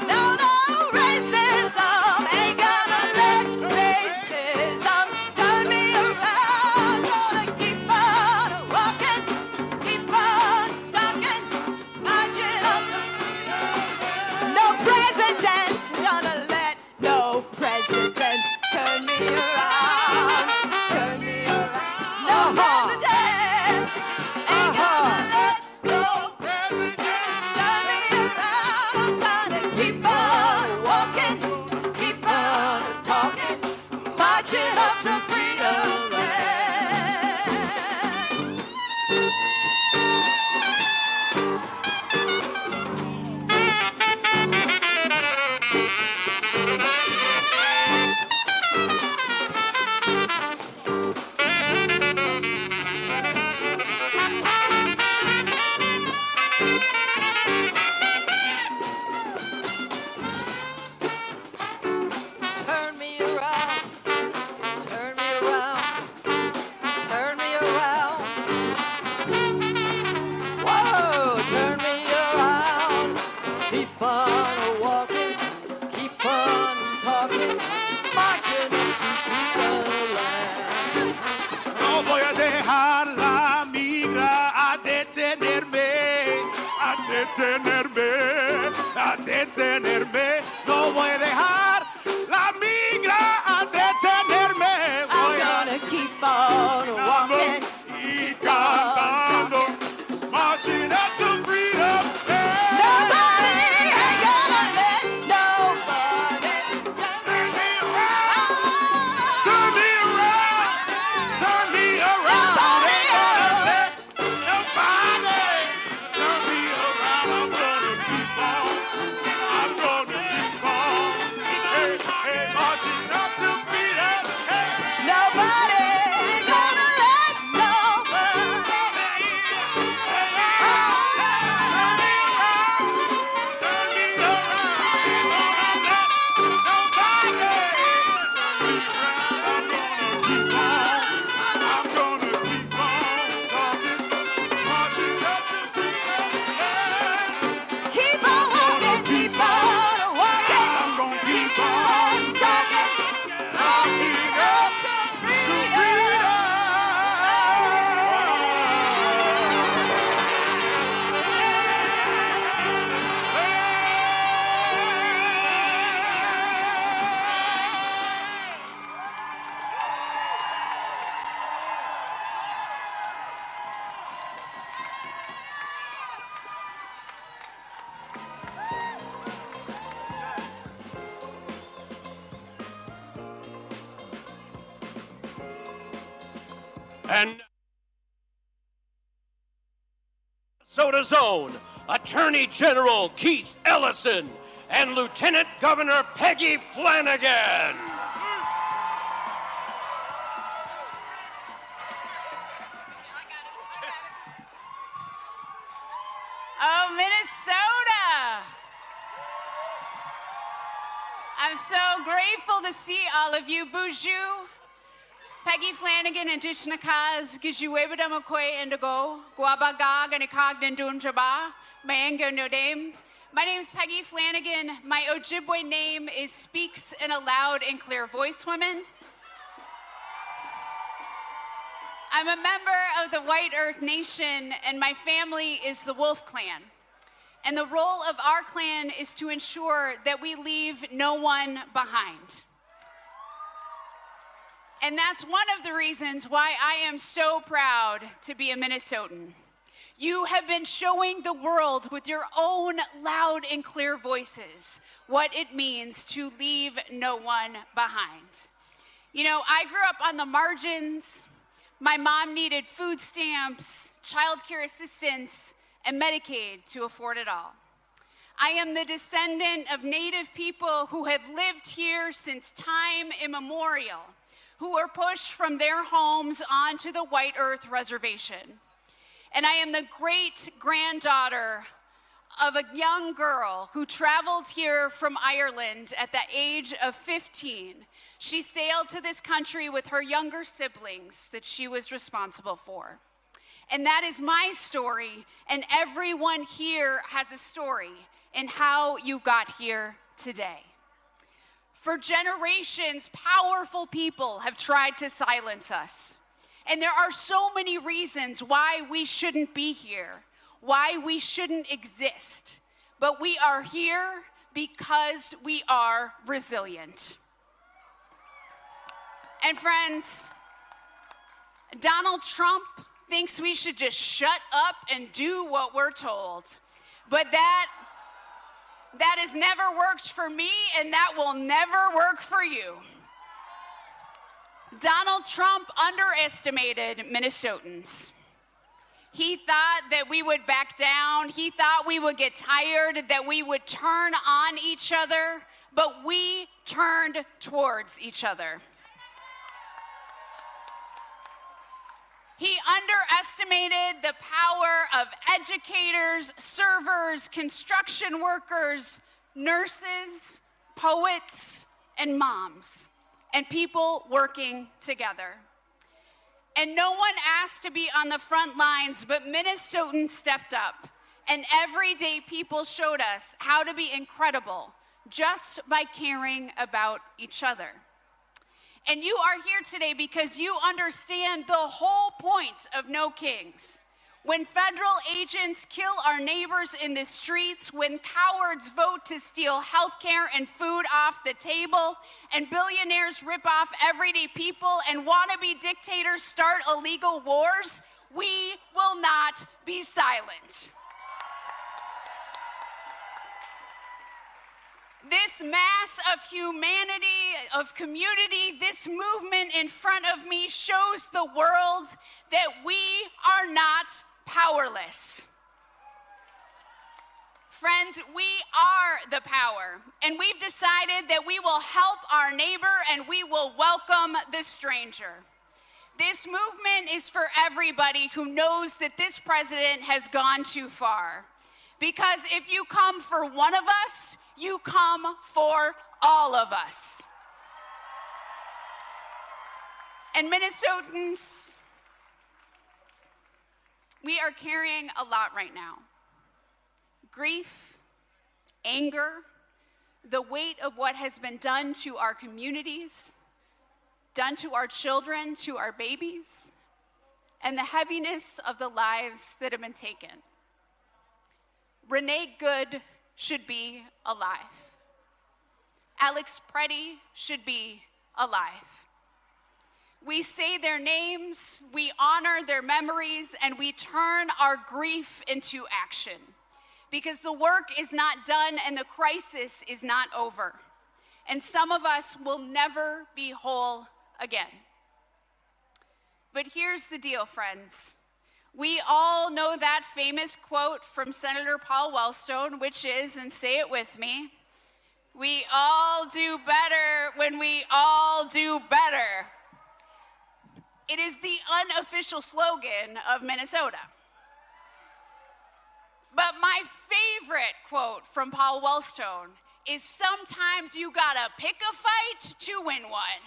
Speaker 1: No, no, racism ain't gonna let racism turn me around. Gonna keep on walking, keep on talking, marching up to freedom. No president gonna let no president turn me around, turn me around. No president ain't gonna let no president turn me around. I'm gonna keep on walking, keep on talking, marching up to freedom land.
Speaker 23: Turn me around, turn me around, turn me around. Whoa, turn me around. Keep on walking, keep on talking, marching up to freedom land.
Speaker 5: No voy a dejar la migra a detenerme, a detenerme, a detenerme. No voy a dejar la migra a detenerme. Voy
Speaker 1: I'm gonna keep on walking,
Speaker 5: y cantando, marching up to freedom.
Speaker 1: nobody ain't gonna let nobody turn me around,
Speaker 5: turn me around, turn me around.
Speaker 1: Nobody
Speaker 5: Ain't gonna let nobody turn me around. I'm gonna keep on, I'm gonna keep on. Hey, hey, marching up to freedom. Hey.
Speaker 1: nobody ain't gonna let nobody. Keep on walking, keep on walking. I'm gonna keep on talking, marching up to freedom.
Speaker 4: And
Speaker 8: Minnesota's own Attorney General Keith Ellison and Lieutenant Governor Peggy Flanagan.
Speaker 6: Oh, Minnesota! I'm so grateful to see all of you. Bonjour. Peggy Flanagan, Indigenous, Gijuebadamakwe Indigo, Guabaga, Ganikagdan Dunjaba, Mayenga Nodame. My name is Peggy Flanagan. My Ojibwe name is Speaks in a Loud and Clear Voice Woman. I'm a member of the White Earth Nation, and my family is the Wolf Clan. And the role of our clan is to ensure that we leave no one behind. And that's one of the reasons why I am so proud to be a Minnesotan. You have been showing the world with your own loud and clear voices what it means to leave no one behind. You know, I grew up on the margins. My mom needed food stamps, childcare assistance, and Medicaid to afford it all. I am the descendant of Native people who have lived here since time immemorial, who were pushed from their homes onto the White Earth Reservation. And I am the great-granddaughter of a young girl who traveled here from Ireland at the age of 15. She sailed to this country with her younger siblings that she was responsible for. And that is my story, and everyone here has a story in how you got here today. For generations, powerful people have tried to silence us. And there are so many reasons why we shouldn't be here, why we shouldn't exist. But we are here because we are resilient. And friends, Donald Trump thinks we should just shut up and do what we're told. But that has never worked for me, and that will never work for you. Donald Trump underestimated Minnesotans. He thought that we would back down. He thought we would get tired, that we would turn on each other, but we turned towards each other. He underestimated the power of educators, servers, construction workers, nurses, poets, and moms, and people working together. And no one asked to be on the front lines, but Minnesotans stepped up. And everyday people showed us how to be incredible just by caring about each other. And you are here today because you understand the whole point of No Kings. When federal agents kill our neighbors in the streets, when cowards vote to steal healthcare and food off the table, and billionaires rip off everyday people, and wannabe dictators start illegal wars, we will not be silent. This mass of humanity, of community, this movement in front of me shows the world that we are not powerless. Friends, we are the power, and we've decided that we will help our neighbor and we will welcome the stranger. This movement is for everybody who knows that this president has gone too far. Because if you come for one of us, you come for all of us. And Minnesotans, we are carrying a lot right now. Grief, anger, the weight of what has been done to our communities, done to our children, to our babies, and the heaviness of the lives that have been taken. Renee Good should be alive. Alex Preddy should be alive. We say their names, we honor their memories, and we turn our grief into action. Because the work is not done and the crisis is not over. And some of us will never be whole again. But here's the deal, friends. We all know that famous quote from Senator Paul Wellstone, which is, and say it with me, we all do better when we all do better. It is the unofficial slogan of Minnesota. But my favorite quote from Paul Wellstone is, sometimes you gotta pick a fight to win one.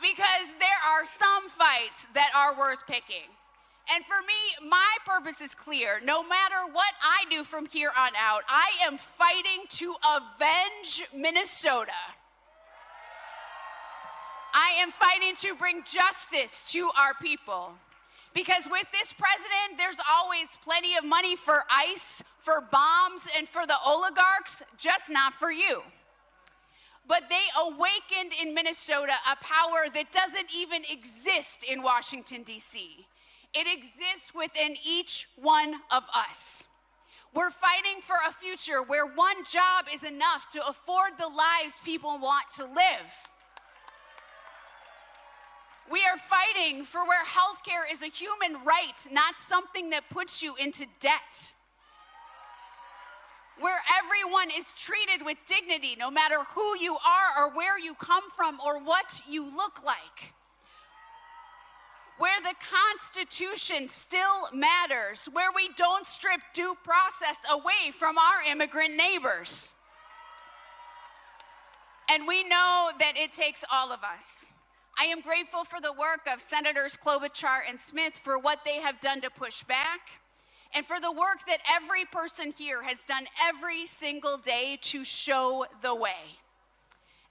Speaker 6: Because there are some fights that are worth picking. And for me, my purpose is clear. No matter what I do from here on out, I am fighting to avenge Minnesota. I am fighting to bring justice to our people. Because with this president, there's always plenty of money for ICE, for bombs, and for the oligarchs, just not for you. But they awakened in Minnesota a power that doesn't even exist in Washington, D.C. It exists within each one of us. We're fighting for a future where one job is enough to afford the lives people want to live. We are fighting for where healthcare is a human right, not something that puts you into debt. Where everyone is treated with dignity, no matter who you are or where you come from or what you look like. Where the Constitution still matters, where we don't strip due process away from our immigrant neighbors. And we know that it takes all of us. I am grateful for the work of Senators Klobuchar and Smith for what they have done to push back, and for the work that every person here has done every single day to show the way.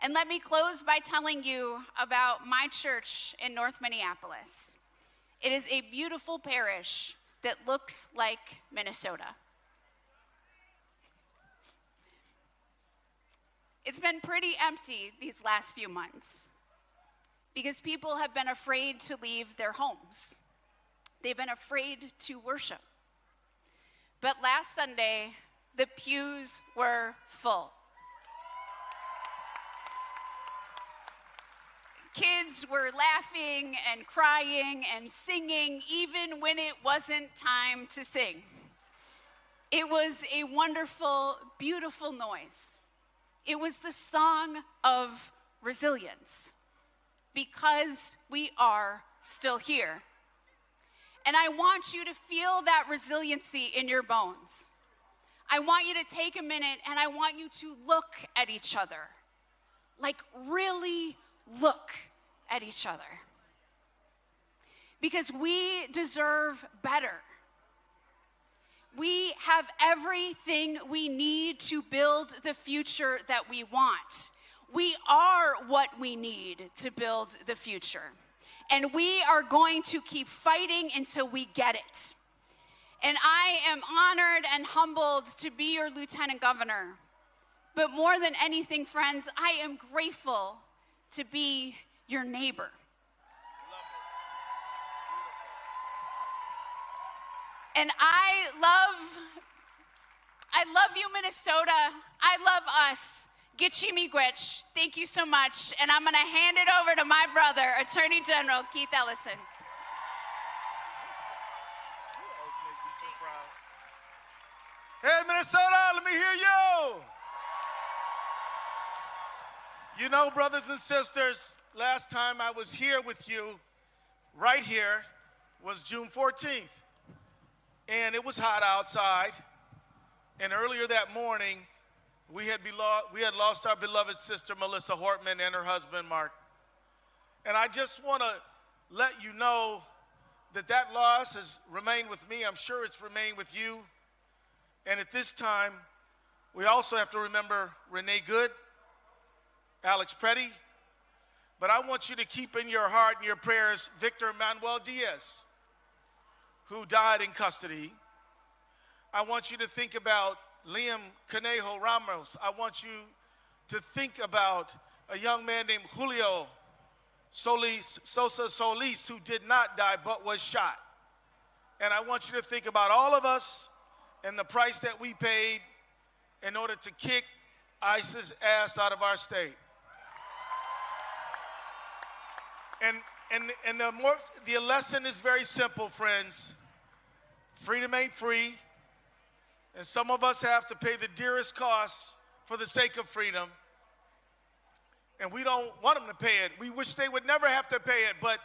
Speaker 6: And let me close by telling you about my church in North Minneapolis. It is a beautiful parish that looks like Minnesota. It's been pretty empty these last few months because people have been afraid to leave their homes. They've been afraid to worship. But last Sunday, the pews were full. Kids were laughing and crying and singing even when it wasn't time to sing. It was a wonderful, beautiful noise. It was the song of resilience because we are still here. And I want you to feel that resiliency in your bones. I want you to take a minute and I want you to look at each other. Like, really look at each other. Because we deserve better. We have everything we need to build the future that we want. We are what we need to build the future. And we are going to keep fighting until we get it. And I am honored and humbled to be your lieutenant governor. But more than anything, friends, I am grateful to be your neighbor. And I love you, Minnesota. I love us. Gitchimigwich, thank you so much. And I'm gonna hand it over to my brother, Attorney General Keith Ellison.
Speaker 7: Hey, Minnesota, let me hear you. You know, brothers and sisters, last time I was here with you, right here, was June 14th. And it was hot outside. And earlier that morning, we had lost our beloved sister, Melissa Hortman, and her husband, Mark. And I just want to let you know that that loss has remained with me. I'm sure it's remained with you. And at this time, we also have to remember Renee Good, Alex Petty. But I want you to keep in your heart and your prayers Victor Manuel Diaz, who died in custody. I want you to think about Liam Conejo Ramos. I want you to think about a young man named Julio Sosa Solis, who did not die but was shot. And I want you to think about all of us and the price that we paid in order to kick ISIS's ass out of our state. And the lesson is very simple, friends. Freedom ain't free, and some of us have to pay the dearest cost for the sake of freedom. And we don't want them to pay it. We wish they would never have to pay it, but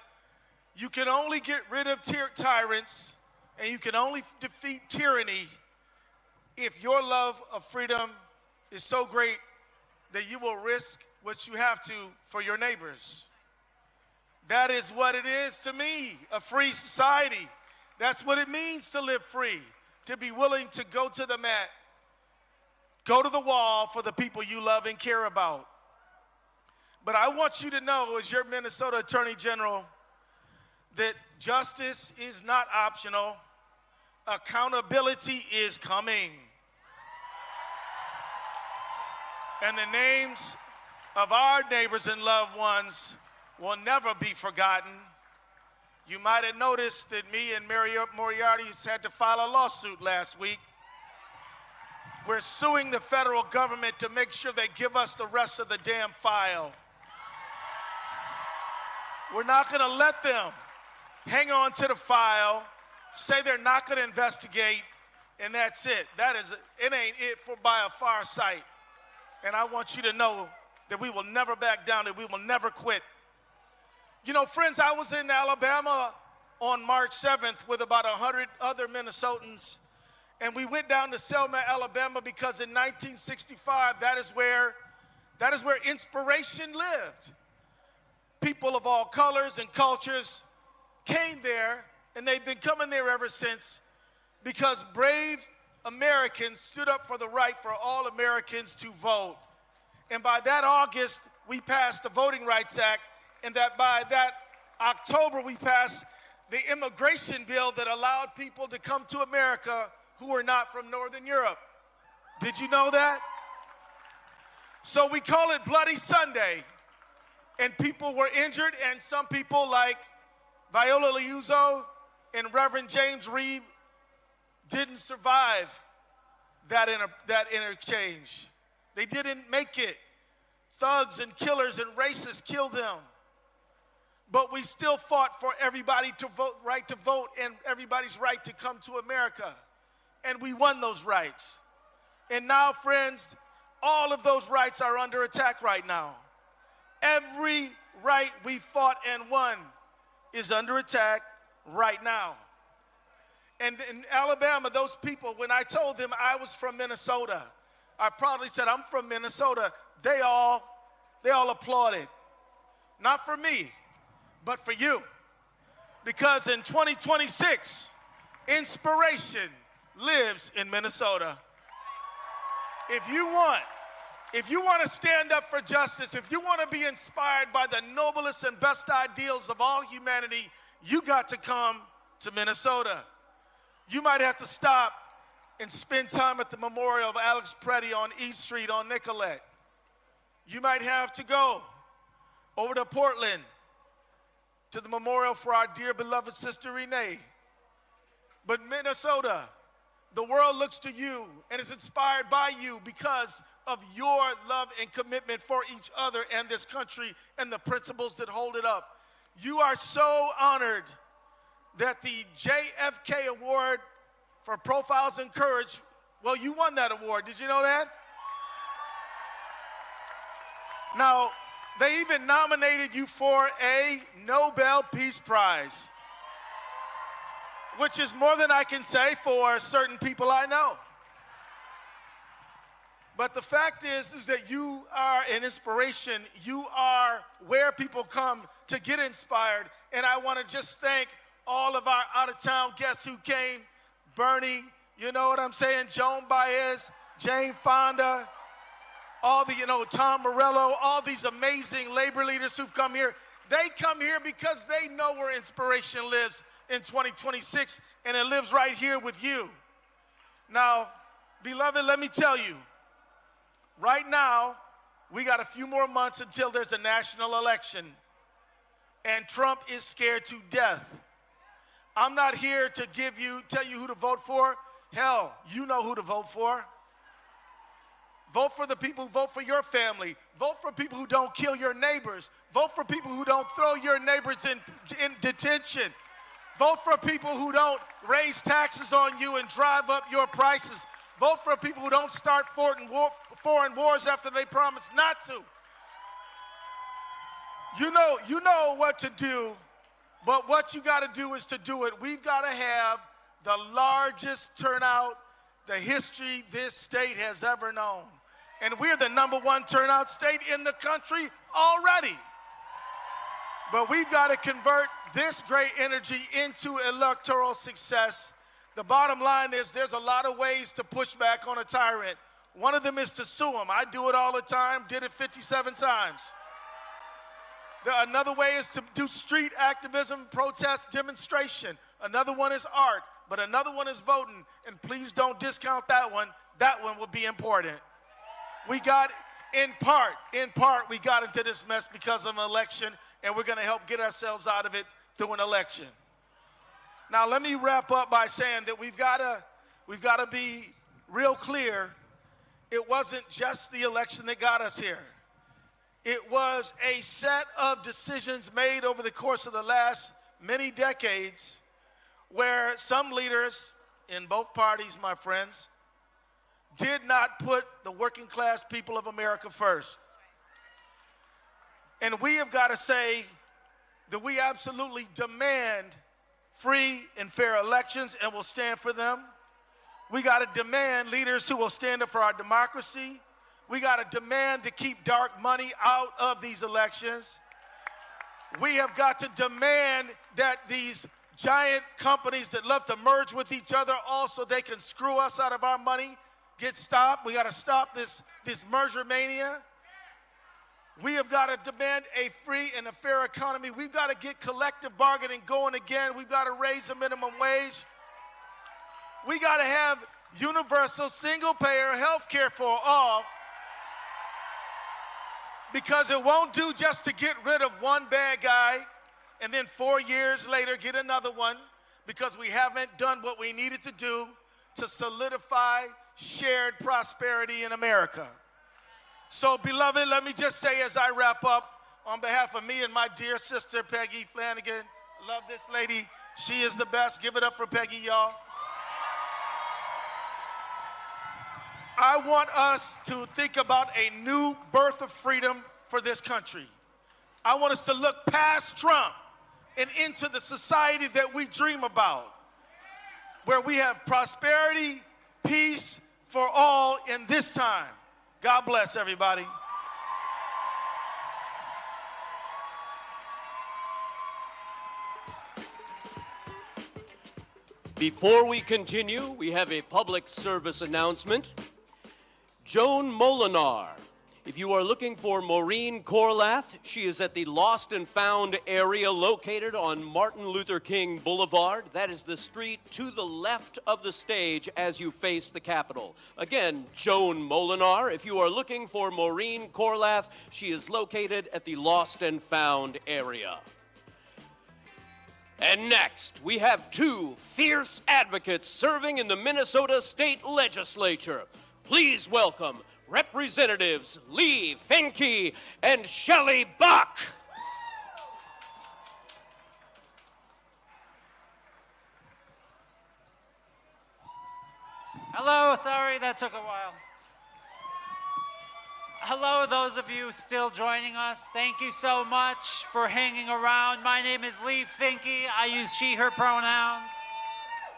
Speaker 7: you can only get rid of tyrants, and you can only defeat tyranny if your love of freedom is so great that you will risk what you have to for your neighbors. That is what it is to me, a free society. That's what it means to live free, to be willing to go to the mat, go to the wall for the people you love and care about. But I want you to know, as your Minnesota Attorney General, that justice is not optional. Accountability is coming. And the names of our neighbors and loved ones will never be forgotten. You might have noticed that me and Moriarty had to file a lawsuit last week. We're suing the federal government to make sure they give us the rest of the damn file. We're not going to let them hang on to the file, say they're not going to investigate, and that's it. It ain't it by a far sight. And I want you to know that we will never back down, that we will never quit. You know, friends, I was in Alabama on March 7th with about 100 other Minnesotans, and we went down to Selma, Alabama, because in 1965, that is where inspiration lived. People of all colors and cultures came there, and they've been coming there ever since, because brave Americans stood up for the right for all Americans to vote. And by that August, we passed the Voting Rights Act, and that by that October, we passed the immigration bill that allowed people to come to America who were not from Northern Europe. Did you know that? So we call it Bloody Sunday, and people were injured, and some people like Viola Liuzzo and Reverend James Reeb didn't survive that interchange. They didn't make it. Thugs and killers and racists killed them. But we still fought for everybody to vote, right to vote, and everybody's right to come to America. And we won those rights. And now, friends, all of those rights are under attack right now. Every right we fought and won is under attack right now. And in Alabama, those people, when I told them I was from Minnesota, I proudly said, I'm from Minnesota. They all applauded. Not for me, but for you. Because in 2026, inspiration lives in Minnesota. If you want to stand up for justice, if you want to be inspired by the noblest and best ideals of all humanity, you got to come to Minnesota. You might have to stop and spend time at the memorial of Alex Preddy on East Street on Nicollet. You might have to go over to Portland to the memorial for our dear beloved sister Renee. But Minnesota, the world looks to you and is inspired by you because of your love and commitment for each other and this country and the principles that hold it up. You are so honored that the JFK Award for Profiles in Courage, well, you won that award. Did you know that? Now, they even nominated you for a Nobel Peace Prize, which is more than I can say for certain people I know. But the fact is that you are an inspiration. You are where people come to get inspired. And I want to just thank all of our out-of-town guests who came. Bernie, you know what I'm saying? Joan Baez, Jane Fonda, all the, Tom Morello, all these amazing labor leaders who've come here. They come here because they know where inspiration lives in 2026, and it lives right here with you. Now, beloved, let me tell you, right now, we got a few more months until there's a national election, and Trump is scared to death. I'm not here to tell you who to vote for. Hell, you know who to vote for. Vote for the people who vote for your family. Vote for people who don't kill your neighbors. Vote for people who don't throw your neighbors in detention. Vote for people who don't raise taxes on you and drive up your prices. Vote for people who don't start foreign wars after they promise not to. You know what to do, but what you got to do is to do it. We've got to have the largest turnout the history this state has ever known. And we're the #1 turnout state in the country already. But we've got to convert this great energy into electoral success. The bottom line is there's a lot of ways to push back on a tyrant. One of them is to sue him. I do it all the time, did it 57 times. Another way is to do street activism, protest, demonstration. Another one is art, but another one is voting. And please don't discount that one. That one will be important. We got, in part, we got into this mess because of an election, and we're going to help get ourselves out of it through an election. Now, let me wrap up by saying that we've got to be real clear. It wasn't just the election that got us here. It was a set of decisions made over the course of the last many decades where some leaders in both parties, my friends, did not put the working class people of America first. And we have got to say that we absolutely demand free and fair elections and will stand for them. We got to demand leaders who will stand up for our democracy. We got to demand to keep dark money out of these elections. We have got to demand that these giant companies that love to merge with each other also they can screw us out of our money get stopped. We got to stop this merger mania. We have got to demand a free and a fair economy. We've got to get collective bargaining going again. We've got to raise the minimum wage. We got to have universal single-payer health care for all, because it won't do just to get rid of one bad guy and then 4 years later get another one, because we haven't done what we needed to do to solidify shared prosperity in America. So, beloved, let me just say as I wrap up, on behalf of me and my dear sister, Peggy Flanagan, I love this lady. She is the best. Give it up for Peggy, y'all. I want us to think about a new birth of freedom for this country. I want us to look past Trump and into the society that we dream about, where we have prosperity, peace for all in this time. God bless everybody.
Speaker 8: Before we continue, we have a public service announcement. Joan Molinar. If you are looking for Maureen Corlath, she is at the Lost and Found area located on Martin Luther King Boulevard. That is the street to the left of the stage as you face the Capitol. Again, Joan Molinar. If you are looking for Maureen Corlath, she is located at the Lost and Found area. And next, we have two fierce advocates serving in the Minnesota State Legislature. Please welcome Representatives Lee Finke and Shelley Buck.
Speaker 9: Hello, sorry that took a while. Hello, those of you still joining us. Thank you so much for hanging around. My name is Lee Finke. I use she, her pronouns.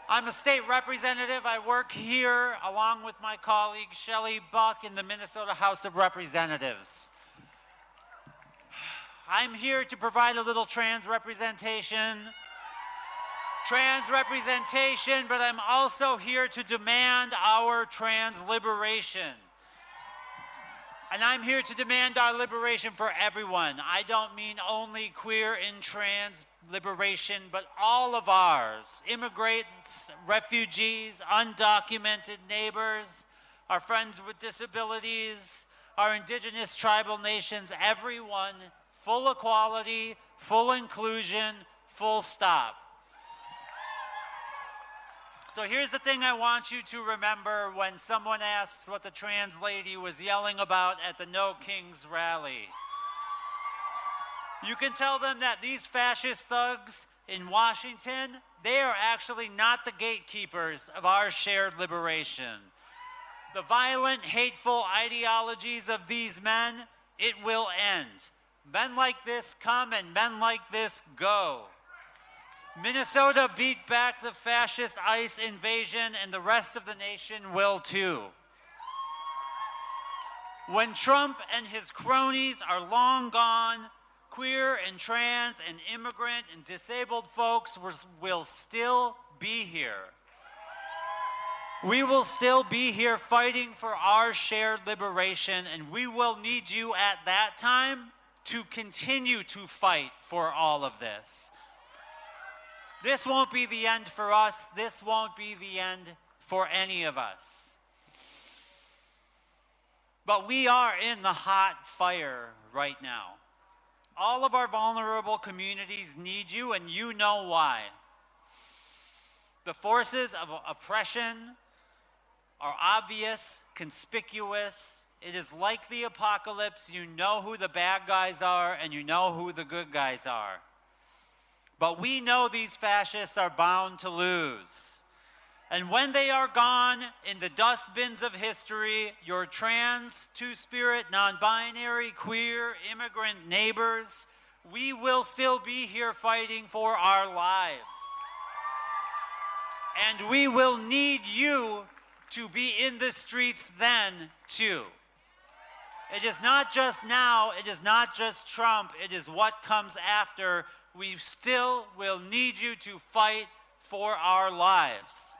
Speaker 9: I'm a state representative. I work here along with my colleague Shelley Buck in the Minnesota House of Representatives. I'm here to provide a little trans representation, but I'm also here to demand our trans liberation. And I'm here to demand our liberation for everyone. I don't mean only queer and trans liberation, but all of ours. Immigrants, refugees, undocumented neighbors, our friends with disabilities, our indigenous tribal nations, everyone, full equality, full inclusion, full stop. So here's the thing I want you to remember when someone asks what the trans lady was yelling about at the No Kings rally. You can tell them that these fascist thugs in Washington, they are actually not the gatekeepers of our shared liberation. The violent, hateful ideologies of these men, it will end. Men like this come and men like this go. Minnesota beat back the fascist ICE invasion, and the rest of the nation will too. When Trump and his cronies are long gone, queer and trans and immigrant and disabled folks will still be here. We will still be here fighting for our shared liberation, and we will need you at that time to continue to fight for all of this. This won't be the end for us. This won't be the end for any of us. But we are in the hot fire right now. All of our vulnerable communities need you, and you know why. The forces of oppression are obvious, conspicuous. It is like the apocalypse. You know who the bad guys are, and you know who the good guys are. But we know these fascists are bound to lose. And when they are gone in the dustbins of history, your trans, two-spirit, non-binary, queer, immigrant neighbors, we will still be here fighting for our lives. And we will need you to be in the streets then, too. It is not just now, it is not just Trump, it is what comes after. We still will need you to fight for our lives.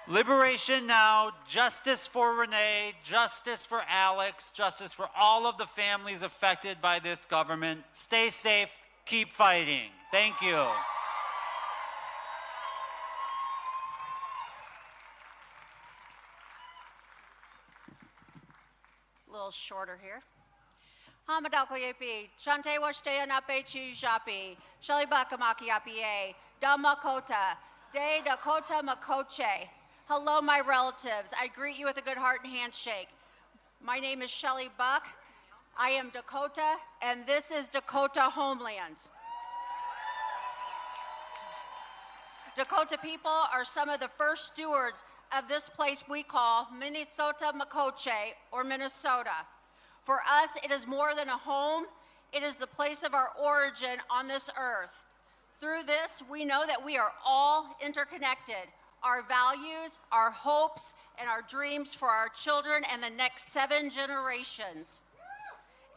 Speaker 9: Liberation now, justice for Renee, justice for Alex, justice for all of the families affected by this government. Stay safe, keep fighting. Thank you.
Speaker 16: A little shorter here. Hamadako Yepi, Chante Washtea Nape Chu Japi, Shelly Bakamaki Apie, Damakota, De Dakota Makoche. Hello, my relatives. I greet you with a good heart and handshake. My name is Shelly Buck. I am Dakota, and this is Dakota Homelands. Dakota people are some of the first stewards of this place we call Minnesota Makoche, or Minnesota. For us, it is more than a home. It is the place of our origin on this earth. Through this, we know that we are all interconnected. Our values, our hopes, and our dreams for our children and the next 7 generations.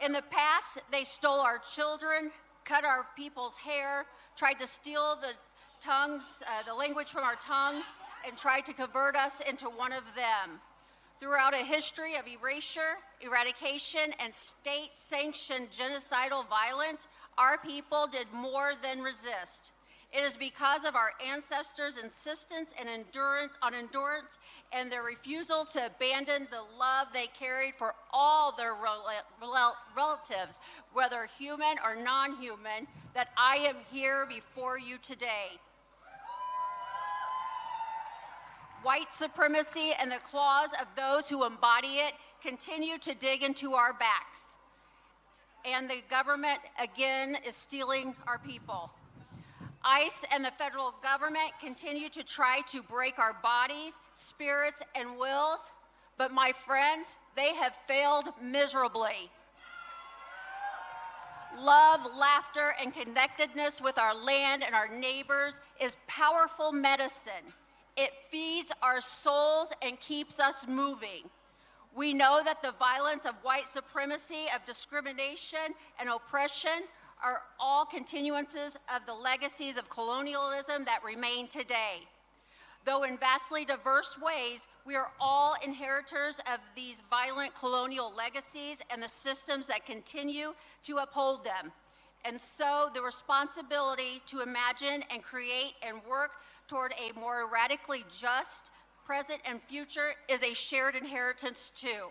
Speaker 16: In the past, they stole our children, cut our people's hair, tried to steal the language from our tongues, and tried to convert us into one of them. Throughout a history of erasure, eradication, and state-sanctioned genocidal violence, our people did more than resist. It is because of our ancestors' insistence and endurance and their refusal to abandon the love they carried for all their relatives, whether human or non-human, that I am here before you today. White supremacy and the claws of those who embody it continue to dig into our backs. And the government, again, is stealing our people. ICE and the federal government continue to try to break our bodies, spirits, and wills, but my friends, they have failed miserably. Love, laughter, and connectedness with our land and our neighbors is powerful medicine. It feeds our souls and keeps us moving. We know that the violence of white supremacy, of discrimination and oppression are all continuances of the legacies of colonialism that remain today. Though in vastly diverse ways, we are all inheritors of these violent colonial legacies and the systems that continue to uphold them. And so the responsibility to imagine and create and work toward a more radically just present and future is a shared inheritance too.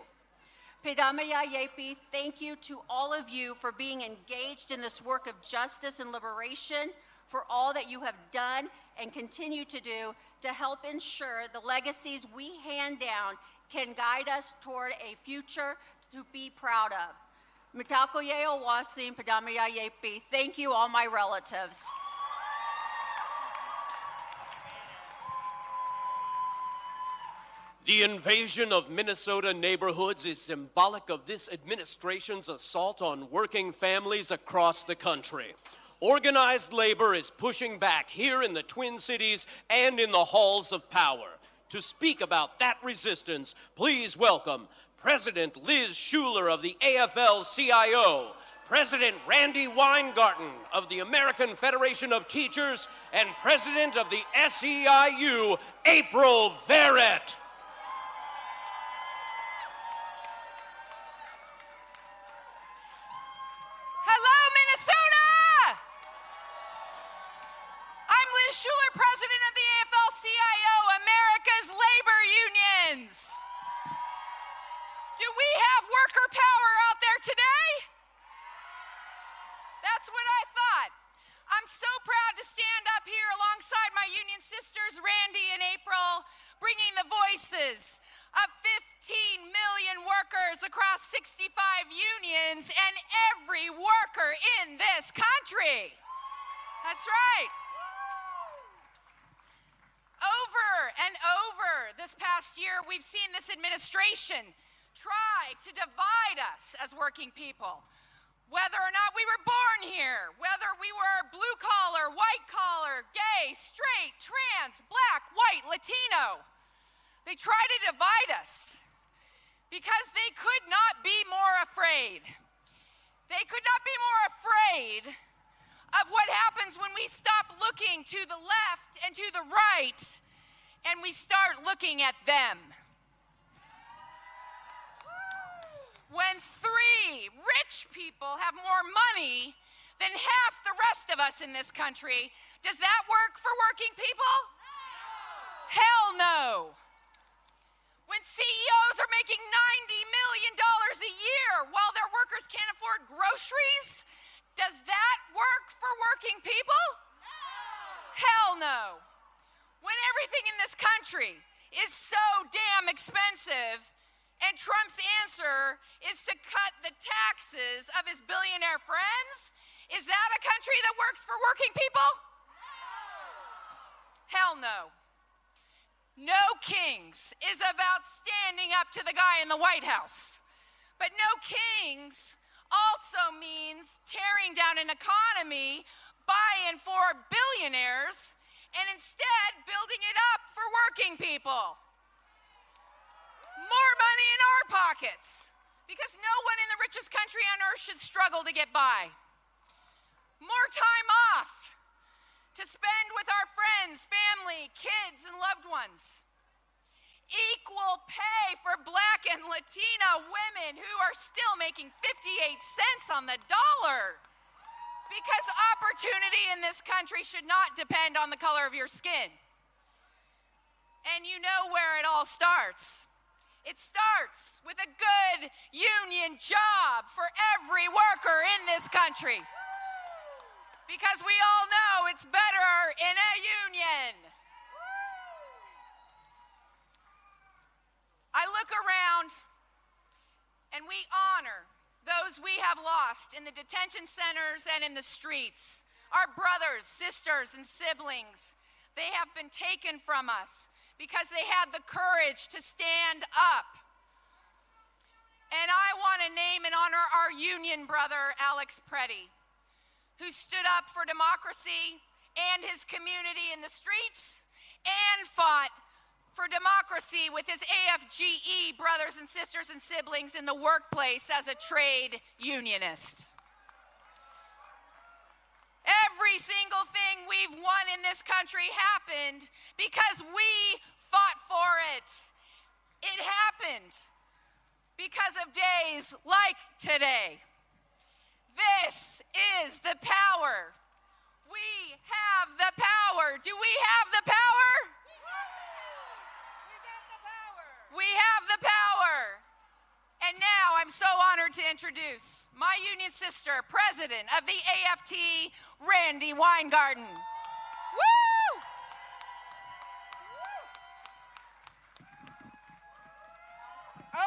Speaker 16: Pedamaya Yepi, thank you to all of you for being engaged in this work of justice and liberation,
Speaker 11: for all that you have done and continue to do to help ensure the legacies we hand down can guide us toward a future to be proud of. Mitakoyeo wasin padamaya yepi. Thank you, all my relatives.
Speaker 8: The invasion of Minnesota neighborhoods is symbolic of this administration's assault on working families across the country. Organized labor is pushing back here in the Twin Cities and in the halls of power. To speak about that resistance, please welcome President Liz Shuler of the AFL-CIO, President Randy Weingarten of the American Federation of Teachers, and President of the SEIU, April Verrett.
Speaker 12: Hello, Minnesota! I'm Liz Shuler, President of the AFL-CIO, America's labor unions. Do we have worker power out there today? That's what I thought. I'm so proud to stand up here alongside my union sisters, Randy and April, bringing the voices of 15 million workers across 65 unions and every worker in this country. That's right. Over and over this past year, we've seen this administration try to divide us as working people. Whether or not we were born here, whether we were blue collar, white collar, gay, straight, trans, black, white, Latino, they try to divide us because they could not be more afraid. They could not be more afraid of what happens when we stop looking to the left and to the right and we start looking at them. When 3 rich people have more money than half the rest of us in this country, does that work for working people? Hell no. When CEOs are making $90 million a year while their workers can't afford groceries, does that work for working people? Hell no. When everything in this country is so damn expensive, and Trump's answer is to cut the taxes of his billionaire friends? Is that a country that works for working people? Hell no. No Kings is about standing up to the guy in the White House. But no Kings also means tearing down an economy, buying for billionaires, and instead building it up for working people. More money in our pockets, because no one in the richest country on earth should struggle to get by. More time off to spend with our friends, family, kids, and loved ones. Equal pay for Black and Latino women who are still making 58 cents on the dollar. Because opportunity in this country should not depend on the color of your skin. And you know where it all starts. It starts with a good union job for every worker in this country. Because we all know it's better in a union. I look around and we honor those we have lost in the detention centers and in the streets. Our brothers, sisters, and siblings, they have been taken from us because they had the courage to stand up. And I want to name and honor our union brother, Alex Preddy, who stood up for democracy and his community in the streets and fought for democracy with his AFGE brothers and sisters and siblings in the workplace as a trade unionist. Every single thing we've won in this country happened because we fought for it. It happened because of days like today. This is the power. We have the power. Do we have the power? We have the power. And now I'm so honored to introduce my union sister, president of the AFT, Randy Weingarten. Woo!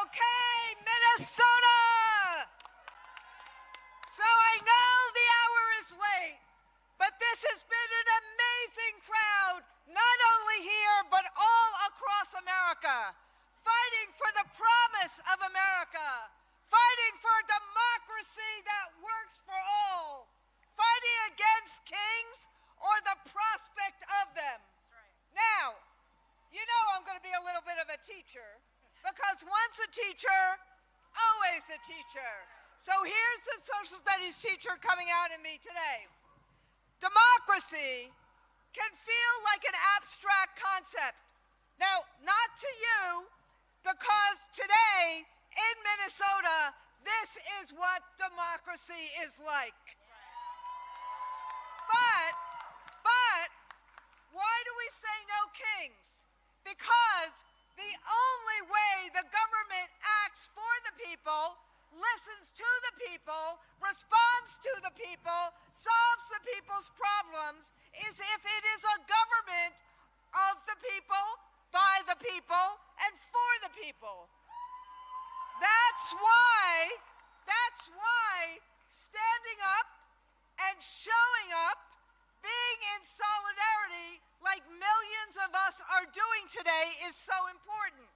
Speaker 23: Okay, Minnesota! So I know the hour is late, but this has been an amazing crowd, not only here, but all across America, fighting for the promise of America, fighting for a democracy that works for all, fighting against kings or the prospect of them. Now, you know I'm going to be a little bit of a teacher, because once a teacher, always a teacher. So here's the social studies teacher coming out in me today. Democracy can feel like an abstract concept. Now, not to you, because today in Minnesota, this is what democracy is like. But, why do we say no kings? Because the only way the government acts for the people, listens to the people, responds to the people, solves the people's problems, is if it is a government of the people, by the people, and for the people. That's why standing up and showing up, being in solidarity like millions of us are doing today is so important.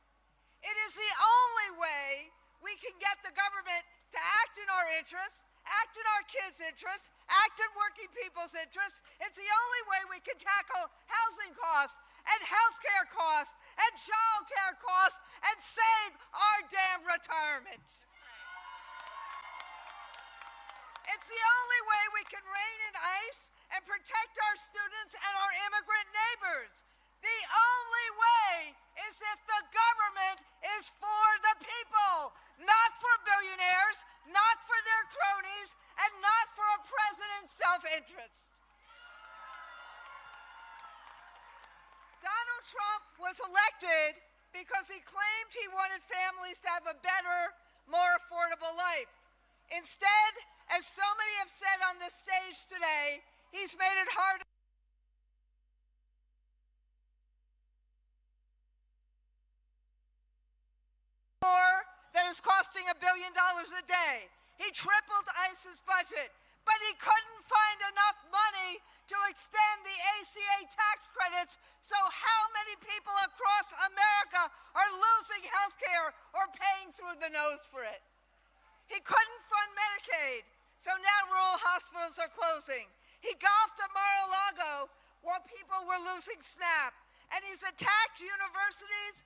Speaker 23: It is the only way we can get the government to act in our interests, act in our kids' interests, act in working people's interests. It's the only way we can tackle housing costs and healthcare costs and child care costs and save our damn retirement. It's the only way we can rein in ICE and protect our students and our immigrant neighbors. The only way is if the government is for the people, not for billionaires, not for their cronies, and not for a president's self-interest. Donald Trump was elected because he claimed he wanted families to have a better, more affordable life. Instead, as so many have said on this stage today, he's made it harder that is costing $1 billion a day. He tripled ICE's budget, but he couldn't find enough money to extend the ACA tax credits, so how many people across America are losing health care or paying through the nose for it? He couldn't fund Medicaid, so now rural hospitals are closing. He golfed at Mar-a-Lago while people were losing SNAP, and he's attacked universities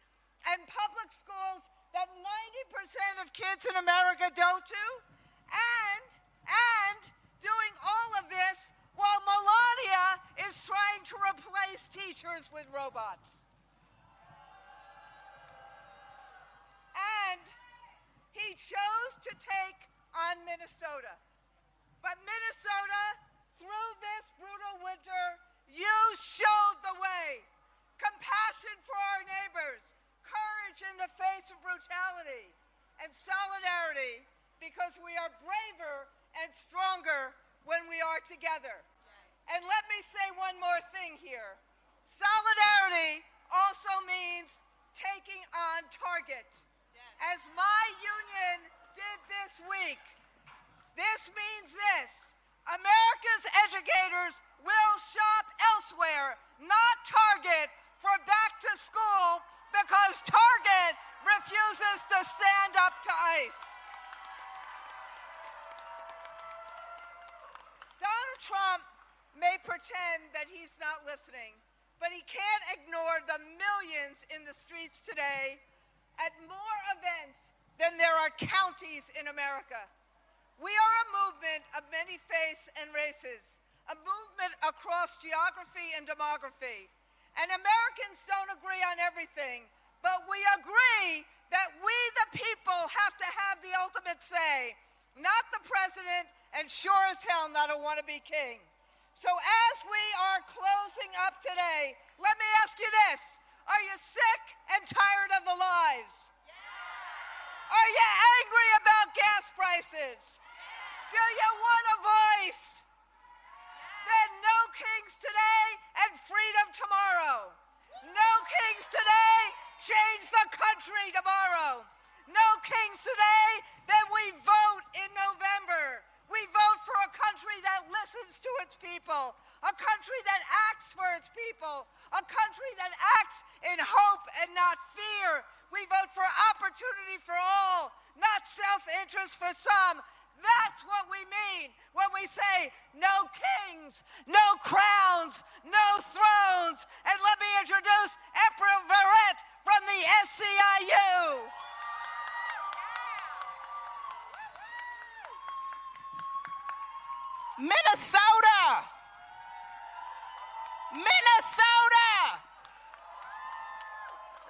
Speaker 23: and public schools that 90% of kids in America go to, and doing all of this while Melania is trying to replace teachers with robots. And he chose to take on Minnesota. But Minnesota, through this brutal winter, you showed the way. Compassion for our neighbors, courage in the face of brutality, and solidarity, because we are braver and stronger when we are together. And let me say one more thing here. Solidarity also means taking on target. As my union did this week, this means this: America's educators will shop elsewhere, not Target, for back to school, because Target refuses to stand up to ICE. Donald Trump may pretend that he's not listening, but he can't ignore the millions in the streets today at more events than there are counties in America. We are a movement of many faiths and races, a movement across geography and demography. And Americans don't agree on everything, but we agree that we, the people, have to have the ultimate say, not the president, and sure as hell not a wannabe king. So as we are closing up today, let me ask you this: are you sick and tired of the lies? Are you angry about gas prices? Do you want a voice? Then no kings today and freedom tomorrow. No kings today, change the country tomorrow. No kings today, then we vote in November. We vote for a country that listens to its people, a country that acts for its people, a country that acts in hope and not fear. We vote for opportunity for all, not self-interest for some. That's what we mean when we say no kings, no crowns, no thrones. And let me introduce Emperor Verrett from the SCIU.
Speaker 10: Minnesota! Minnesota!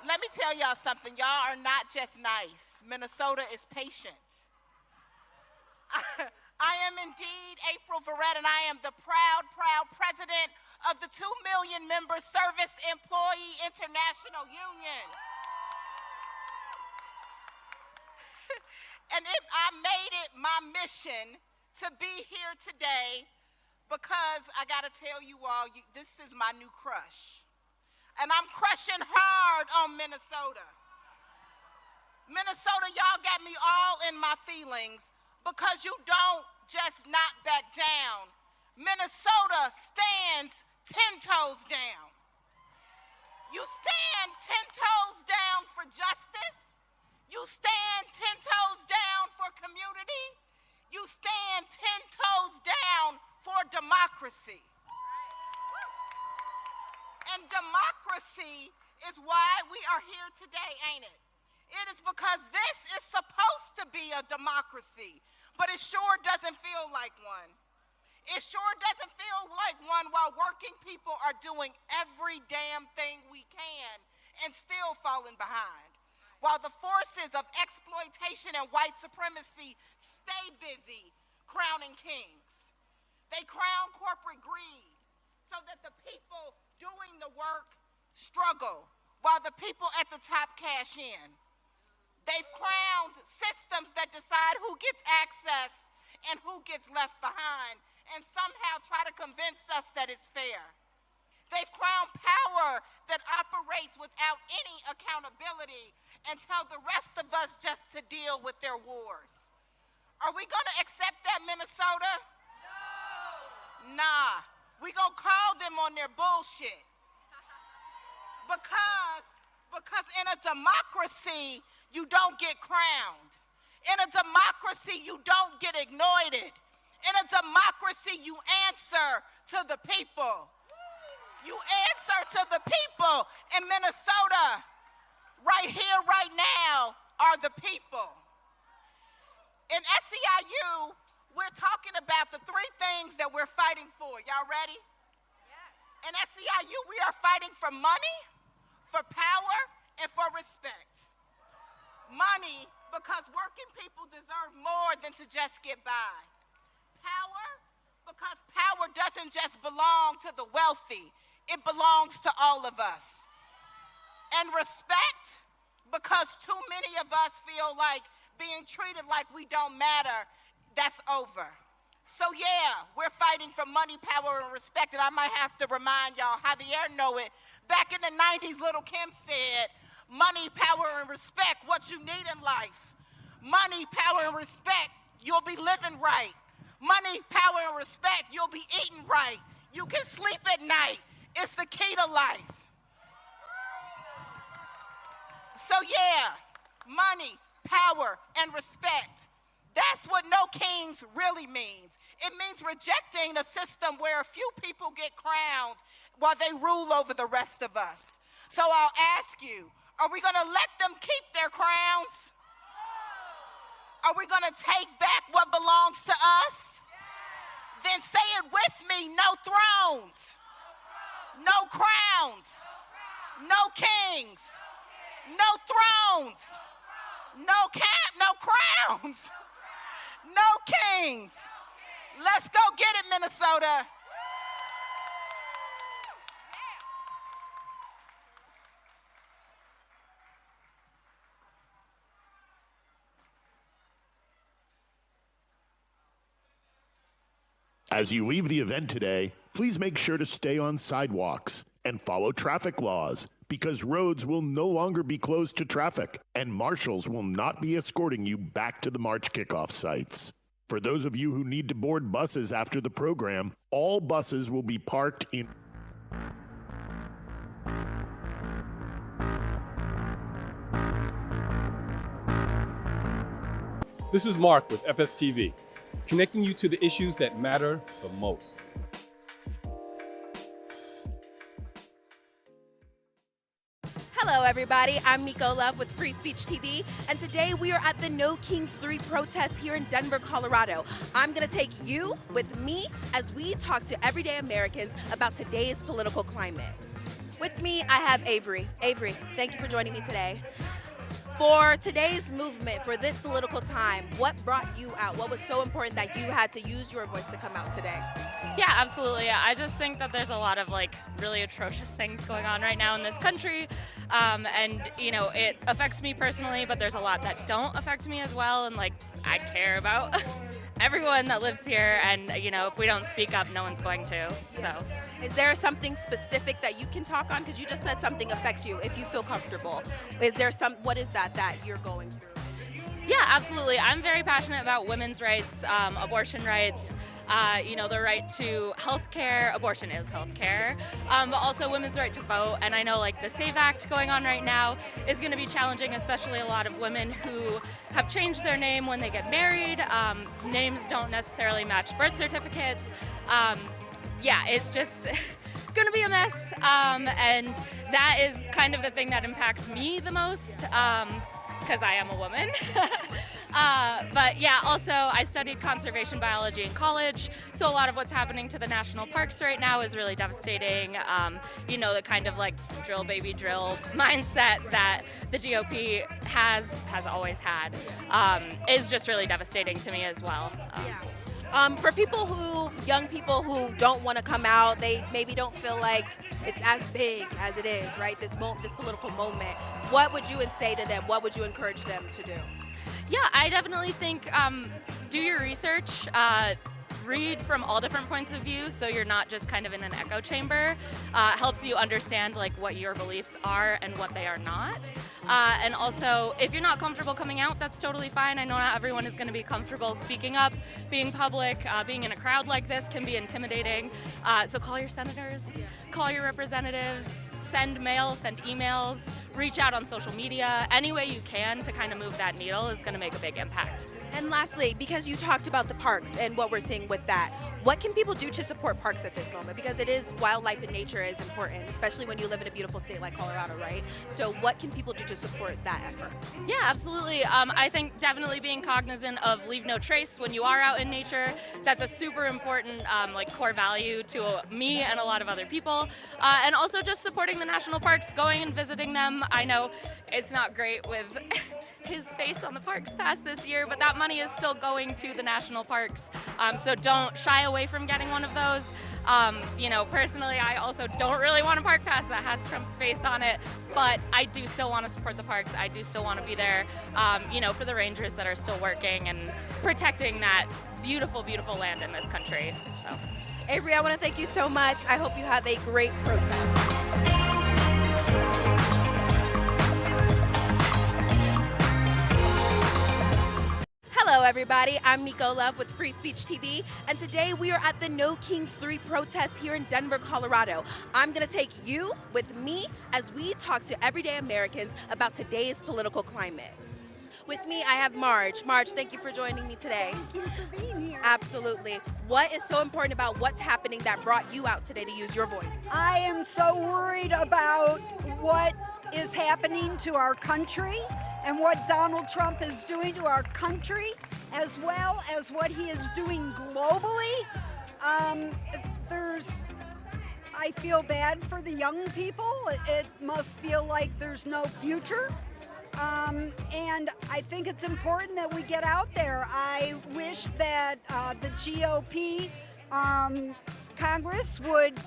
Speaker 10: Let me tell y'all something. Y'all are not just nice. Minnesota is patient. I am indeed April Verrett, and I am the proud president of the 2 million member Service Employee International Union. And I made it my mission to be here today because I gotta tell you all, this is my new crush. And I'm crushing hard on Minnesota. Minnesota, y'all got me all in my feelings because you don't just not back down. Minnesota stands 10 toes down. You stand 10 toes down for justice. You stand 10 toes down for community. You stand 10 toes down for democracy. And democracy is why we are here today, ain't it? It is because this is supposed to be a democracy, but it sure doesn't feel like one. It sure doesn't feel like one while working people are doing every damn thing we can and still falling behind. While the forces of exploitation and white supremacy stay busy crowning kings. They crown corporate greed so that the people doing the work struggle while the people at the top cash in. They've crowned systems that decide who gets access and who gets left behind and somehow try to convince us that it's fair. They've crowned power that operates without any accountability and tell the rest of us just to deal with their wars. Are we gonna accept that, Minnesota? No. Nah, we gonna call them on their bullshit. Because in a democracy, you don't get crowned. In a democracy, you don't get ignored. In a democracy, you answer to the people. You answer to the people. In Minnesota, right here, right now, are the people. In SCIU, we're talking about the 3 things that we're fighting for. Y'all ready? Yes. In SCIU, we are fighting for money, for power, and for respect. Money, because working people deserve more than to just get by. Power, because power doesn't just belong to the wealthy. It belongs to all of us. And respect, because too many of us feel like being treated like we don't matter. That's over. So yeah, we're fighting for money, power, and respect. And I might have to remind y'all, Javier know it. Back in the 90s, Little Kim said, money, power, and respect, what you need in life. Money, power, and respect, you'll be living right. Money, power, and respect, you'll be eating right. You can sleep at night. It's the key to life. So yeah, money, power, and respect. That's what no kings really means. It means rejecting a system where a few people get crowned while they rule over the rest of us. So I'll ask you, are we gonna let them keep their crowns? Are we gonna take back what belongs to us? Then say it with me, no thrones, no crowns, no kings, no thrones, no crowns, no kings. Let's go get it, Minnesota.
Speaker 13: As you leave the event today, please make sure to stay on sidewalks and follow traffic laws, because roads will no longer be closed to traffic and marshals will not be escorting you back to the March kickoff sites. For those of you who need to board buses after the program, all buses will be parked in...
Speaker 14: This is Mark with FSTV, connecting you to the issues that matter the most.
Speaker 15: Hello, everybody. I'm Miko Love with Free Speech TV, and today we are at the No Kings 3 protest here in Denver, Colorado. I'm going to take you with me as we talk to everyday Americans about today's political climate. With me, I have Avery. Avery, thank you for joining me today. For today's movement, for this political time, what brought you out? What was so important that you had to use your voice to come out today?
Speaker 24: Yeah, absolutely. I just think that there's a lot of really atrocious things going on right now in this country. And, it affects me personally, but there's a lot that don't affect me as well. And I care about everyone that lives here. And, if we don't speak up, no one's going to. So,
Speaker 15: is there something specific that you can talk on? Because you just said something affects you if you feel comfortable. Is there what is that you're going through?
Speaker 24: Yeah, absolutely. I'm very passionate about women's rights, abortion rights, the right to health care. Abortion is health care, but also women's right to vote. And I know the SAVE Act going on right now is going to be challenging, especially a lot of women who have changed their name when they get married. Names don't necessarily match birth certificates. It's just going to be a mess. And that is kind of the thing that impacts me the most. Because I am a woman. But yeah, also I studied conservation biology in college, so a lot of what's happening to the national parks right now is really devastating. The kind of drill baby drill mindset that the GOP has always had is just really devastating to me as well.
Speaker 15: For young people who don't want to come out, they maybe don't feel like it's as big as it is, right? This political moment. What would you say to them? What would you encourage them to do?
Speaker 24: Yeah, I definitely think do your research. Read from all different points of view, so you're not just kind of in an echo chamber. Helps you understand what your beliefs are and what they are not. And also, if you're not comfortable coming out, that's totally fine. I know not everyone is going to be comfortable speaking up, being public, being in a crowd like this can be intimidating. So call your senators, call your representatives, send mail, send emails, reach out on social media. Any way you can to kind of move that needle is going to make a big impact.
Speaker 15: And lastly, because you talked about the parks and what we're seeing with that, what can people do to support parks at this moment? Because it is, wildlife and nature is important, especially when you live in a beautiful state like Colorado, right? So what can people do to support that effort?
Speaker 24: Yeah, absolutely. I think definitely being cognizant of leave no trace when you are out in nature. That's a super important core value to me and a lot of other people. And also just supporting the national parks, going and visiting them. I know it's not great with his face on the Parks Pass this year, but that money is still going to the national parks. So don't shy away from getting one of those. Personally, I also don't really want a park pass that has Trump's face on it, but I do still want to support the parks. I do still want to be there, for the rangers that are still working and protecting that beautiful, beautiful land in this country. So,
Speaker 15: Avery, I want to thank you so much. I hope you have a great protest. Hello, everybody. I'm Miko Love with Free Speech TV, and today we are at the No Kings 3 protest here in Denver, Colorado. I'm going to take you with me as we talk to everyday Americans about today's political climate. With me, I have Marge. Marge, thank you for joining me today.
Speaker 25: Thank you for being here.
Speaker 15: Absolutely. What is so important about what's happening that brought you out today to use your voice?
Speaker 25: I am so worried about what is happening to our country and what Donald Trump is doing to our country, as well as what he is doing globally. I feel bad for the young people. It must feel like there's no future. And I think it's important that we get out there. I wish that the GOP Congress would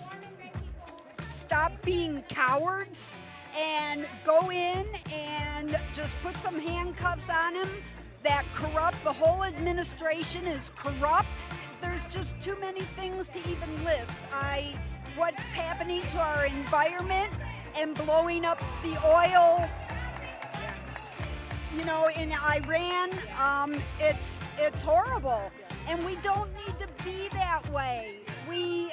Speaker 25: stop being cowards and go in and just put some handcuffs on him that corrupt. The whole administration is corrupt. There's just too many things to even list. What's happening to our environment and blowing up the oil, you know, in Iran, it's horrible. And we don't need to be that way. We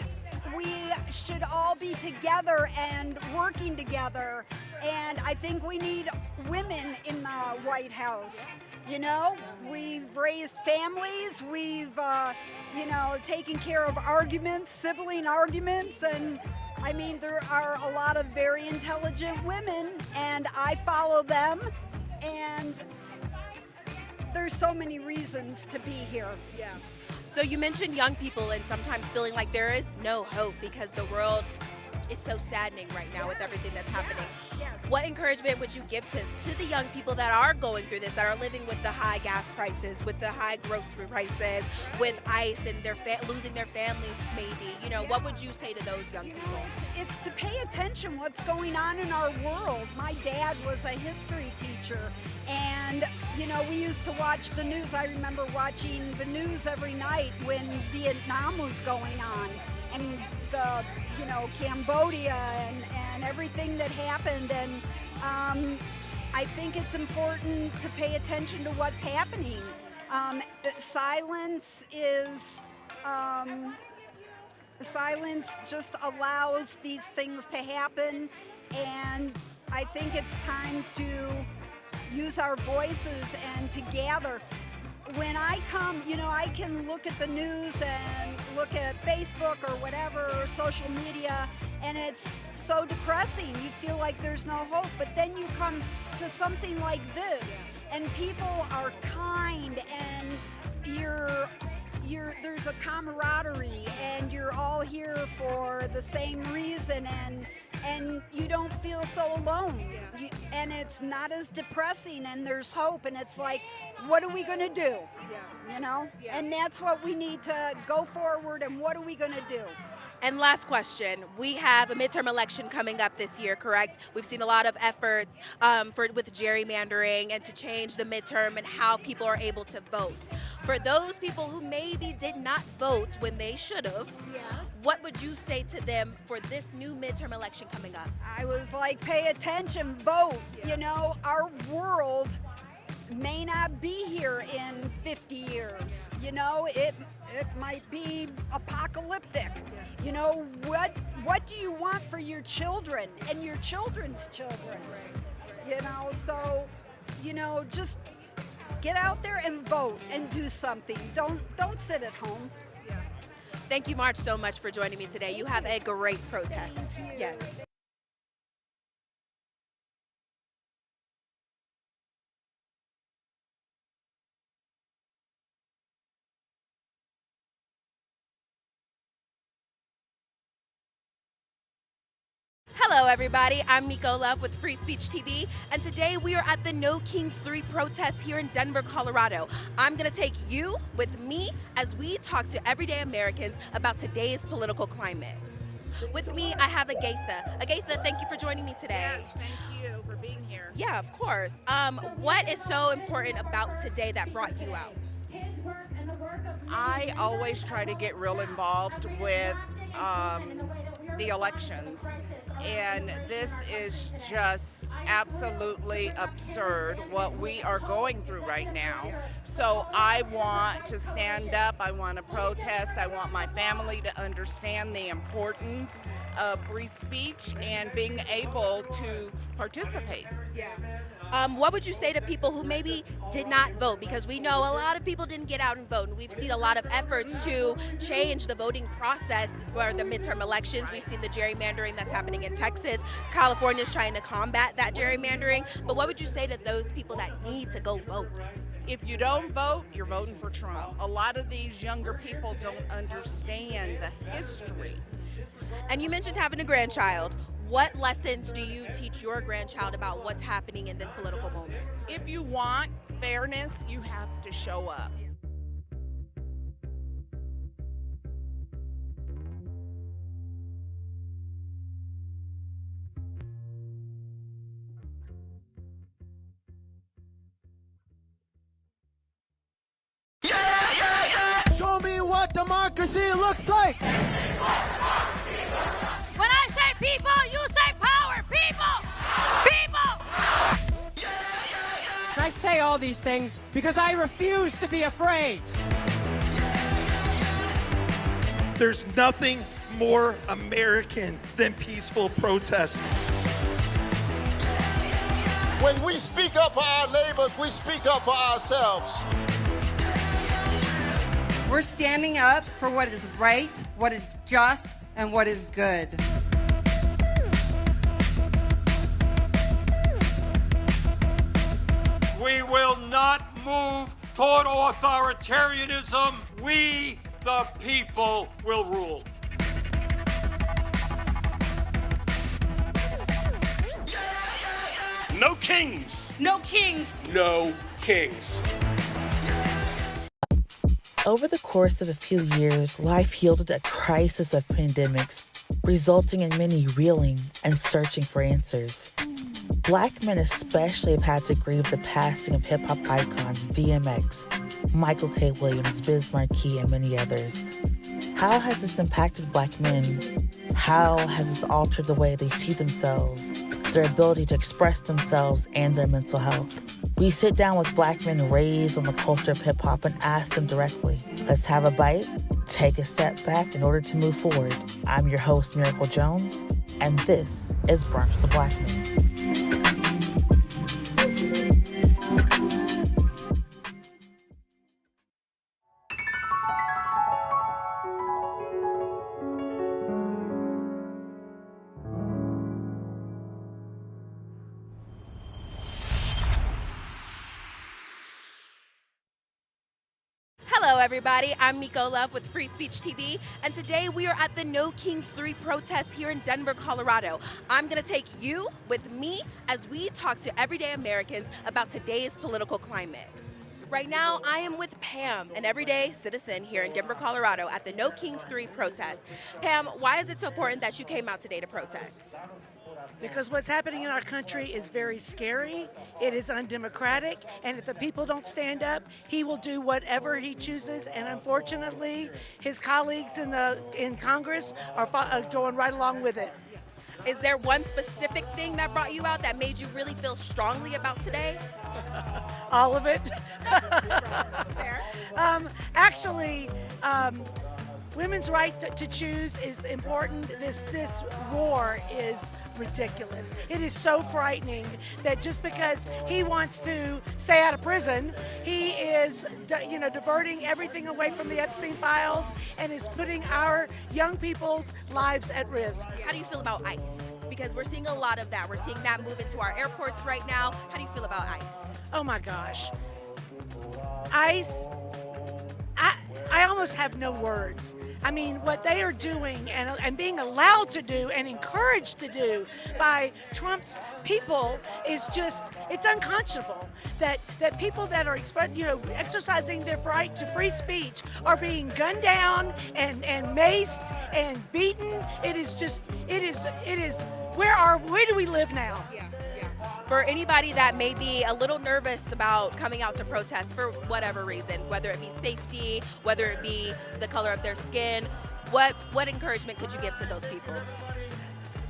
Speaker 25: should all be together and working together. And I think we need women in the White House. You know, we've raised families, we've, you know, taken care of arguments, sibling arguments, and I mean, there are a lot of very intelligent women, and I follow them, and there's so many reasons to be here.
Speaker 15: Yeah. So you mentioned young people and sometimes feeling like there is no hope because the world is so saddening right now with everything that's happening. What encouragement would you give to the young people that are going through this, that are living with the high gas prices, with the high grocery prices, with ICE and their losing their families maybe? You know, what would you say to those young people?
Speaker 25: It's to pay attention what's going on in our world. My dad was a history teacher, and you know, we used to watch the news. I remember watching the news every night when Vietnam was going on, and the, you know, Cambodia and everything that happened. And I think it's important to pay attention to what's happening. Silence just allows these things to happen, and I think it's time to use our voices and to gather. When I come, you know, I can look at the news and look at Facebook or whatever, or social media, and it's so depressing. You feel like there's no hope, but then you come to something like this, and people are kind, and there's a camaraderie, and you're all here for the same reason, and you don't feel so alone. And it's not as depressing, and there's hope, and it's like, what are we going to do? You know? And that's what we need to go forward, and what are we going to do?
Speaker 15: And last question, we have a midterm election coming up this year, correct? We've seen a lot of efforts with gerrymandering and to change the midterm and how people are able to vote. For those people who maybe did not vote when they should have, what would you say to them for this new midterm election coming up?
Speaker 25: I was like, pay attention, vote. You know, our world may not be here in 50 years. You know, it might be apocalyptic. You know, what do you want for your children and your children's children? You know, so, you know, just get out there and vote and do something. Don't sit at home.
Speaker 15: Thank you, March, so much for joining me today. You have a great protest. Yes. Hello, everybody. I'm Miko Love with Free Speech TV, and today we are at the No Kings 3 protest here in Denver, Colorado. I'm going to take you with me as we talk to everyday Americans about today's political climate. With me, I have Agatha. Agatha, thank you for joining me today.
Speaker 10: Yes, thank you for being here.
Speaker 15: Yeah, of course. What is so important about today that brought you out?
Speaker 10: I always try to get real involved with the elections. And this is just absolutely absurd what we are going through right now. So I want to stand up, I want to protest, I want my family to understand the importance of free speech and being able to participate.
Speaker 15: What would you say to people who maybe did not vote? Because we know a lot of people didn't get out and vote, and we've seen a lot of efforts to change the voting process for the midterm elections. We've seen the gerrymandering that's happening in Texas. California's trying to combat that gerrymandering. But what would you say to those people that need to go vote?
Speaker 10: If you don't vote, you're voting for Trump. A lot of these younger people don't understand the history.
Speaker 15: And you mentioned having a grandchild. What lessons do you teach your grandchild about what's happening in this political moment?
Speaker 10: If you want fairness, you have to show up.
Speaker 5: Show me what
Speaker 3: what democracy looks like.
Speaker 21: When I say people, you say power. People! People!
Speaker 3: I say all these things because I refuse to be afraid.
Speaker 17: There's nothing more American than peaceful protest.
Speaker 4: When we speak up for our neighbors, we speak up for ourselves.
Speaker 18: We're standing up for what is right, what is just, and what is good.
Speaker 19: We will not move toward authoritarianism. We, the people, will rule.
Speaker 20: No kings.
Speaker 21: No kings.
Speaker 20: No kings.
Speaker 26: Over the course of a few years, life yielded a crisis of pandemics, resulting in many reeling and searching for answers. Black men especially have had to grieve the passing of hip-hop icons DMX, Michael K. Williams, Biz Markie, and many others. How has this impacted Black men? How has this altered the way they see themselves, their ability to express themselves, and their mental health? We sit down with Black men raised on the culture of hip-hop and ask them directly. Let's have a bite, take a step back in order to move forward. I'm your host, Miracle Jones, and this is Brunch with the Black Men.
Speaker 15: Hello, everybody. I'm Miko Love with Free Speech TV, and today we are at the No Kings 3 protests here in Denver, Colorado. I'm going to take you with me as we talk to everyday Americans about today's political climate. Right now, I am with Pam, an everyday citizen here in Denver, Colorado at the No Kings 3 protest. Pam, why is it so important that you came out today to protest?
Speaker 27: Because what's happening in our country is very scary, it is undemocratic, and if the people don't stand up, he will do whatever he chooses, and unfortunately, his colleagues in Congress are going right along with it.
Speaker 15: Is there one specific thing that brought you out that made you really feel strongly about today?
Speaker 27: All of it.
Speaker 15: Fair.
Speaker 27: Actually, women's right to choose is important. This war is ridiculous. It is so frightening that just because he wants to stay out of prison, he is, diverting everything away from the Epstein files and is putting our young people's lives at risk.
Speaker 15: How do you feel about ICE? Because we're seeing a lot of that. We're seeing that move into our airports right now. How do you feel about ICE?
Speaker 27: Oh my gosh. ICE, I almost have no words. I mean, what they are doing and being allowed to do and encouraged to do by Trump's people is just, it's unconscionable that people that are exercising their right to free speech are being gunned down and maced and beaten. It is, where do we live now?
Speaker 15: Yeah. For anybody that may be a little nervous about coming out to protest for whatever reason, whether it be safety, whether it be the color of their skin, what encouragement could you give to those people?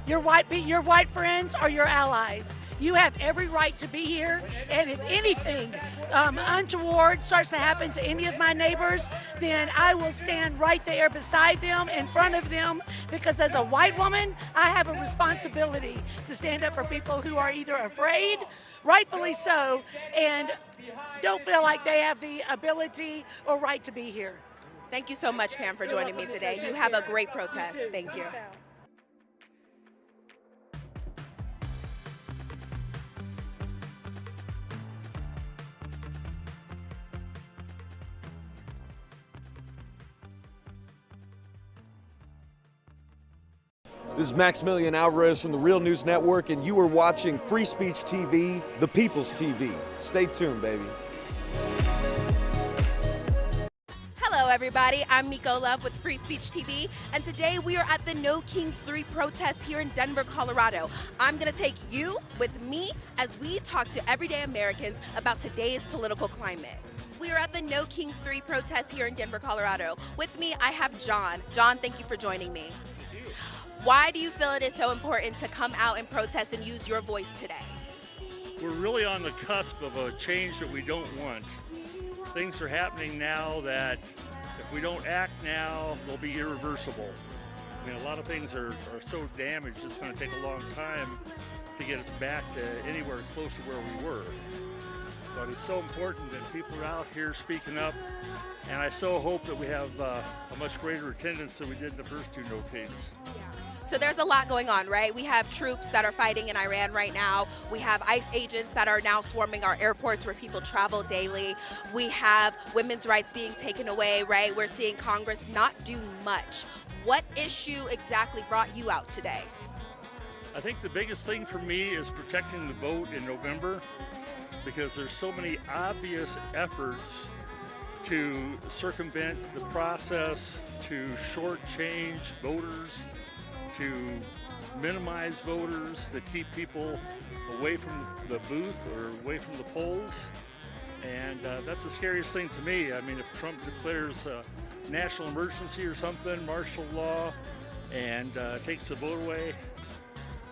Speaker 27: Your white friends are your allies. You have every right to be here, and if anything untoward starts to happen to any of my neighbors, then I will stand right there beside them, in front of them, because as a white woman, I have a responsibility to stand up for people who are either afraid, rightfully so, and don't feel like they have the ability or right to be here.
Speaker 15: Thank you so much, Pam, for joining me today. You have a great protest. Thank you.
Speaker 28: This is Maximilian Alvarez from the Real News Network, and you are watching Free Speech TV, the People's TV. Stay tuned, baby.
Speaker 15: Hello, everybody. I'm Miko Love with Free Speech TV, and today we are at the No Kings 3 protests here in Denver, Colorado. I'm going to take you with me as we talk to everyday Americans about today's political climate. We are at the No Kings 3 protests here in Denver, Colorado. With me, I have John. John, thank you for joining me.
Speaker 1: Thank you.
Speaker 15: Why do you feel it is so important to come out and protest and use your voice today?
Speaker 1: We're really on the cusp of a change that we don't want. Things are happening now that if we don't act now, they'll be irreversible. I mean, a lot of things are so damaged, it's going to take a long time to get us back to anywhere close to where we were. But it's so important that people are out here speaking up, and I so hope that we have a much greater attendance than we did in the first two No Kings.
Speaker 15: So there's a lot going on, right? We have troops that are fighting in Iran right now. We have ICE agents that are now swarming our airports where people travel daily. We have women's rights being taken away, right? We're seeing Congress not do much. What issue exactly brought you out today?
Speaker 1: I think the biggest thing for me is protecting the vote in November, because there's so many obvious efforts to circumvent the process, to shortchange voters, to minimize voters, to keep people away from the booth or away from the polls. And that's the scariest thing to me. I mean, if Trump declares a national emergency or something, martial law, and takes the vote away,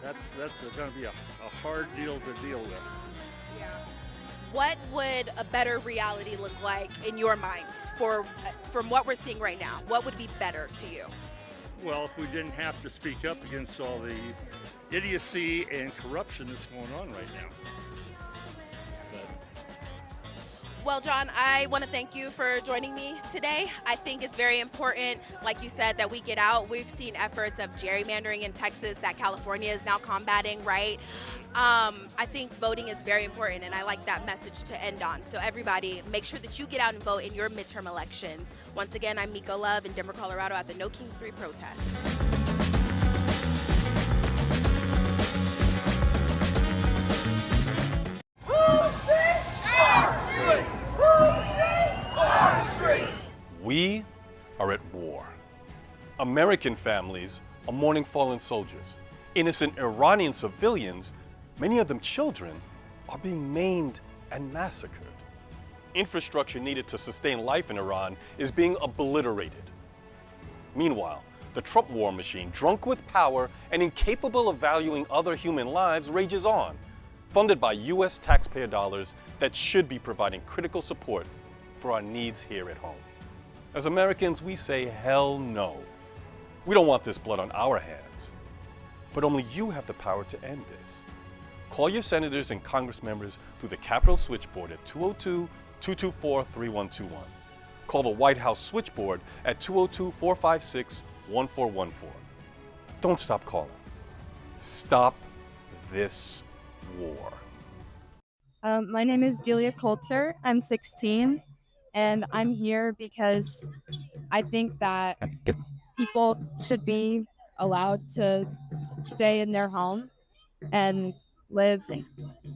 Speaker 1: that's going to be a hard deal to deal with.
Speaker 15: Yeah. What would a better reality look like in your mind from what we're seeing right now? What would be better to you?
Speaker 1: Well, if we didn't have to speak up against all the idiocy and corruption that's going on right now.
Speaker 15: Well, John, I want to thank you for joining me today. I think it's very important, like you said, that we get out. We've seen efforts of gerrymandering in Texas that California is now combating, right? I think voting is very important, and I like that message to end on. So everybody, make sure that you get out and vote in your midterm elections. Once again, I'm Miko Love in Denver, Colorado at the No Kings 3 protest.
Speaker 14: We are at war. American families are mourning fallen soldiers. Innocent Iranian civilians, many of them children, are being maimed and massacred. Infrastructure needed to sustain life in Iran is being obliterated. Meanwhile, the Trump war machine, drunk with power and incapable of valuing other human lives, rages on, funded by U.S. taxpayer dollars that should be providing critical support for our needs here at home. As Americans, we say hell no. We don't want this blood on our hands. But only you have the power to end this. Call your senators and Congress members through the Capitol switchboard at 202-224-3121. Call the White House switchboard at 202-456-1414. Don't stop calling. Stop this war.
Speaker 2: My name is Delia Coulter. I'm 16, and I'm here because I think that people should be allowed to stay in their home and live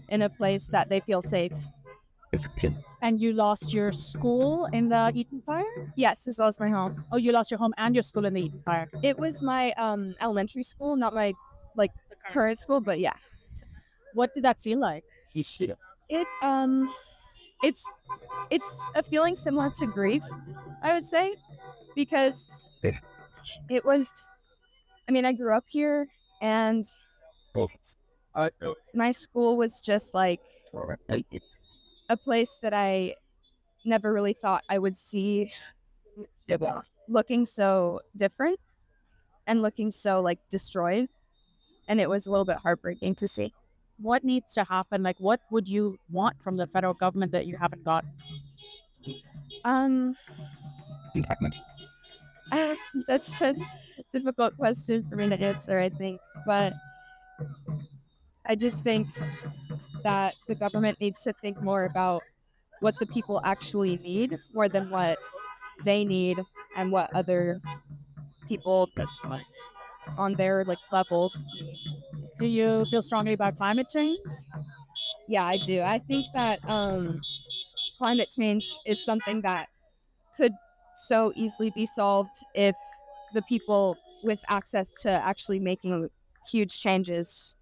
Speaker 2: in a place that they feel safe.
Speaker 6: And you lost your school in the Eaton fire?
Speaker 2: Yes, as well as my home.
Speaker 6: Oh, you lost your home and your school in the Eaton fire?
Speaker 2: It was my elementary school, not my current school, but yeah.
Speaker 6: What did that feel like?
Speaker 2: It's a feeling similar to grief, I would say, because it was, I mean, I grew up here, and my school was just like a place that I never really thought I would see looking so different and looking so destroyed, and it was a little bit heartbreaking to see.
Speaker 6: What needs to happen? Like, what would you want from the federal government that you haven't got?
Speaker 2: That's a difficult question for me to answer, I think. But I just think that the government needs to think more about what the people actually need more than what they need and what other people on their level.
Speaker 6: Do you feel strongly about climate change?
Speaker 2: Yeah, I do. I think that climate change is something that could so easily be solved if the people with access to actually making huge changes,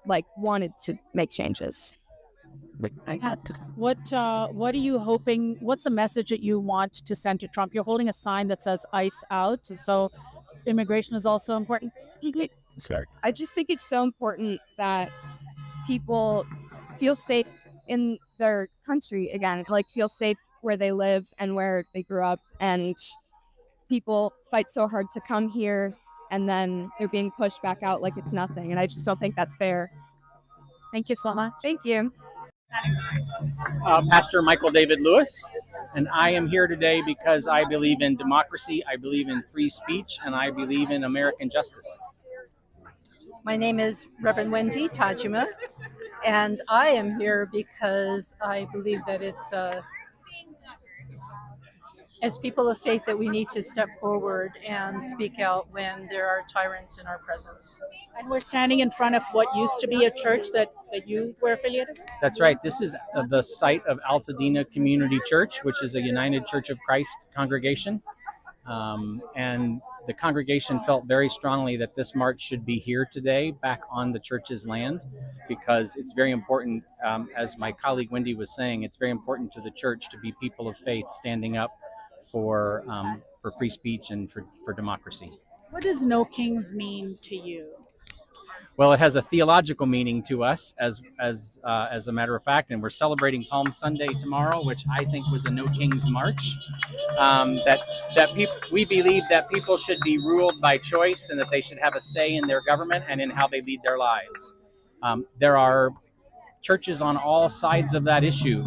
Speaker 2: like, wanted to make changes.
Speaker 6: What are you hoping? What's the message that you want to send to Trump? You're holding a sign that says "ICE out," so immigration is also important.
Speaker 2: I just think it's so important that people feel safe in their country again, like feel safe where they live and where they grew up. And people fight so hard to come here, and then they're being pushed back out like it's nothing. And I just don't think that's fair.
Speaker 6: Thank you so much.
Speaker 2: Thank you.
Speaker 7: Pastor Michael David Lewis, and I am here today because I believe in democracy, I believe in free speech, and I believe in American justice.
Speaker 8: My name is Reverend Wendy Tajima, and I am here because I believe that it's as people of faith that we need to step forward and speak out when there are tyrants in our presence.
Speaker 6: And we're standing in front of what used to be a church that you were affiliated with?
Speaker 7: That's right. This is the site of Altadena Community Church, which is a United Church of Christ congregation. And the congregation felt very strongly that this march should be here today, back on the church's land, because it's very important, as my colleague Wendy was saying, it's very important to the church to be people of faith standing up for free speech and for democracy.
Speaker 6: What does No Kings mean to you?
Speaker 7: Well, it has a theological meaning to us, as a matter of fact, and we're celebrating Palm Sunday tomorrow, which I think was a No Kings March. We believe that people should be ruled by choice, and that they should have a say in their government and in how they lead their lives. There are churches on all sides of that issue,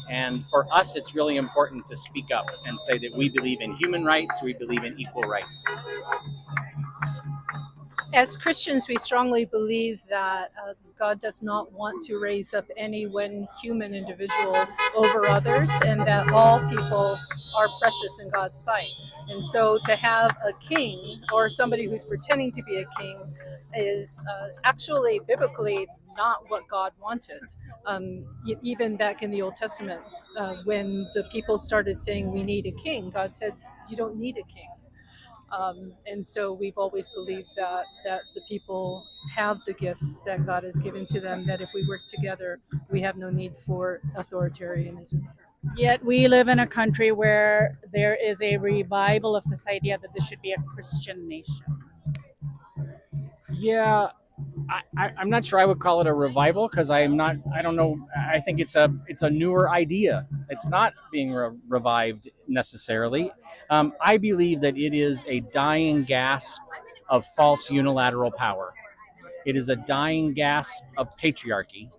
Speaker 7: and for us, it's really important to speak up and say that we believe in human rights, we believe in equal rights.
Speaker 8: As Christians, we strongly believe that God does not want to raise up any one human individual over others, and that all people are precious in God's sight. And so to have a king or somebody who's pretending to be a king is actually biblically not what God wanted. Even back in the Old Testament, when the people started saying we need a king, God said, you don't need a king. And so we've always believed that the people have the gifts that God has given to them, that if we work together, we have no need for authoritarianism.
Speaker 6: Yet we live in a country where there is a revival of this idea that this should be a Christian nation.
Speaker 7: Yeah, I'm not sure I would call it a revival, because I don't know. I think it's a newer idea. It's not being revived necessarily. I believe that it is a dying gasp of false unilateral power. It is a dying gasp of patriarchy,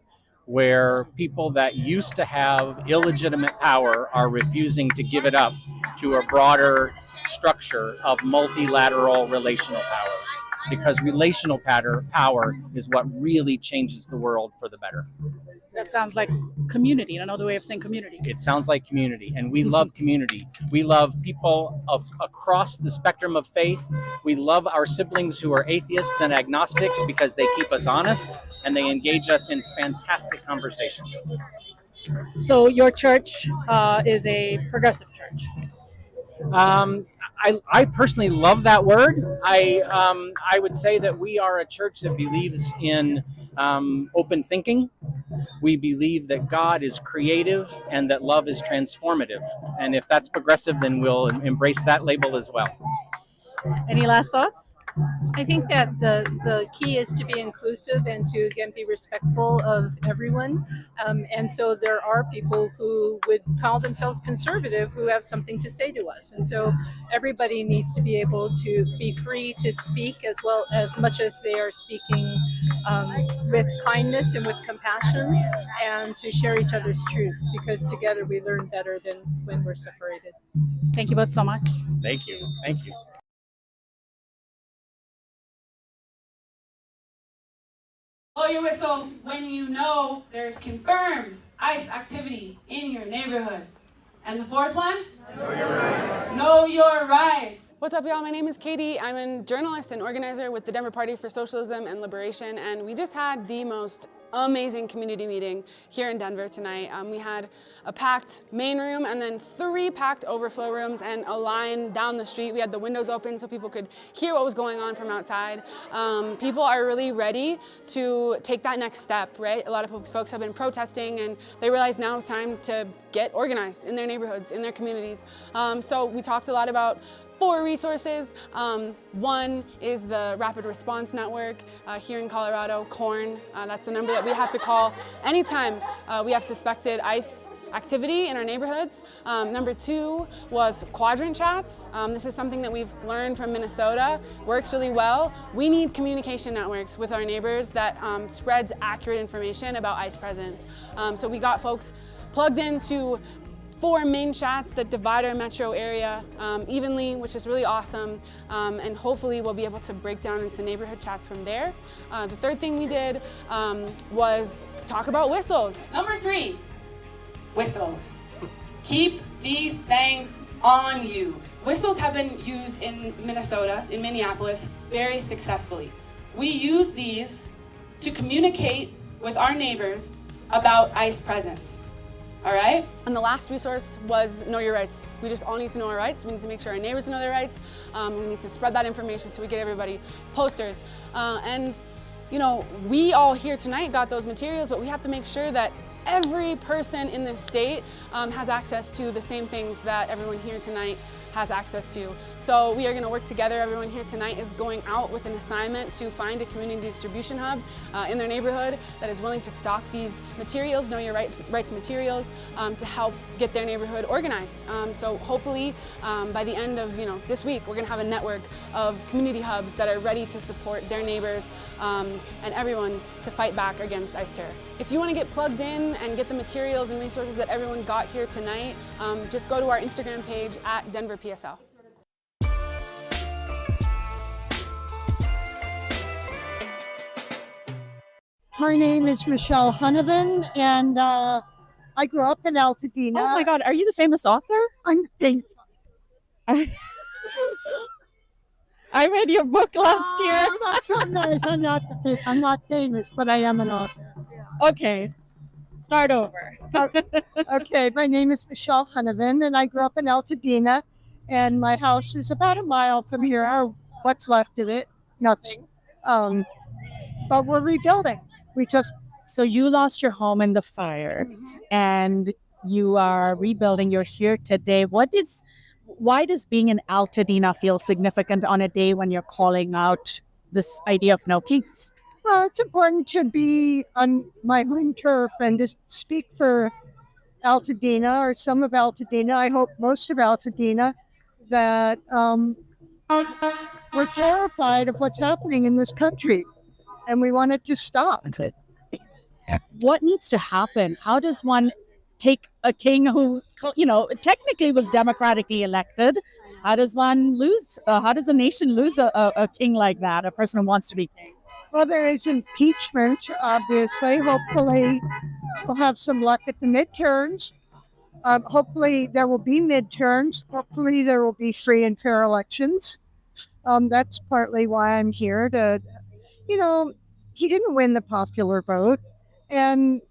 Speaker 7: where people that used to have illegitimate power are refusing to give it up to a broader structure of multilateral relational power. Because relational power is what really changes the world for the better.
Speaker 6: That sounds like community, another way of saying community.
Speaker 7: It sounds like community, and we love community. We love people across the spectrum of faith. We love our siblings who are atheists and agnostics because they keep us honest and they engage us in fantastic conversations.
Speaker 6: So your church is a progressive church.
Speaker 7: I personally love that word. I would say that we are a church that believes in open thinking. We believe that God is creative and that love is transformative. And if that's progressive, then we'll embrace that label as well.
Speaker 6: Any last thoughts?
Speaker 8: I think that the key is to be inclusive and to, again, be respectful of everyone. And so there are people who would call themselves conservative who have something to say to us. And so everybody needs to be able to be free to speak as well, as much as they are speaking with kindness and with compassion, and to share each other's truth, because together we learn better than when we're separated.
Speaker 6: Thank you both so much.
Speaker 7: Thank you. Thank you.
Speaker 9: Blow your whistle when you know there's confirmed ICE activity in your neighborhood. And the fourth one? Know your rights. Know your rights.
Speaker 11: What's up, y'all? My name is Katie. I'm a journalist and organizer with the Denver Party for Socialism and Liberation, and we just had the most amazing community meeting here in Denver tonight. We had a packed main room and then 3 packed overflow rooms and a line down the street. We had the windows open so people could hear what was going on from outside. People are really ready to take that next step, right? A lot of folks have been protesting and they realize now it's time to get organized in their neighborhoods, in their communities. So we talked a lot about 4 resources. One is the Rapid Response Network here in Colorado, CORN. That's the number that we have to call anytime we have suspected ICE activity in our neighborhoods. Number 2 was quadrant chats. This is something that we've learned from Minnesota, works really well. We need communication networks with our neighbors that spreads accurate information about ICE presence. So we got folks plugged into 4 main chats that divide our metro area evenly, which is really awesome. And hopefully we'll be able to break down into neighborhood chats from there. The third thing we did was talk about whistles.
Speaker 9: Number 3, whistles. Keep these things on you. Whistles have been used in Minnesota, in Minneapolis, very successfully. We use these to communicate with our neighbors about ICE presence. All right? And the last resource was Know Your Rights. We just all need to know our rights. We need to make sure our neighbors know their rights. We need to spread that information so we get everybody posters. And you know, we all here tonight got those materials, but we have to make sure that every person in this state has access to the same things that everyone here tonight has access to. So we are going to work together. Everyone here tonight is going out with an assignment to find a community distribution hub in their neighborhood that is willing to stock these materials, Know Your Rights materials, to help get their neighborhood organized. So hopefully by the end of this week, we're going to have a network of community hubs that are ready to support their neighbors and everyone to fight back against ICE terror. If you want to get plugged in and get the materials and resources that everyone got here tonight, just go to our Instagram page at Denver PSL.
Speaker 12: My name is Michelle Hunovan, and I grew up in Altadena.
Speaker 6: Oh my God, are you the famous author?
Speaker 12: I'm famous.
Speaker 6: I read your book last year.
Speaker 12: That's so nice. I'm not famous, but I am an author.
Speaker 6: Okay, start over.
Speaker 12: Okay, my name is Michelle Hunovan, and I grew up in Altadena, and my house is about a mile from here. Or what's left of it? Nothing. But we're rebuilding.
Speaker 6: So you lost your home in the fires, and you are rebuilding. You're here today. Why does being in Altadena feel significant on a day when you're calling out this idea of no kings?
Speaker 12: Well, it's important to be on my home turf and to speak for Altadena, or some of Altadena, I hope most of Altadena, that we're terrified of what's happening in this country, and we want it to stop.
Speaker 6: What needs to happen? How does one take a king who, technically was democratically elected? How does one lose? How does a nation lose a king like that, a person who wants to be king?
Speaker 12: Well, there is impeachment, obviously. Hopefully, we'll have some luck at the midterms. Hopefully, there will be midterms. Hopefully, there will be free and fair elections. That's partly why I'm here he didn't win the popular vote. And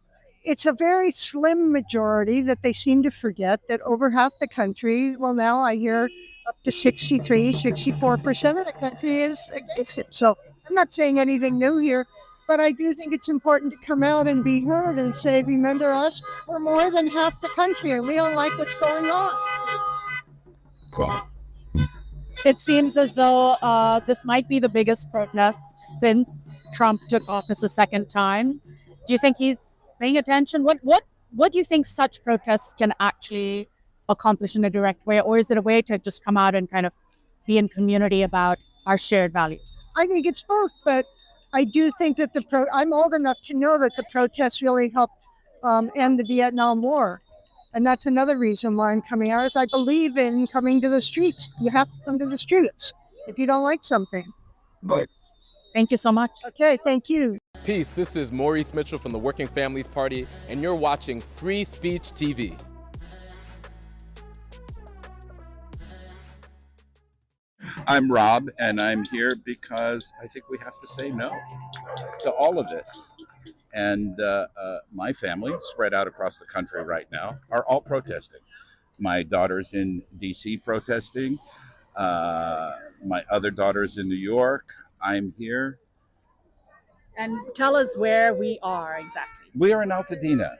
Speaker 12: it's a very slim majority that they seem to forget that over half the country, well, now I hear up to 64% of the country is against it. So I'm not saying anything new here, but I do think it's important to come out and be heard and say, remember us, we're more than half the country and we don't like what's going on.
Speaker 6: Cool. It seems as though this might be the biggest protest since Trump took office a second time. Do you think he's paying attention? What do you think such protests can actually accomplish in a direct way? Or is it a way to just come out and kind of be in community about our shared values?
Speaker 12: I think it's both, but I do think that I'm old enough to know that the protests really helped end the Vietnam War. And that's another reason why I'm coming out, is I believe in coming to the streets. You have to come to the streets if you don't like something.
Speaker 6: But thank you so much.
Speaker 12: Okay, thank you.
Speaker 13: Peace, this is Maurice Mitchell from the Working Families Party, and you're watching Free Speech TV.
Speaker 16: I'm Rob, and I'm here because I think we have to say no to all of this. And my family, spread out across the country right now, are all protesting. My daughter's in D.C. protesting. My other daughter's in New York. I'm here.
Speaker 6: And tell us where we are exactly.
Speaker 16: We are in Altadena.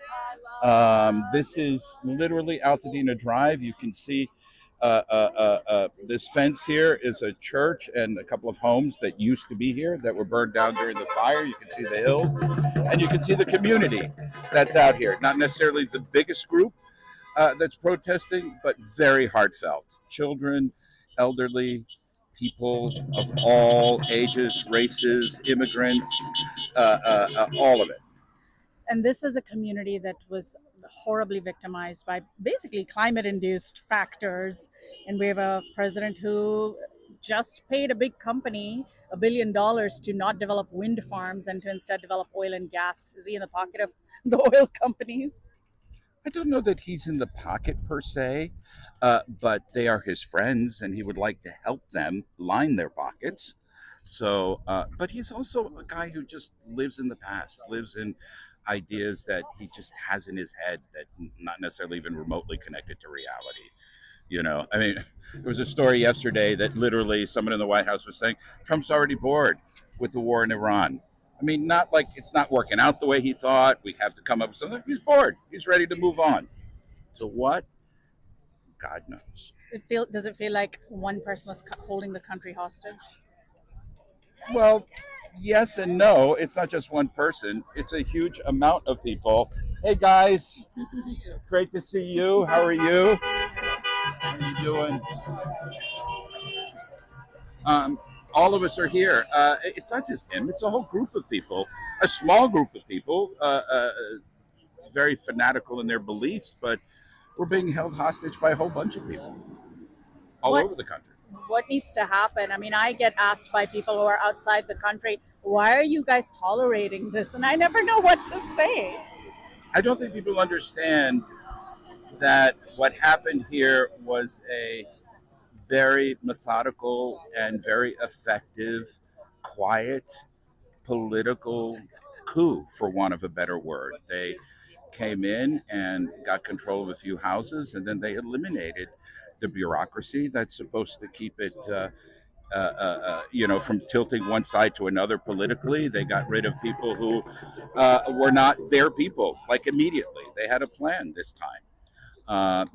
Speaker 16: This is literally Altadena Drive. You can see this fence here is a church and a couple of homes that used to be here that were burned down during the fire. You can see the hills and you can see the community that's out here. Not necessarily the biggest group that's protesting, but very heartfelt. Children, elderly, people of all ages, races, immigrants, all of it.
Speaker 6: And this is a community that was horribly victimized by basically climate-induced factors. And we have a president who just paid a big company $1 billion to not develop wind farms and to instead develop oil and gas. Is he in the pocket of the oil companies?
Speaker 16: I don't know that he's in the pocket per se, but they are his friends and he would like to help them line their pockets. So, but he's also a guy who just lives in the past, lives in ideas that he just has in his head that not necessarily even remotely connected to reality. You know, I mean, there was a story yesterday that literally someone in the White House was saying, Trump's already bored with the war in Iran. I mean, not like it's not working out the way he thought. We have to come up with something. He's bored. He's ready to move on. To what? God knows.
Speaker 6: Does it feel like one person is holding the country hostage?
Speaker 16: Well, yes and no. It's not just one person. It's a huge amount of people. Hey, guys. Great to see you. How are you? How are you doing? All of us are here. It's not just him. It's a whole group of people, a small group of people, very fanatical in their beliefs, but we're being held hostage by a whole bunch of people all over the country.
Speaker 6: What needs to happen? I mean, I get asked by people who are outside the country, why are you guys tolerating this? And I never know what to say.
Speaker 16: I don't think people understand that what happened here was a very methodical and very effective, quiet political coup, for want of a better word. They came in and got control of a few houses, and then they eliminated the bureaucracy that's supposed to keep it, from tilting one side to another politically. They got rid of people who were not their people, like immediately. They had a plan this time.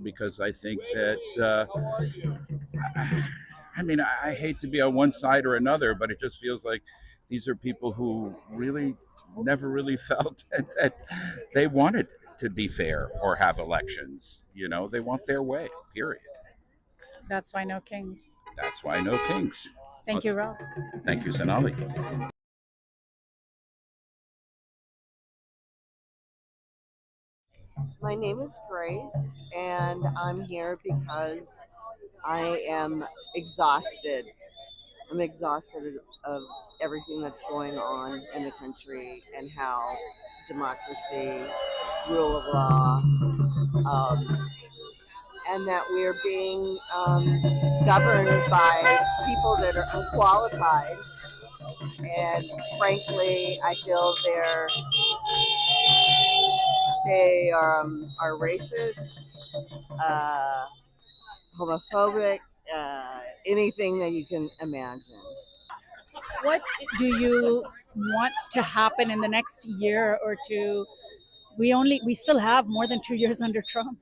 Speaker 16: Because I think that, I hate to be on one side or another, but it just feels like these are people who really never really felt that they wanted to be fair or have elections. You know, they want their way, period.
Speaker 6: That's why no kings.
Speaker 16: That's why no kings.
Speaker 6: Thank you, Rob.
Speaker 16: Thank you, Sonali.
Speaker 3: My name is Grace, and I'm here because I am exhausted. I'm exhausted of everything that's going on in the country and how democracy, rule of law, and that we're being governed by people that are unqualified. And frankly, I feel they are racist, homophobic, anything that you can imagine.
Speaker 6: What do you want to happen in the next year or two? We still have more than 2 years under Trump.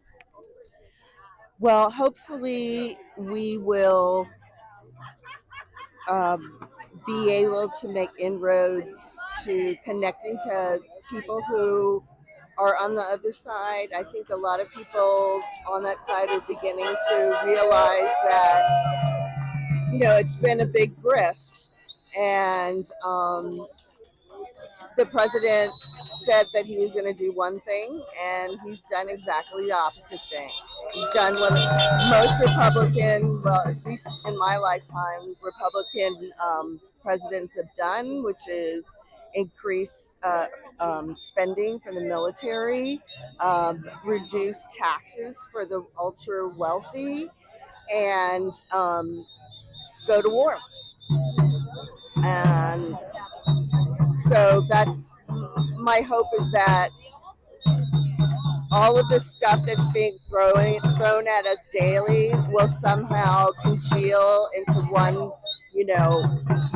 Speaker 3: Well, hopefully we will be able to make inroads to connecting to people who are on the other side. I think a lot of people on that side are beginning to realize that, it's been a big grift. And the president said that he was going to do one thing, and he's done exactly the opposite thing. He's done what most Republican, well, at least in my lifetime, Republican presidents have done, which is increase spending for the military, reduce taxes for the ultra wealthy, and go to war. And so that's my hope is that all of the stuff that's being thrown at us daily will somehow congeal into one,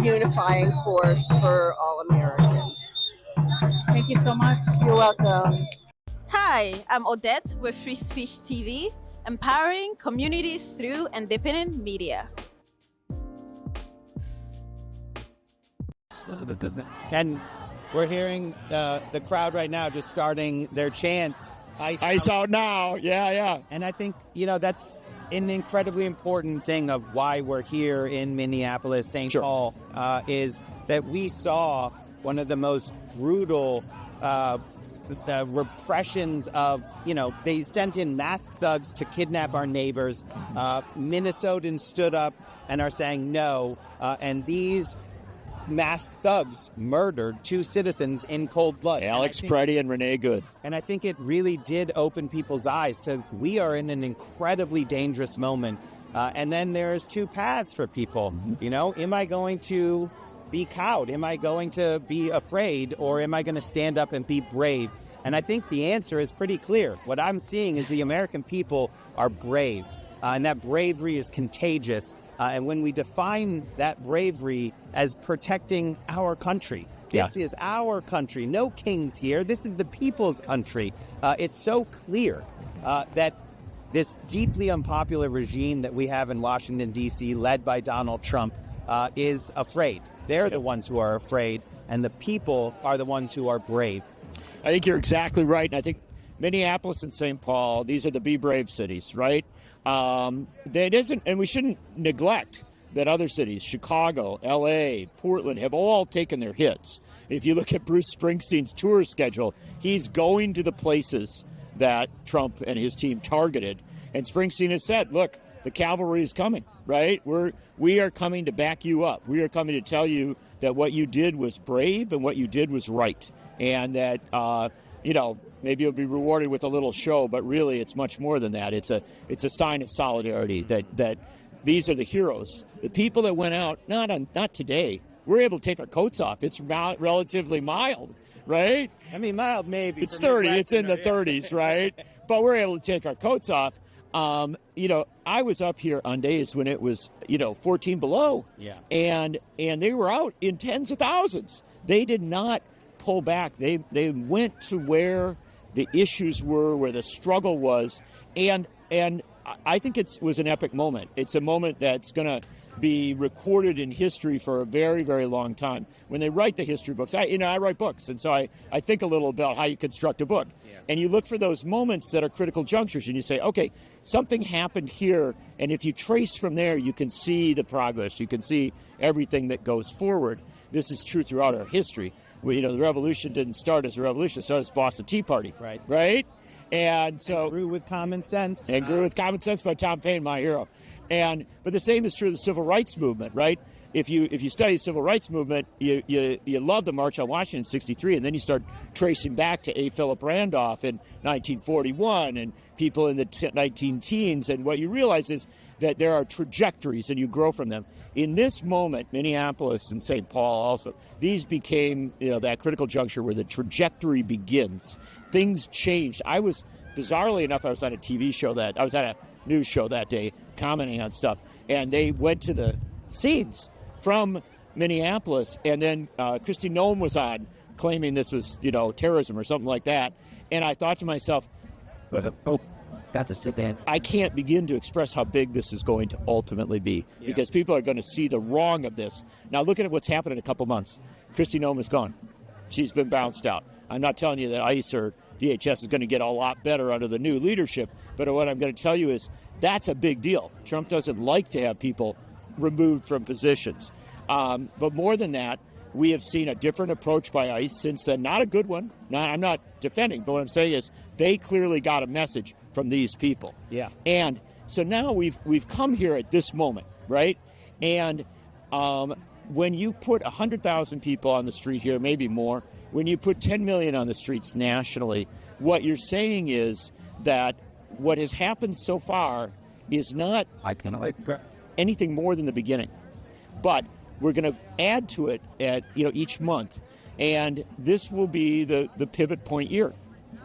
Speaker 3: unifying force for all Americans.
Speaker 6: Thank you so much.
Speaker 3: You're welcome.
Speaker 4: Hi, I'm Odette with Free Speech TV, empowering communities through independent media.
Speaker 5: And we're hearing the crowd right now just starting their chants.
Speaker 10: Ice out now. Yeah.
Speaker 5: And I think, that's an incredibly important thing of why we're here in Minneapolis, St. Paul, is that we saw one of the most brutal the repressions of, they sent in masked thugs to kidnap our neighbors. Minnesotans stood up and are saying no. And these masked thugs murdered 2 citizens in cold blood.
Speaker 10: Alex Preddy and Renee Good.
Speaker 5: And I think it really did open people's eyes to we are in an incredibly dangerous moment. And then there's 2 paths for people. Am I going to be cowed? Am I going to be afraid? Or am I going to stand up and be brave? And I think the answer is pretty clear. What I'm seeing is the American people are brave. And that bravery is contagious. And when we define that bravery as protecting our country, this is our country. No kings here. This is the people's country. It's so clear that this deeply unpopular regime that we have in Washington, D.C., led by Donald Trump, is afraid. They're the ones who are afraid, and the people are the ones who are brave.
Speaker 10: I think you're exactly right. And I think Minneapolis and St. Paul, these are the be brave cities, right? That isn't, and we shouldn't neglect that other cities, Chicago, LA, Portland, have all taken their hits. If you look at Bruce Springsteen's tour schedule, he's going to the places that Trump and his team targeted. And Springsteen has said, look, the cavalry is coming, right? We are coming to back you up. We are coming to tell you that what you did was brave and what you did was right. And that, maybe you'll be rewarded with a little show, but really it's much more than that. It's a sign of solidarity that these are the heroes. The people that went out, not today. We're able to take our coats off. It's relatively mild, right?
Speaker 5: I mean, mild maybe.
Speaker 10: It's 30. It's in the 30s, right? But we're able to take our coats off. I was up here on days when it was, 14 below.
Speaker 5: Yeah.
Speaker 10: And they were out in tens of thousands. They did not pull back. They went to where the issues were, where the struggle was. And I think it was an epic moment. It's a moment that's going to be recorded in history for a very, very long time. When they write the history books, I write books, and so I think a little about how you construct a book. Yeah. And you look for those moments that are critical junctures, and you say, okay, something happened here, and if you trace from there, you can see the progress. You can see everything that goes forward. This is true throughout our history. The revolution didn't start as a revolution. It started as Boston Tea Party. Right? And so
Speaker 5: it grew with common sense.
Speaker 10: And grew with common sense by Tom Paine, my hero. But the same is true of the civil rights movement, right? If you study the civil rights movement, you love the March on Washington in '63, and then you start tracing back to A. Philip Randolph in 1941 and people in the 19-teens, and what you realize is that there are trajectories and you grow from them. In this moment, Minneapolis and St. Paul also, these became that critical juncture where the trajectory begins. Things changed. Bizarrely enough, I was on a TV show I was at a news show that day commenting on stuff, and they went to the scenes from Minneapolis, and then Kristi Noem was on claiming this was terrorism or something like that, and I thought to myself, I can't begin to express how big this is going to ultimately be, because people are going to see the wrong of this. Now look at what's happened in a couple months. Kristi Noem is gone. She's been bounced out. I'm not telling you that ICE or DHS is going to get a lot better under the new leadership, but what I'm going to tell you is that's a big deal. Trump doesn't like to have people removed from positions. But more than that, we have seen a different approach by ICE since then. Not a good one. I'm not defending, but what I'm saying is they clearly got a message from these people.
Speaker 5: Yeah.
Speaker 10: And so now we've come here at this moment, right? And when you put 100,000 people on the street here, maybe more, when you put 10 million on the streets nationally, what you're saying is that what has happened so far is not anything more than the beginning. But We're going to add to it at each month, and this will be the pivot point year.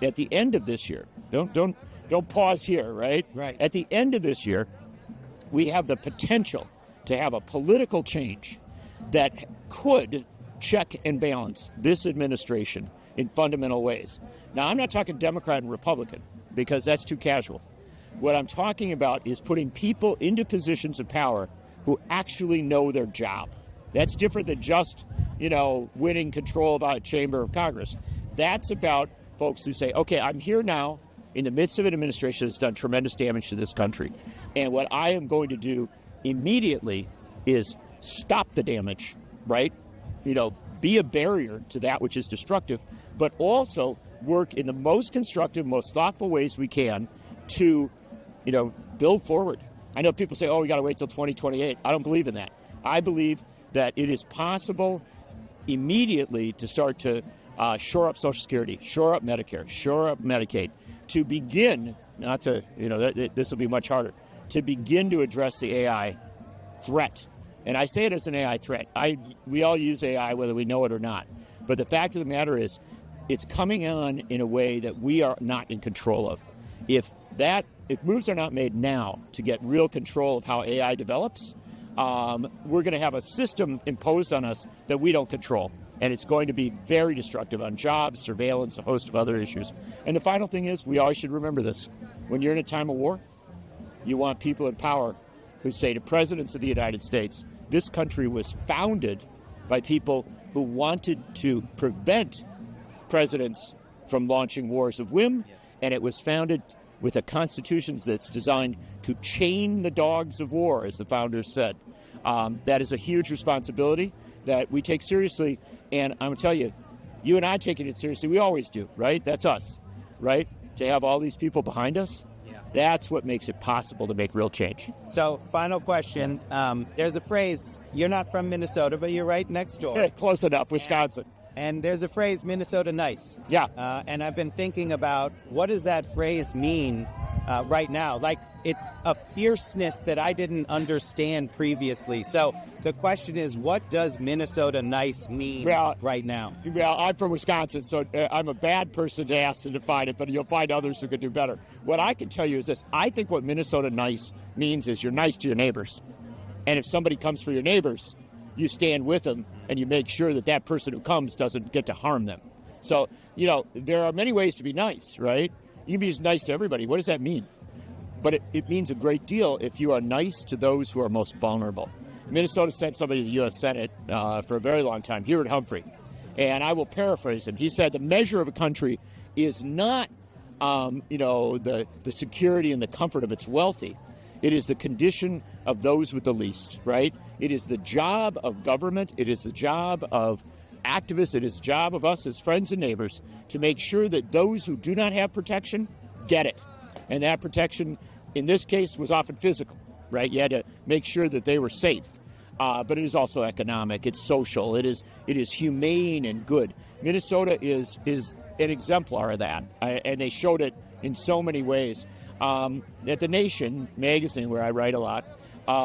Speaker 10: At the end of this year, don't pause here, right?
Speaker 5: Right.
Speaker 10: At the end of this year, we have the potential to have a political change that could check and balance this administration in fundamental ways. Now, I'm not talking Democrat and Republican because that's too casual. What I'm talking about is putting people into positions of power who actually know their job. That's different than just, winning control of a chamber of Congress. That's about folks who say, okay, I'm here now in the midst of an administration that's done tremendous damage to this country. And what I am going to do immediately is stop the damage, right? Be a barrier to that which is destructive, but also work in the most constructive, most thoughtful ways we can to, build forward. I know people say, we got to wait till 2028. I don't believe in that. I believe that it is possible immediately to start to shore up Social Security, shore up Medicare, shore up Medicaid, to begin, not to, this will be much harder, to begin to address the AI threat. And I say it as an AI threat. We all use AI whether we know it or not. But the fact of the matter is, it's coming on in a way that we are not in control of. If moves are not made now to get real control of how AI develops, we're going to have a system imposed on us that we don't control. And it's going to be very destructive on jobs, surveillance, a host of other issues. And the final thing is, we always should remember this. When you're in a time of war, you want people in power who say to presidents of the United States, this country was founded by people who wanted to prevent presidents from launching wars of whim, and it was founded with a constitution that's designed to chain the dogs of war, as the founders said. That is a huge responsibility that we take seriously, and I'm going to tell you, you and I taking it seriously, we always do, right? That's us, right? To have all these people behind us, that's what makes it possible to make real change.
Speaker 5: So, final question. There's a phrase, you're not from Minnesota, but you're right next door.
Speaker 10: Close enough, Wisconsin.
Speaker 5: And there's a phrase, Minnesota nice.
Speaker 10: Yeah.
Speaker 5: And I've been thinking about, what does that phrase mean right now? Like, it's a fierceness that I didn't understand previously. So the question is, what does Minnesota nice mean right now?
Speaker 10: Well, I'm from Wisconsin, so I'm a bad person to ask to define it, but you'll find others who can do better. What I can tell you is this. I think what Minnesota nice means is you're nice to your neighbors. And if somebody comes for your neighbors, you stand with them and you make sure that that person who comes doesn't get to harm them. So, there are many ways to be nice, right? You can be just nice to everybody. What does that mean? But it means a great deal if you are nice to those who are most vulnerable. Minnesota sent somebody to the U.S. Senate for a very long time, Hewitt Humphrey. And I will paraphrase him. He said the measure of a country is not, the security and the comfort of its wealthy. It is the condition of those with the least, right? It is the job of government. It is the job of activists. It is the job of us as friends and neighbors to make sure that those who do not have protection get it. And that protection, in this case, was often physical, right? You had to make sure that they were safe. But it is also economic. It's social. It is humane and good. Minnesota is an exemplar of that, and they showed it in so many ways. At The Nation magazine, where I write a lot,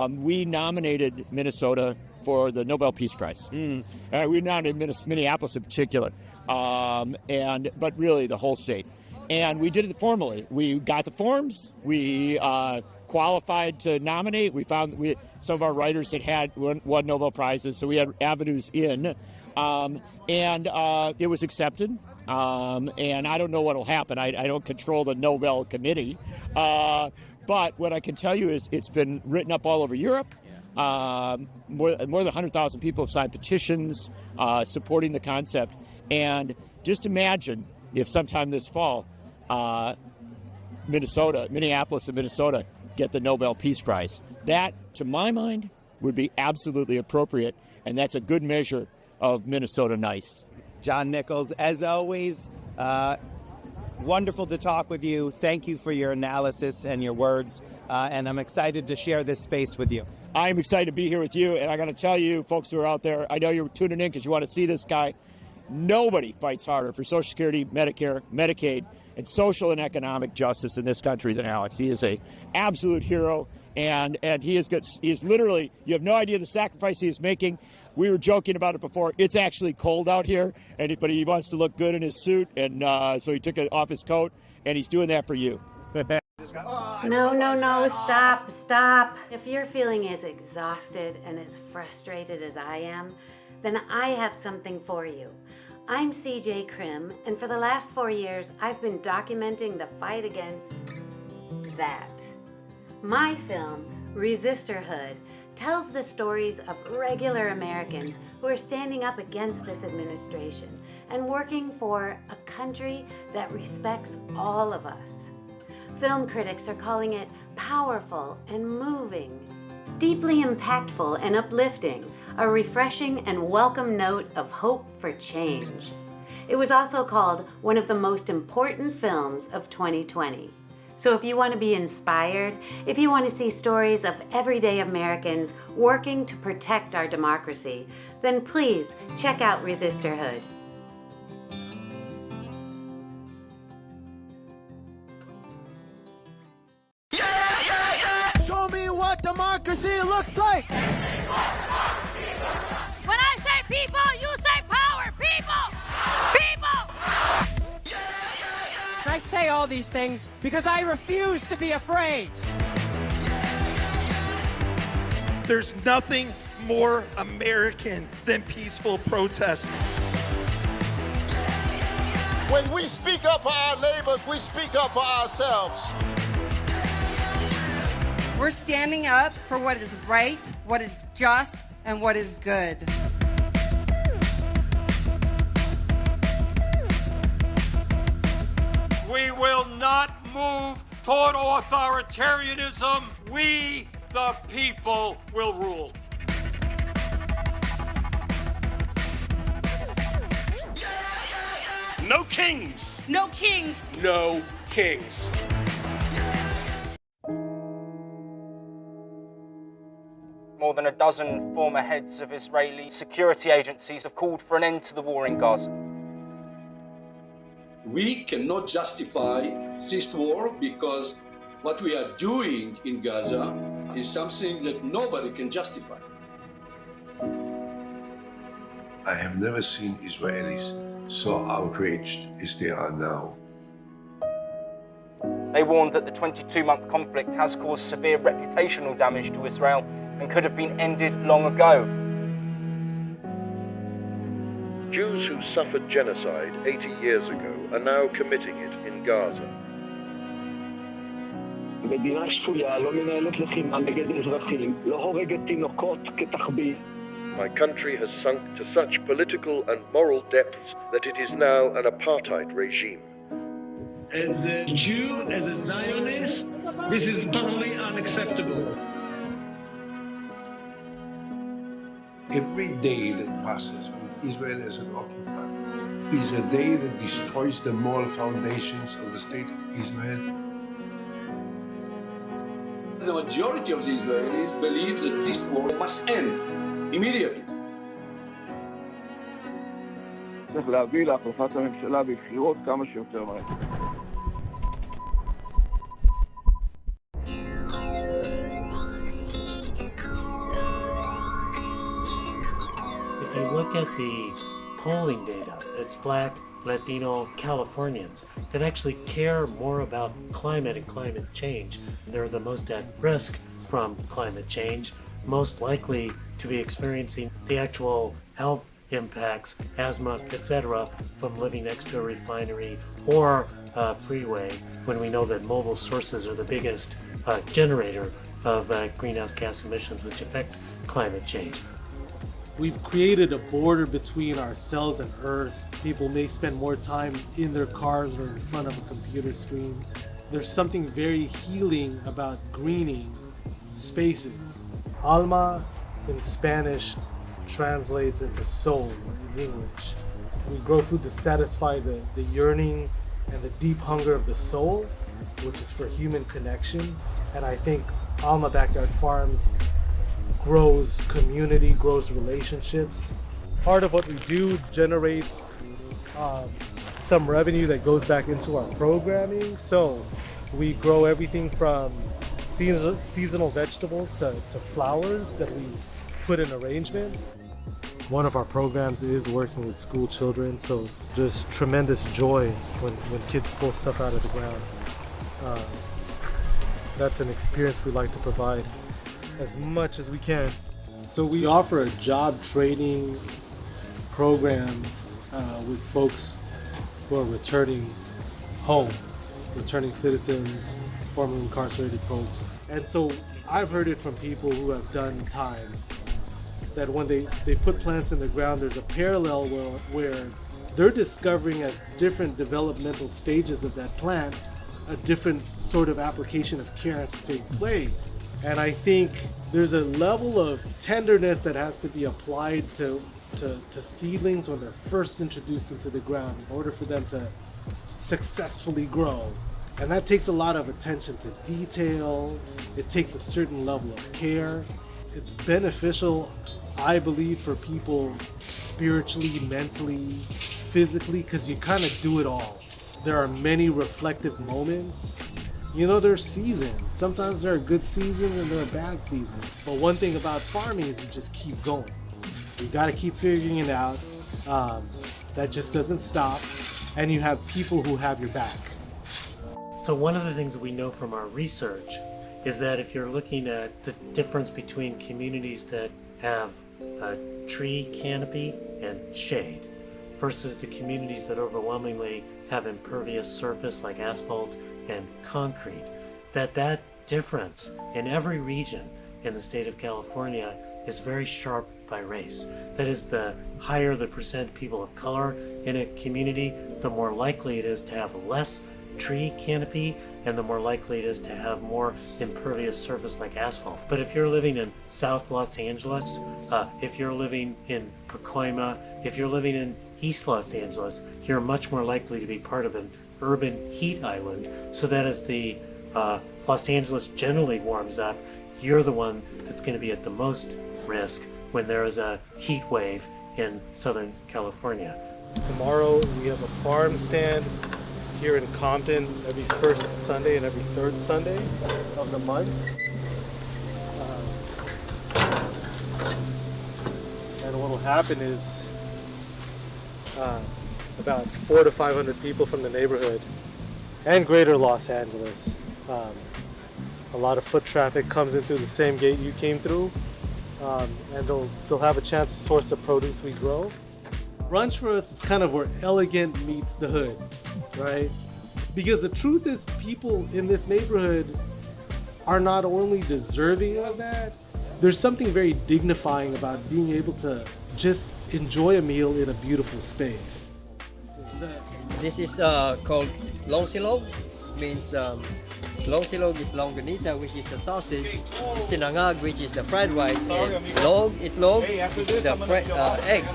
Speaker 10: we nominated Minnesota for the Nobel Peace Prize. We nominated Minneapolis in particular, but really the whole state. And we did it formally. We got the forms. We qualified to nominate. We found some of our writers had won Nobel Prizes, so we had avenues in. And it was accepted. And I don't know what will happen. I don't control the Nobel Committee. But what I can tell you is it's been written up all over Europe. More than 100,000 people have signed petitions supporting the concept. And just imagine if sometime this fall, Minneapolis and Minnesota get the Nobel Peace Prize. That, to my mind, would be absolutely appropriate, and that's a good measure of Minnesota nice.
Speaker 5: John Nichols, as always, wonderful to talk with you. Thank you for your analysis and your words, and I'm excited to share this space with you.
Speaker 10: I'm excited to be here with you, and I got to tell you, folks who are out there, I know you're tuning in because you want to see this guy. Nobody fights harder for Social Security, Medicare, Medicaid, and social and economic justice in this country than Alex. He is a absolute hero, and he is literally, you have no idea the sacrifice he is making. We were joking about it before. It's actually cold out here, but he wants to look good in his suit, and so he took it off his coat, and he's doing that for you.
Speaker 17: No, stop. If you're feeling as exhausted and as frustrated as I am, then I have something for you. I'm CJ Krim, and for the last 4 years, I've been documenting the fight against that. My film, Resisterhood, tells the stories of regular Americans who are standing up against this administration and working for a country that respects all of us. Film critics are calling it powerful and moving, deeply impactful and uplifting, a refreshing and welcome note of hope for change. It was also called one of the most important films of 2020. So if you want to be inspired, if you want to see stories of everyday Americans working to protect our democracy, then please check out Resisterhood.
Speaker 18: Show me what democracy looks like!
Speaker 19: When I say people, you say power! People!
Speaker 18: I say all these things because I refuse to be afraid.
Speaker 21: There's nothing more American than peaceful protest.
Speaker 22: When we speak up for our neighbors, we speak up for ourselves.
Speaker 23: We're standing up for what is right, what is just, and what is good.
Speaker 20: We will not move toward authoritarianism. We, the people, will rule. No kings.
Speaker 22: No kings.
Speaker 20: No kings.
Speaker 24: More than a dozen former heads of Israeli security agencies have called for an end to the war in Gaza.
Speaker 25: We cannot justify this war because what we are doing in Gaza is something that nobody can justify.
Speaker 29: I have never seen Israelis so outraged as they are now.
Speaker 24: They warned that the 22-month conflict has caused severe reputational damage to Israel and could have been ended long ago.
Speaker 30: Jews who suffered genocide 80 years ago are now committing it in Gaza.
Speaker 31: מדינה שפויה לא מנהלת לחימה נגד אזרחים, לא הורגת תינוקות כתחביב.
Speaker 30: My country has sunk to such political and moral depths that it is now an apartheid regime.
Speaker 31: As a Jew, as a Zionist, this is totally unacceptable.
Speaker 29: Every day that passes with Israel as an occupant is a day that destroys the moral foundations of the state of Israel.
Speaker 25: The majority of the Israelis believe that this war must end immediately.
Speaker 31: צריך להביא להחלפת הממשלה בבחירות כמה שיותר מהר.
Speaker 32: If you look at the polling data, it's Black, Latino Californians that actually care more about climate and climate change. They're the most at risk from climate change, most likely to be experiencing the actual health impacts, asthma, etc., from living next to a refinery or a freeway, when we know that mobile sources are the biggest generator of greenhouse gas emissions which affect climate change.
Speaker 33: We've created a border between ourselves and Earth. People may spend more time in their cars or in front of a computer screen. There's something very healing about greening spaces. Alma in Spanish translates into soul in English. We grow food to satisfy the yearning and the deep hunger of the soul, which is for human connection. And I think Alma Backyard Farms grows community, grows relationships part of what we do generates some revenue that goes back into our programming. So we grow everything from seasonal vegetables to flowers that we put in arrangements. One of our programs is working with school children, so just tremendous joy when kids pull stuff out of the ground. That's an experience we like to provide as much as we can. So we offer a job training program with folks who are returning home, returning citizens, formerly incarcerated folks. And so I've heard it from people who have done time that when they put plants in the ground, there's a parallel where they're discovering at different developmental stages of that plant a different sort of application of care has to take place. And I think there's a level of tenderness that has to be applied to seedlings when they're first introduced into the ground in order for them to successfully grow. And that takes a lot of attention to detail. It takes a certain level of care. It's beneficial, I believe, for people spiritually, mentally, physically, because you kind of do it all. There are many reflective moments. You know, there's seasons. Sometimes there are good seasons and there are bad seasons. But one thing about farming is you just keep going. You got to keep figuring it out. That just doesn't stop. And you have people who have your back.
Speaker 32: So one of the things that we know from our research is that if you're looking at the difference between communities that have a tree canopy and shade versus the communities that overwhelmingly have impervious surface like asphalt and concrete, that difference in every region in the state of California is very sharp by race. That is, the higher the percent people of color in a community, the more likely it is to have less tree canopy and the more likely it is to have more impervious surface like asphalt. But if you're living in South Los Angeles, if you're living in Pacoima, if you're living in East Los Angeles, you're much more likely to be part of an urban heat island, so that as the Los Angeles generally warms up, you're the one that's going to be at the most risk when there is a heat wave in Southern California.
Speaker 33: Tomorrow we have a farm stand here in Compton every first Sunday and every third Sunday of the month. And what will happen is about 400 to 500 people from the neighborhood and greater Los Angeles. A lot of foot traffic comes in through the same gate you came through, and they'll have a chance to source the produce we grow. Brunch for us is kind of where elegant meets the hood, right? Because the truth is, people in this neighborhood are not only deserving of that, there's something very dignifying about being able to just enjoy a meal in a beautiful space.
Speaker 1: This is called long silog, means long silog is longanisa, which is a sausage, sinangag, which is the fried rice, and log is the egg.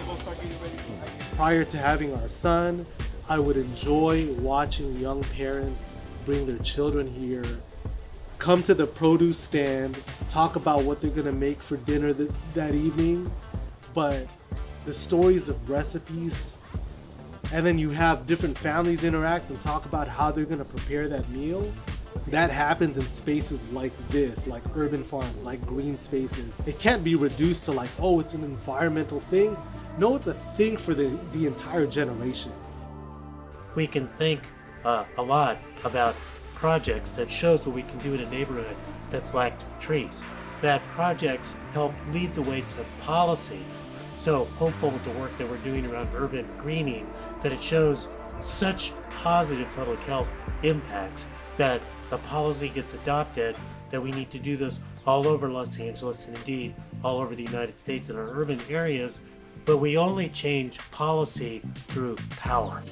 Speaker 33: Prior to having our son, I would enjoy watching young parents bring their children here, come to the produce stand, talk about what they're gonna make for dinner that evening, but the stories of recipes, and then you have different families interact and talk about how they're gonna prepare that meal. That happens in spaces like this, like urban farms, like green spaces. It can't be reduced to like, oh, it's an environmental thing. No, it's a thing for the entire generation.
Speaker 32: We can think a lot about projects that shows what we can do in a neighborhood that's lacked trees. That projects help lead the way to policy. So hopeful with the work that we're doing around urban greening, that it shows such positive public health impacts that the policy gets adopted, that we need to do this all over Los Angeles and indeed all over the United States in our urban areas, but we only change policy through power.